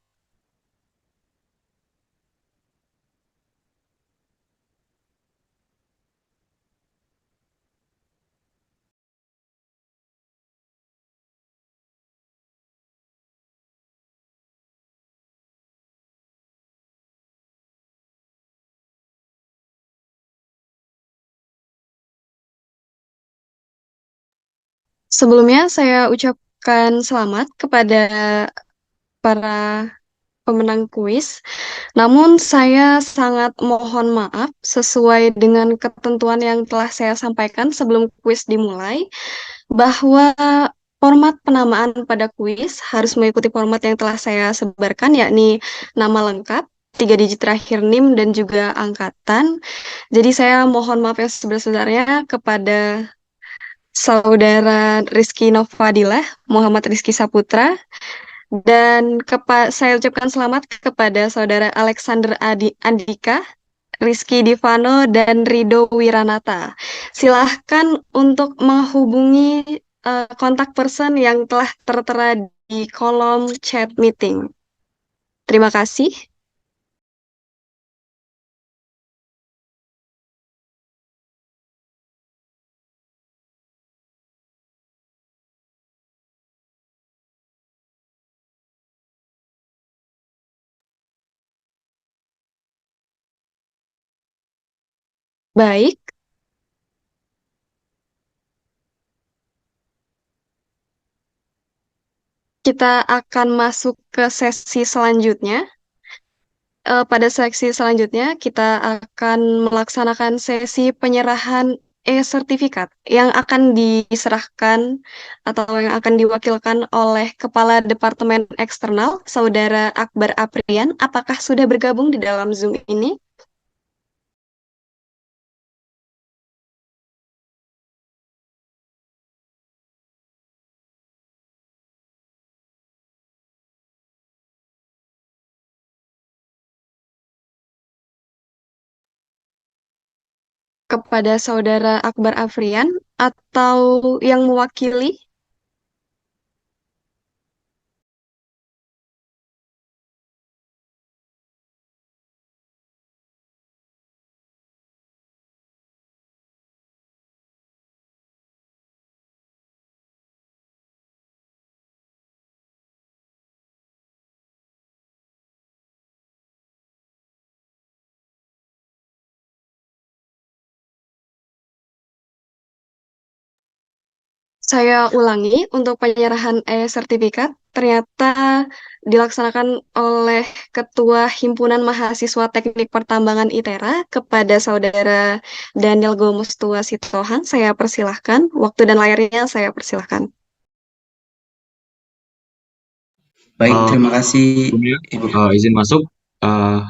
[SPEAKER 3] Sebelumnya saya ucapkan selamat kepada para pemenang kuis. Namun saya sangat mohon maaf sesuai dengan ketentuan yang telah saya sampaikan sebelum kuis dimulai, bahwa format penamaan pada kuis harus mengikuti format yang telah saya sebarkan, yakni nama lengkap, 3 digit terakhir NIM, dan juga angkatan. Jadi saya mohon maaf yang sebesar-besarnya kepada Saudara Rizky Novadilah, Muhammad Rizky Saputra, dan saya ucapkan selamat kepada Saudara Alexander Andika, Rizky Divano, dan Rido Wiranata. Silahkan untuk menghubungi kontak person yang telah tertera di kolom chat meeting. Terima kasih. Baik, kita akan masuk ke sesi selanjutnya. Pada sesi selanjutnya, kita akan melaksanakan sesi penyerahan e-sertifikat yang akan diserahkan atau yang akan diwakilkan oleh Kepala Departemen Eksternal, Saudara Akbar Aprian. Apakah sudah bergabung di dalam Zoom ini? Kepada Saudara Akbar Afrian atau yang mewakili? Saya ulangi, untuk penyerahan e-sertifikat ternyata dilaksanakan oleh Ketua Himpunan Mahasiswa Teknik Pertambangan ITERA kepada Saudara Daniel Gomustua Sitohan. Saya persilahkan, waktu dan layarnya saya persilahkan.
[SPEAKER 2] Baik, terima kasih
[SPEAKER 9] Sebelumnya,
[SPEAKER 2] Ibu.
[SPEAKER 9] izin masuk eh,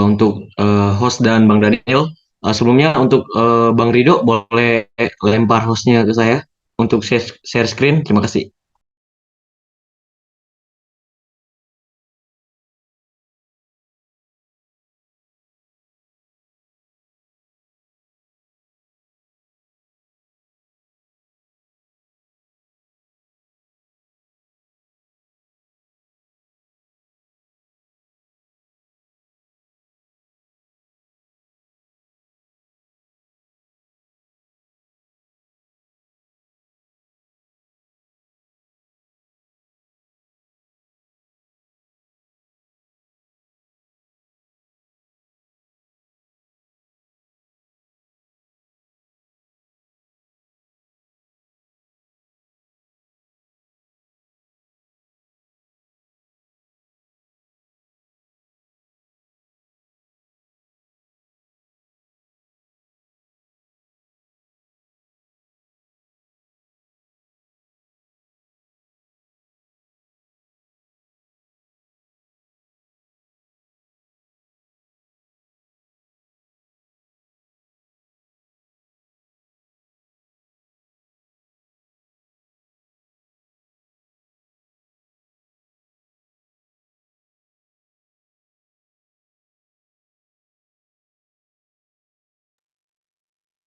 [SPEAKER 9] untuk host dan Bang Daniel. Sebelumnya untuk Bang Rido boleh lempar hostnya ke saya untuk share screen. Terima kasih.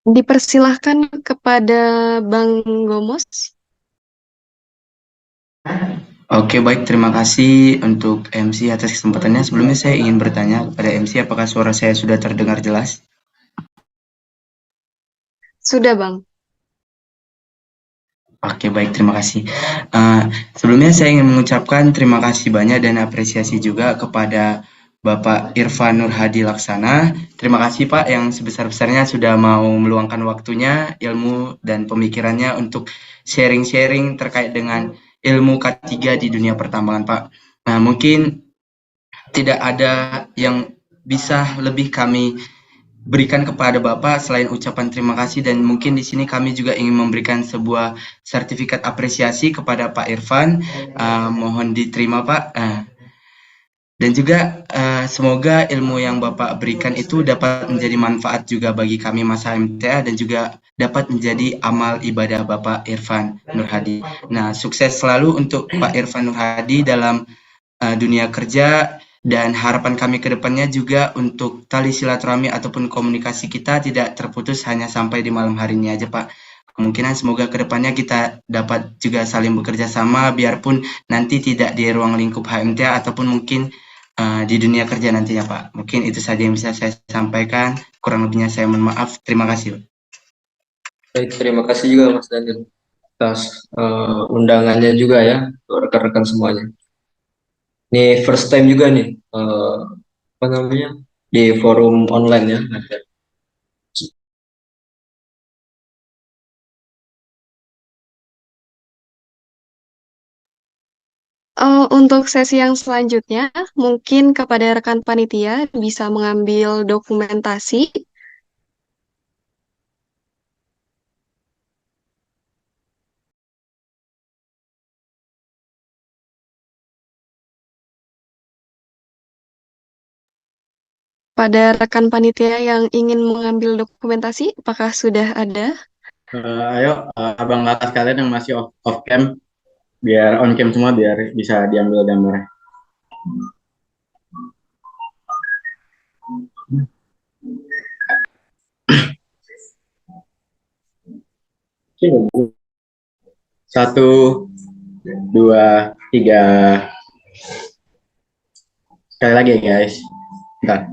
[SPEAKER 3] Dipersilahkan kepada Bang Gomos.
[SPEAKER 2] Oke, baik. Terima kasih untuk MC atas kesempatannya. Sebelumnya saya ingin bertanya kepada MC, apakah suara saya sudah terdengar jelas?
[SPEAKER 3] Sudah, Bang.
[SPEAKER 2] Oke, baik. Terima kasih. Sebelumnya saya ingin mengucapkan terima kasih banyak dan apresiasi juga kepada Bapak Irfan Nurhadi Laksana. Terima kasih Pak yang sebesar-besarnya sudah mau meluangkan waktunya, ilmu, dan pemikirannya untuk sharing-sharing terkait dengan ilmu K3 di dunia pertambangan Pak. Nah, mungkin tidak ada yang bisa lebih kami berikan kepada Bapak selain ucapan terima kasih, dan mungkin di sini kami juga ingin memberikan sebuah sertifikat apresiasi kepada Pak Irfan. Mohon diterima Pak. Dan juga semoga ilmu yang Bapak berikan itu dapat menjadi manfaat juga bagi kami masa MTA dan juga dapat menjadi amal ibadah Bapak Irfan Nurhadi. Nah, sukses selalu untuk Pak Irfan Nurhadi dalam dunia kerja, dan harapan kami ke depannya juga untuk tali silaturahmi ataupun komunikasi kita tidak terputus hanya sampai di malam hari ini aja Pak. Kemungkinan semoga ke depannya kita dapat juga saling bekerja sama, biarpun nanti tidak di ruang lingkup HMTA ataupun mungkin di dunia kerja nantinya Pak. Mungkin itu saja yang bisa saya sampaikan. Kurang lebihnya saya mohon maaf. Terima kasih.
[SPEAKER 1] Baik, terima kasih juga Mas Daniel atas undangannya juga ya, untuk rekan-rekan semuanya. Ini first time juga nih, apa namanya, di forum online ya.
[SPEAKER 3] Untuk sesi yang selanjutnya, mungkin kepada rekan panitia bisa mengambil dokumentasi. Pada rekan panitia yang ingin mengambil dokumentasi, apakah sudah ada?
[SPEAKER 10] Ayo, abang atas kalian yang masih off cam, biar on cam semua biar bisa diambil gambarnya. Satu, dua, tiga. Sekali lagi ya guys. Bentar.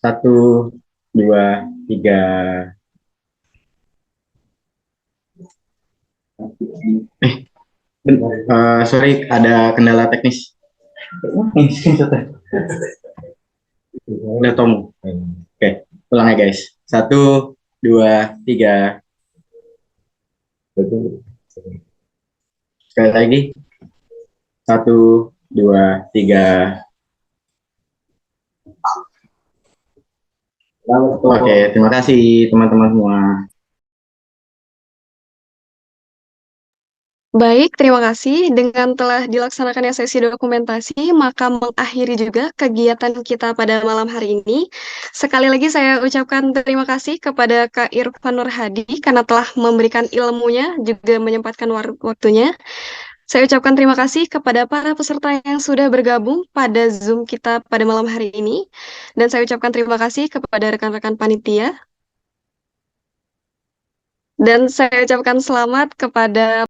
[SPEAKER 10] Satu, dua, tiga. Sorry, ada kendala teknis. Udah Tom. Oke, ulang ya guys. Satu, dua, tiga. Sekali lagi. Satu, dua, tiga. Oke, terima kasih teman-teman semua.
[SPEAKER 3] Baik, terima kasih. Dengan telah dilaksanakannya sesi dokumentasi, maka mengakhiri juga kegiatan kita pada malam hari ini. Sekali lagi saya ucapkan terima kasih kepada Kak Irfan Nurhadi karena telah memberikan ilmunya, juga menyempatkan waktunya. Saya ucapkan terima kasih kepada para peserta yang sudah bergabung pada Zoom kita pada malam hari ini. Dan saya ucapkan terima kasih kepada rekan-rekan panitia. Dan saya ucapkan selamat kepada